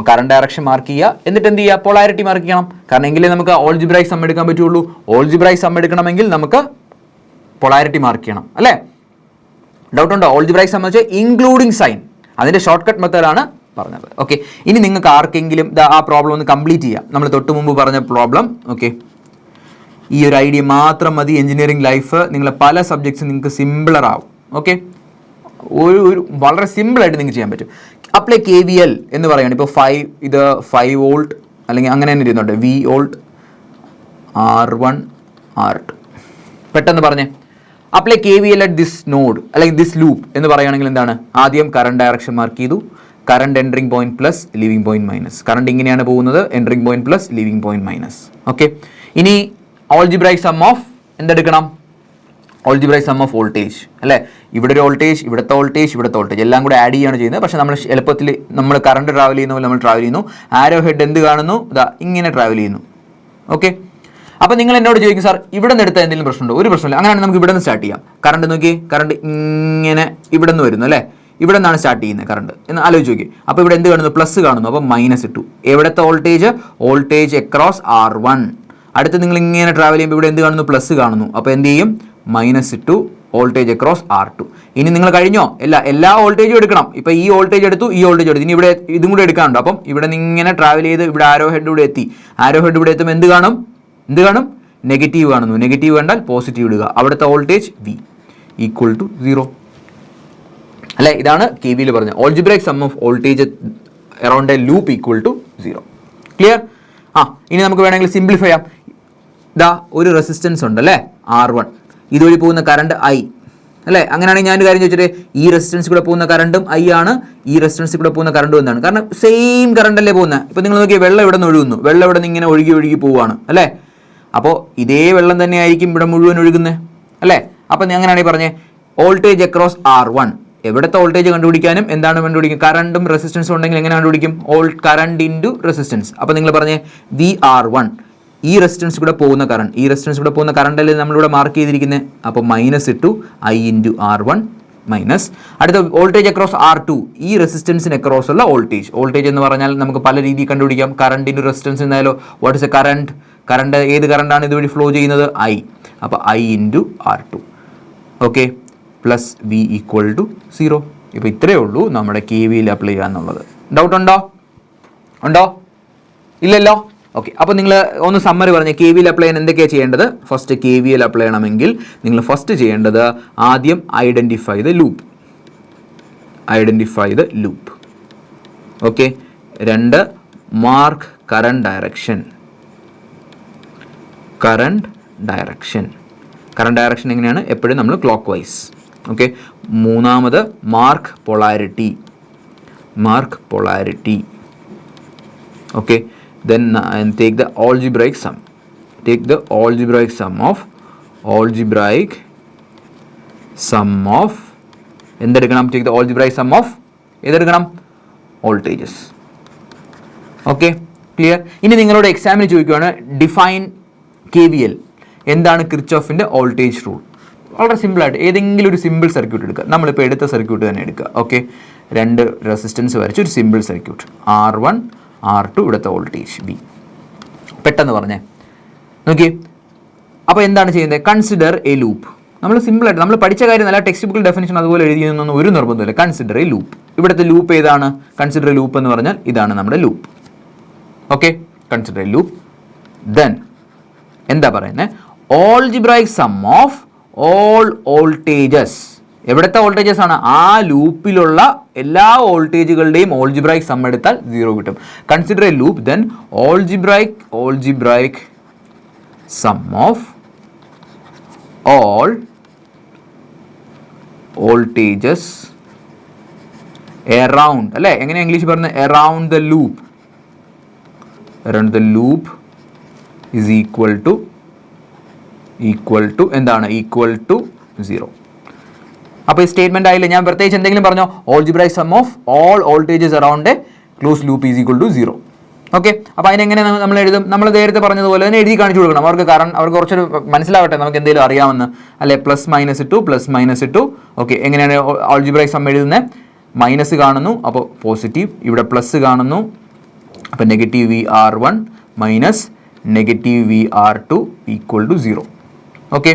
A: കറണ്ട് ഡയറക്ഷൻ മാർക്ക് ചെയ്യുക. എന്നിട്ട് എന്ത് ചെയ്യുക? പൊളാരിറ്റി മാർക്ക് ചെയ്യണം. കാരണം എങ്കിലേ നമുക്ക് ഓൾജിബ്രൈക് സം എടുക്കാൻ പറ്റുള്ളൂ. ഓൾജിബ്രൈക് സം എടുക്കണമെങ്കിൽ നമുക്ക് പൊളാരിറ്റി മാർക്ക് ചെയ്യണം അല്ലേ? ഡൗട്ട് ഉണ്ടോ? ഓൾജിബ്രൈക് സം വെച്ചാൽ ഇൻക്ലൂഡിങ് സൈൻ, അതിൻ്റെ ഷോർട്ട് കട്ട് മെത്തേഡാണ് പറഞ്ഞത്. ഓക്കെ, ഇനി നിങ്ങൾക്ക് ആർക്കെങ്കിലും ആ പ്രോബ്ലം ഒന്ന് കംപ്ലീറ്റ് ചെയ്യാം. നമ്മൾ തൊട്ട് മുമ്പ് പറഞ്ഞ പ്രോബ്ലം. ഓക്കെ, ഈ ഒരു ഐഡിയ മാത്രം മതി. എഞ്ചിനീയറിംഗ് ലൈഫ് നിങ്ങളെ പല സബ്ജക്ട്സും നിങ്ങൾക്ക് സിമ്പിളർ ആവും. ഓക്കെ, ഒരു വളരെ സിമ്പിളായിട്ട് നിങ്ങൾക്ക് ചെയ്യാൻ പറ്റും. അപ്ലൈ KVL എന്ന് പറയുകയാണ്. ഇപ്പോൾ 5 വോൾട്ട് അല്ലെങ്കിൽ അങ്ങനെ തന്നെ ഇരുന്നുണ്ട്. V volt, R1, R2. പെട്ടെന്ന് പറഞ്ഞേ, apply KVL at this node അല്ലെങ്കിൽ ദിസ് ലൂപ്പ് എന്ന് പറയുകയാണെങ്കിൽ എന്താണ്? ആദ്യം കറണ്ട് ഡയറക്ഷൻ മാർക്ക് ചെയ്തു. Current entering point plus, leaving point minus. Current ഇങ്ങനെയാണ് പോകുന്നത്. Entering point plus, leaving point minus. Okay, ഇനി ഓൾജിബ്രൈക് സം ഓഫ് എന്തെടുക്കണം? ഓൾജിബ്രൈക് സം ഓഫ് വോൾട്ടേജ് അല്ലേ? ഇവിടെ ഒരു വോൾട്ടേജ്, ഇവിടുത്തെ വോൾട്ടേജ്, ഇവിടുത്തെ വോൾട്ടേജ് എല്ലാം കൂടെ ആഡ് ചെയ്യുകയാണ് ചെയ്യുന്നത്. പക്ഷേ നമ്മൾ എളുപ്പത്തിൽ നമ്മൾ കറണ്ട് ട്രാവൽ ചെയ്യുന്ന പോലെ നമ്മൾ ട്രാവൽ ചെയ്യുന്നു. ആരോ ഹെഡ് എന്ത് കാണുന്നു? ഇങ്ങനെ ട്രാവൽ ചെയ്യുന്നു. ഓക്കെ, അപ്പോൾ നിങ്ങൾ എന്നോട് ചോദിക്കും, സാർ ഇവിടെ നിന്ന് എടുത്താൽ എന്തെങ്കിലും പ്രശ്നമുണ്ടോ? ഒരു പ്രശ്നമില്ല. അങ്ങനെയാണെങ്കിൽ നമുക്ക് ഇവിടെ നിന്ന് സ്റ്റാർട്ട് ചെയ്യാം. കറണ്ട് നോക്കി, കറണ്ട് ഇങ്ങനെ ഇവിടെ നിന്ന് വരുന്നു അല്ലേ? ഇവിടെ നിന്നാണ് സ്റ്റാർട്ട് ചെയ്യുന്നത് കറണ്ട് എന്ന് ആലോചിച്ച് നോക്കി. അപ്പോൾ ഇവിടെ എന്ത് കാണുന്നു? പ്ലസ് കാണുന്നു. അപ്പോൾ മൈനസ് ഇട്ടു. എവിടുത്തെ വോൾട്ടേജ് അക്രോസ് R1. അടുത്ത് നിങ്ങൾ ഇങ്ങനെ ട്രാവൽ ചെയ്യുമ്പോൾ ഇവിടെ എന്ത് കാണുന്നു? പ്ലസ് കാണുന്നു. അപ്പോൾ എന്ത് ചെയ്യും? മൈനസ് ഇട്ടു. Voltage across R2. ഇനി നിങ്ങൾ കഴിഞ്ഞോ? എല്ലാ വോൾട്ടേജും എടുക്കണം. ഇപ്പോൾ ഈ വോൾട്ടേജ് എടുത്തു, ഈ വോൾട്ടേജ് എടുത്തു. ഇനി ഇവിടെ ഇതും കൂടെ എടുക്കാനുണ്ട്. അപ്പം ഇവിടെ നിന്ന് ഇങ്ങനെ ട്രാവൽ ചെയ്ത് ഇവിടെ ആരോ ഹെഡ് ഇവിടെ എത്തി. ആരോ ഹെഡ് ഇവിടെ എത്തുമ്പോൾ എന്ത് കാണും? നെഗറ്റീവ് കാണുന്നു. നെഗറ്റീവ് കണ്ടാൽ പോസിറ്റീവ് ഇടുക. അവിടുത്തെ വോൾട്ടേജ് V. Equal to 0. അല്ലേ, ഇതാണ് KVL പറഞ്ഞത്. Algebraic sum of voltage around a loop equal to 0. Clear? ഇനി നമുക്ക് വേണമെങ്കിൽ സിംപ്ലിഫൈ ചെയ്യാം. ഇതാ ഒരു റെസിസ്റ്റൻസ് ഉണ്ട് അല്ലേ, R1. ഇതുവഴി പോകുന്ന കറണ്ട് I അല്ലേ. അങ്ങനെയാണെങ്കിൽ ഞാനൊരു കാര്യം ചോദിച്ചിട്ട്, ഈ റെസിസ്റ്റൻസ് കൂടെ പോകുന്ന കറണ്ടും I ആണ്, ഈ റെസിസ്റ്റൻസിൽ കൂടെ പോകുന്ന കറണ്ടും എന്താണ്? കാരണം സെയിം കറണ്ട് അല്ലേ പോകുന്നത്. ഇപ്പോൾ നിങ്ങൾ നോക്കിയാൽ വെള്ളം ഇവിടെ നിന്ന് ഒഴുകുന്നു, വെള്ളം ഇവിടെ നിന്ന് ഇങ്ങനെ ഒഴുകി പോവുകയാണ് അല്ലേ. അപ്പോൾ ഇതേ വെള്ളം തന്നെയായിരിക്കും ഇവിടെ മുഴുവൻ ഒഴുകുന്നത് അല്ലേ. അപ്പോൾ അങ്ങനെയാണെങ്കിൽ പറഞ്ഞേ വോൾട്ടേജ് അക്രോസ് R1. എവിടുത്തെ വോൾട്ടേജ് കണ്ടുപിടിക്കാനും എന്താണ് കണ്ടുപിടിക്കും? കറണ്ടും റെസിസ്റ്റൻസും ഉണ്ടെങ്കിൽ എങ്ങനെ കണ്ടുപിടിക്കും? Current into resistance. അപ്പോൾ നിങ്ങൾ പറഞ്ഞേ VR1, ഈ റെസിസ്റ്റൻസ് കൂടെ പോകുന്ന കറണ്ട്, ഈ റെസിസ്റ്റൻസ് കൂടെ പോകുന്ന കറണ്ട് അല്ലേ നമ്മളിവിടെ മാർക്ക് ചെയ്തിരിക്കുന്നത്. അപ്പോൾ മൈനസ് ഇട്ടു I ഇൻറ്റു R1 മൈനസ് അടുത്ത വോൾട്ടേജ് അക്രോസ് R2, ഈ റെസിസ്റ്റൻസിന് അക്രോസ് ഉള്ള വോൾട്ടേജ്. വോൾട്ടേജ് എന്ന് പറഞ്ഞാൽ നമുക്ക് പല രീതിയിൽ കണ്ടുപിടിക്കാം. കറണ്ട് ഇൻറ്റു റെസിസ്റ്റൻസ് എന്നാലോ what is a current? Current ഏത് കറണ്ടാണ് ഇതുവഴി ഫ്ലോ ചെയ്യുന്നത്? I. അപ്പോൾ I into R2 okay plus V equal to 0. ഇപ്പോൾ ഇത്രയേ ഉള്ളൂ നമ്മുടെ KVL അപ്ലൈ ചെയ്യാന്നുള്ളത്. ഡൗട്ട് ഉണ്ടോ? ഇല്ലല്ലോ. ഓക്കെ, അപ്പോൾ നിങ്ങൾ ഒന്ന് സമ്മറി പറഞ്ഞ് KVL അപ്ലൈ ചെയ്യാൻ എന്തൊക്കെയാണ് ചെയ്യേണ്ടത്? ഫസ്റ്റ് KVL അപ്ലൈ ചെയ്യണമെങ്കിൽ നിങ്ങൾ ഫസ്റ്റ് ചെയ്യേണ്ടത് ആദ്യം identify the loop. Okay, 2 mark current direction. Current direction എങ്ങനെയാണ്? എപ്പോഴും നമ്മൾ ക്ലോക്ക് വൈസ്. ഓക്കെ, മൂന്നാമത് mark polarity. Okay, then take the algebraic sum. എന്തെടുക്കണം? take the algebraic sum of ഏതെടുക്കണം? voltages. Okay, clear? ഇനി നിങ്ങളോട് എക്സാമിന് ചോദിക്കുകയാണ് ഡിഫൈൻ KVL. എന്താണ് കിർച്ചോഫിൻ്റെ വോൾട്ടേജ് റൂൾ? വളരെ സിമ്പിളായിട്ട് ഏതെങ്കിലും ഒരു സിമ്പിൾ സർക്യൂട്ട് എടുക്കുക. നമ്മളിപ്പോൾ എടുത്ത സർക്യൂട്ട് തന്നെ എടുക്കുക. ഓക്കെ, 2 റെസിസ്റ്റൻസ് വരച്ച് ഒരു സിമ്പിൾ സർക്യൂട്ട്, R1 R2, ഇവിടുത്തെ വോൾട്ടേജ് V. പെട്ടെന്ന് പറഞ്ഞേ നോക്കി. അപ്പോൾ എന്താണ് ചെയ്യുന്നത്? Consider a loop. നമ്മൾ സിമ്പിളായിട്ട് നമ്മൾ പഠിച്ച കാര്യം നല്ല ടെക്സ്റ്റ് ബുക്കിൽ ഡെഫിനിഷൻ അതുപോലെ എഴുതിയെന്നൊന്നും ഒരു നിർബന്ധമില്ല. Consider a loop. ഇവിടുത്തെ ലൂപ്പ് ഏതാണ്? കൺസിഡർ എ ലൂപ്പ് എന്ന് പറഞ്ഞാൽ ഇതാണ് നമ്മുടെ loop. Okay, consider a loop. Then എന്താ പറയുന്നത്? Algebraic sum of all voltages. എവിടുത്തെ വോൾട്ടേജസ് ആണ്? ആ ലൂപ്പിലുള്ള എല്ലാ വോൾട്ടേജുകളുടെയും ഓൾജിബ്രൈക് സം എടുത്താൽ 0 കിട്ടും. Consider a loop, then algebraic sum of all voltages around അല്ലേ. എങ്ങനെ ഇംഗ്ലീഷ് പറഞ്ഞത്? Around the loop is equal to എന്താണ്? Equal to 0. അപ്പോൾ ഈ സ്റ്റേറ്റ്മെന്റ് ആയില്ലേ? ഞാൻ പ്രത്യേകിച്ച് എന്തെങ്കിലും പറഞ്ഞോ? Algebraic sum of all voltages around a close loop is equal to 0. Okay, അപ്പോൾ അതിനെങ്ങനെ നമ്മൾ എഴുതും? നമ്മൾ നേരത്തെ പറഞ്ഞതുപോലെ തന്നെ എഴുതി കാണിച്ചു കൊടുക്കണം അവർക്ക്. കാരണം അവർക്ക് കുറച്ചൊരു മനസ്സിലാവട്ടെ നമുക്ക് എന്തെങ്കിലും അറിയാമെന്ന് അല്ലെ. പ്ലസ് മൈനസ് ഇട്ടു. ഓക്കെ, എങ്ങനെയാണ് ഓൾജിബ്രൈക് സം എഴുതുന്നത്? മൈനസ് കാണുന്നു, അപ്പോൾ പോസിറ്റീവ്. ഇവിടെ പ്ലസ് കാണുന്നു, അപ്പോൾ negative VR1 minus negative VR2 equal to 0. Okay,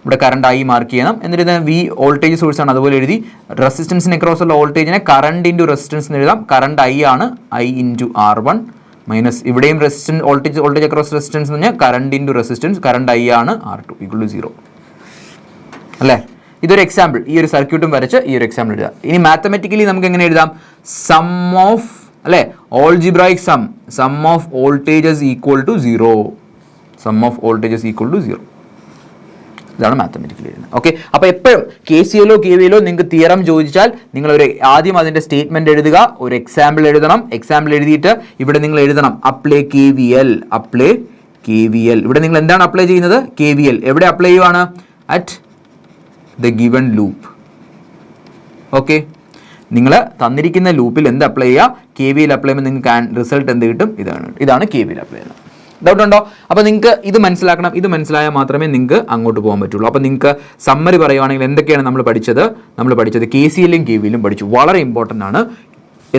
A: ഇവിടെ കറണ്ട് I മാർക്ക് ചെയ്യണം. എന്നിട്ട് V വോൾട്ടേജ് സോഴ്സ് ആണ്, അതുപോലെ എഴുതി. റെസിസ്റ്റൻസിന് അക്രോസ് ഉള്ള വോൾട്ടേജിനെ കറണ്ട് ഇൻറ്റു റെസിസ്റ്റൻസ് എന്ന് എഴുതാം. കറണ്ട് I ആണ്, I ഇൻറ്റു R1 മൈനസ് ഇവിടെയും റെസിസ്റ്റൻസ് വോൾട്ടേജ് അക്രോസ് റെസിസ്റ്റൻസ് എന്ന് പറഞ്ഞാൽ current into resistance, current I ആണ്, R2 ഈക്വൽ ടു 0 അല്ലേ. ഇതൊരു എക്സാമ്പിൾ. ഈ ഒരു സർക്യൂട്ടും വരച്ച് ഈ ഒരു എക്സാമ്പിൾ എഴുതാം. ഇനി മാത്തമെറ്റിക്കലി നമുക്ക് എങ്ങനെ എഴുതാം? സം ഓഫ് അല്ലേ algebraic sum of voltages equal to 0. ഇതാണ് മാത്തമെറ്റിക്കലി എഴുതുന്നത്. ഓക്കെ, അപ്പോൾ എപ്പോഴും KCLോ KVLോ നിങ്ങൾക്ക് തിയറം ചോദിച്ചാൽ നിങ്ങൾ ആദ്യം അതിൻ്റെ സ്റ്റേറ്റ്മെന്റ് എഴുതുക, ഒരു എക്സാമ്പിൾ എഴുതണം. എക്സാമ്പിൾ എഴുതിയിട്ട് ഇവിടെ നിങ്ങൾ എഴുതണം അപ്ലൈ KVL. ഇവിടെ നിങ്ങൾ എന്താണ് അപ്ലൈ ചെയ്യുന്നത്? KVL. എവിടെ അപ്ലൈ ചെയ്യുവാണ്? At the given loop. Okay, നിങ്ങൾ തന്നിരിക്കുന്ന ലൂപ്പിൽ എന്ത് അപ്ലൈ ചെയ്യുക? KVL അപ്ലൈ ചെയ്യുമ്പോൾ നിങ്ങൾക്ക് റിസൾട്ട് എന്ത് കിട്ടും? ഇതാണ് KVL അപ്ലൈ ചെയ്യുന്നത്. ഡൗട്ട് ഉണ്ടോ? അപ്പോൾ നിങ്ങൾക്ക് ഇത് മനസ്സിലാക്കണം. ഇത് മനസ്സിലായാൽ മാത്രമേ നിങ്ങൾക്ക് അങ്ങോട്ട് പോകാൻ പറ്റുള്ളൂ. അപ്പോൾ നിങ്ങൾക്ക് സമ്മറി പറയുവാണെങ്കിൽ എന്തൊക്കെയാണ് നമ്മൾ പഠിച്ചത്? KCLും KVLും പഠിച്ചു. വളരെ ഇമ്പോർട്ടൻ്റ് ആണ്.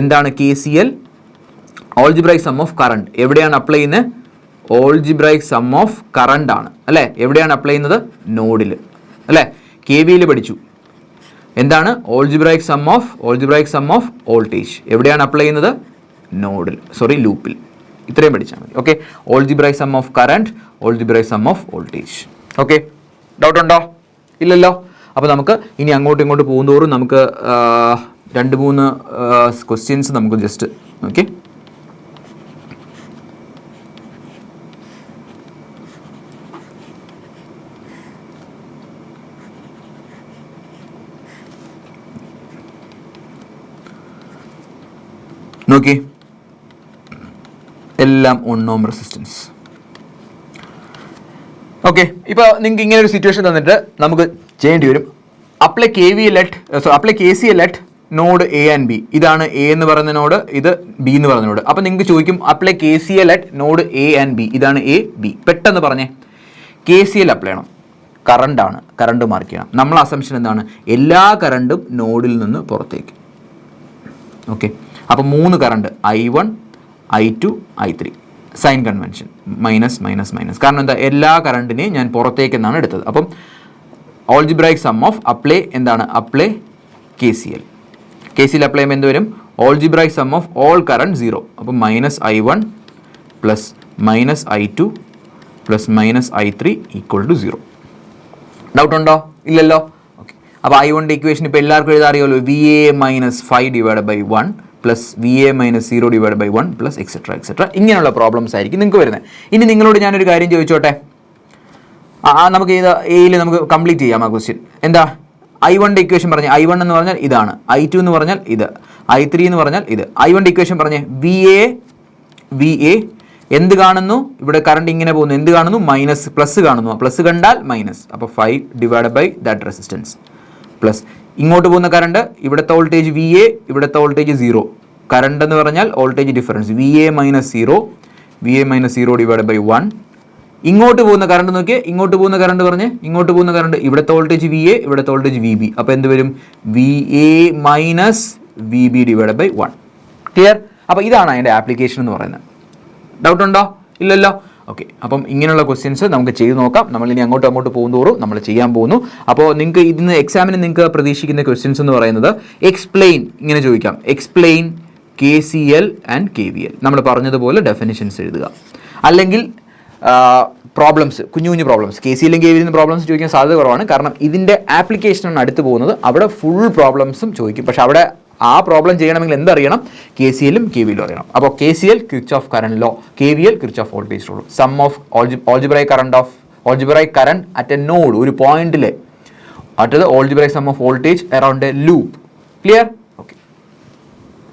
A: എന്താണ് KCL? Algebraic sum of current. എവിടെയാണ് അപ്ലൈ ചെയ്യുന്നത്? ഓൾജിബ്രൈക് സം ഓഫ് കറണ്ട് ആണ് അല്ലേ. എവിടെയാണ് അപ്ലൈ ചെയ്യുന്നത്? നോഡിൽ അല്ലേ. KVL പഠിച്ചു. എന്താണ്? Algebraic sum of voltage. എവിടെയാണ് അപ്ലൈ ചെയ്യുന്നത്? ലൂപ്പിൽ. ഇത്രയും പഠിച്ചാൽ മതി. Okay, algebraic sum of current, algebraic sum of voltage. Okay, doubt ഉണ്ടോ? ഇല്ലല്ലോ. അപ്പോൾ നമുക്ക് ഇനി അങ്ങോട്ടും ഇങ്ങോട്ട് പോകുന്തോറും നമുക്ക് 2-3 ക്വസ്റ്റ്യൻസ് നമുക്ക് ജസ്റ്റ് ഓക്കെ. നോക്കി, എല്ലാം ഓൺ നോം റെസിസ്റ്റൻസ്. ഓക്കെ, ഇപ്പോൾ നിങ്ങൾക്ക് ഇങ്ങനെ ഒരു സിറ്റുവേഷൻ തന്നിട്ട് നമുക്ക് ചെയ്യേണ്ടി വരും apply KCL at node A and B. ഇതാണ് എ എന്ന് പറയുന്ന നോഡ്, ഇത് ബി എന്ന് പറയുന്ന നോഡ്. അപ്പോൾ നിങ്ങൾക്ക് ചോദിക്കും apply KCL at node A and B. ഇതാണ് എ ബി. പെട്ടെന്ന് പറഞ്ഞേ, KCL അപ്ലൈ ചെയ്യണം. കറണ്ടാണ്, കറണ്ട് മാർക്ക് ചെയ്യണം. നമ്മളെ അസംഷൻ എന്താണ്? എല്ലാ കറണ്ടും നോഡിൽ നിന്ന് പുറത്തേക്ക്. ഓക്കെ, അപ്പോൾ 3 current I1, I2, I3. Sign convention minus minus minus. കാരണം എന്താ? എല്ലാ കറണ്ടിനെയും ഞാൻ പുറത്തേക്ക് എന്നാണ് എടുത്തത്. അപ്പം ഓൾജിബ്രൈക് സം ഓഫ് അപ്ലൈ എന്താണ്? അപ്ലൈ KCL അപ്ലൈ ചെയ്യുമ്പോൾ എന്ത് വരും? Algebraic sum of all current 0. അപ്പം -I1 plus -I2 plus -I3 equal to 0. Doubt ഉണ്ടോ? ഇല്ലല്ലോ. ഓക്കെ, അപ്പോൾ I1 ഇക്വേഷൻ ഇപ്പോൾ എല്ലാവർക്കും എഴുതാൻ അറിയാമല്ലോ. VA -5/1 plus VA -0/1 plus etcetera. ഇങ്ങനെയുള്ള പ്രോബ്ലംസ് ആയിരിക്കും നിങ്ങൾക്ക് വരുന്നത്. ഇനി നിങ്ങളോട് ഞാനൊരു കാര്യം ചോദിച്ചോട്ടെ. നമുക്ക് ഇത് എയിൽ നമുക്ക് കംപ്ലീറ്റ് ചെയ്യാം ആ ക്വസ്റ്റ്യൻ. എന്താ? I1 ഇക്വേഷൻ പറഞ്ഞേ. I1 എന്ന് പറഞ്ഞാൽ ഇതാണ്, I2 എന്ന് പറഞ്ഞാൽ ഇത്, I3 എന്ന് പറഞ്ഞാൽ ഇത്. I1 ഇക്വേഷൻ പറഞ്ഞേ. VA എന്ത് കാണുന്നു? ഇവിടെ കറണ്ട് ഇങ്ങനെ പോകുന്നു. എന്ത് കാണുന്നു? മൈനസ്, പ്ലസ് കാണുന്നു. പ്ലസ് കണ്ടാൽ മൈനസ്. അപ്പോൾ 5/that റെസിസ്റ്റൻസ് പ്ലസ് ഇങ്ങോട്ട് പോകുന്ന കറണ്ട്, ഇവിടുത്തെ വോൾട്ടേജ് VA, ഇവിടുത്തെ വോൾട്ടേജ് 0. കറണ്ട് എന്ന് പറഞ്ഞാൽ വോൾട്ടേജ് ഡിഫറൻസ് VA -0/1. ഇങ്ങോട്ട് പോകുന്ന കറണ്ട് നോക്കിയേ, ഇങ്ങോട്ട് പോകുന്ന കറണ്ട് പറഞ്ഞേ. ഇങ്ങോട്ട് പോകുന്ന കറണ്ട് ഇവിടുത്തെ വോൾട്ടേജ് VA, ഇവിടുത്തെ വോൾട്ടേജ് VB. അപ്പോൾ എന്ത് വരും? VA -VB/1. ക്ലിയർ? അപ്പോൾ ഇതാണ് അതിൻ്റെ ആപ്ലിക്കേഷൻ എന്ന് പറയുന്നത്. ഡൗട്ട് ഉണ്ടോ? ഇല്ലല്ലോ. ഓക്കെ, അപ്പം ഇങ്ങനെയുള്ള ക്വസ്റ്റ്യൻസ് നമുക്ക് ചെയ്ത് നോക്കാം. നമ്മൾ ഇനി അങ്ങോട്ട് പോകുന്നതോറും നമ്മൾ ചെയ്യാൻ പോകുന്നു. അപ്പോൾ നിങ്ങൾക്ക് ഇന്ന് എക്സാമിന് നിങ്ങൾക്ക് പ്രതീക്ഷിക്കുന്ന ക്വസ്റ്റ്യൻസ് എന്ന് പറയുന്നത് എക്സ്പ്ലെയിൻ, ഇങ്ങനെ ചോദിക്കാം. Explain KCL and KVL. നമ്മൾ പറഞ്ഞതുപോലെ ഡെഫിനിഷൻസ് എഴുതുക. അല്ലെങ്കിൽ പ്രോബ്ലംസ്, കുഞ്ഞു പ്രോബ്ലംസ്, KCL KVL പ്രോബ്ലംസ് ചോദിക്കാൻ സാധ്യത കുറവാണ്. കാരണം ഇതിൻ്റെ ആപ്ലിക്കേഷനാണ് അടുത്ത് പോകുന്നത്. അവിടെ ഫുൾ പ്രോബ്ലംസും ചോദിക്കും. പക്ഷെ അവിടെ ആ പ്രോബ്ലം ചെയ്യണമെങ്കിൽ എന്തറിയണം? KCL KVL അറിയണം. അപ്പോൾ KCL Kirchhoff current law, KVL Kirchhoff voltage rule. Sum of algebraic current at a node, ഒരു പോയിന്റിൽ. മറ്റത് algebraic sum of voltage around a loop. Clear?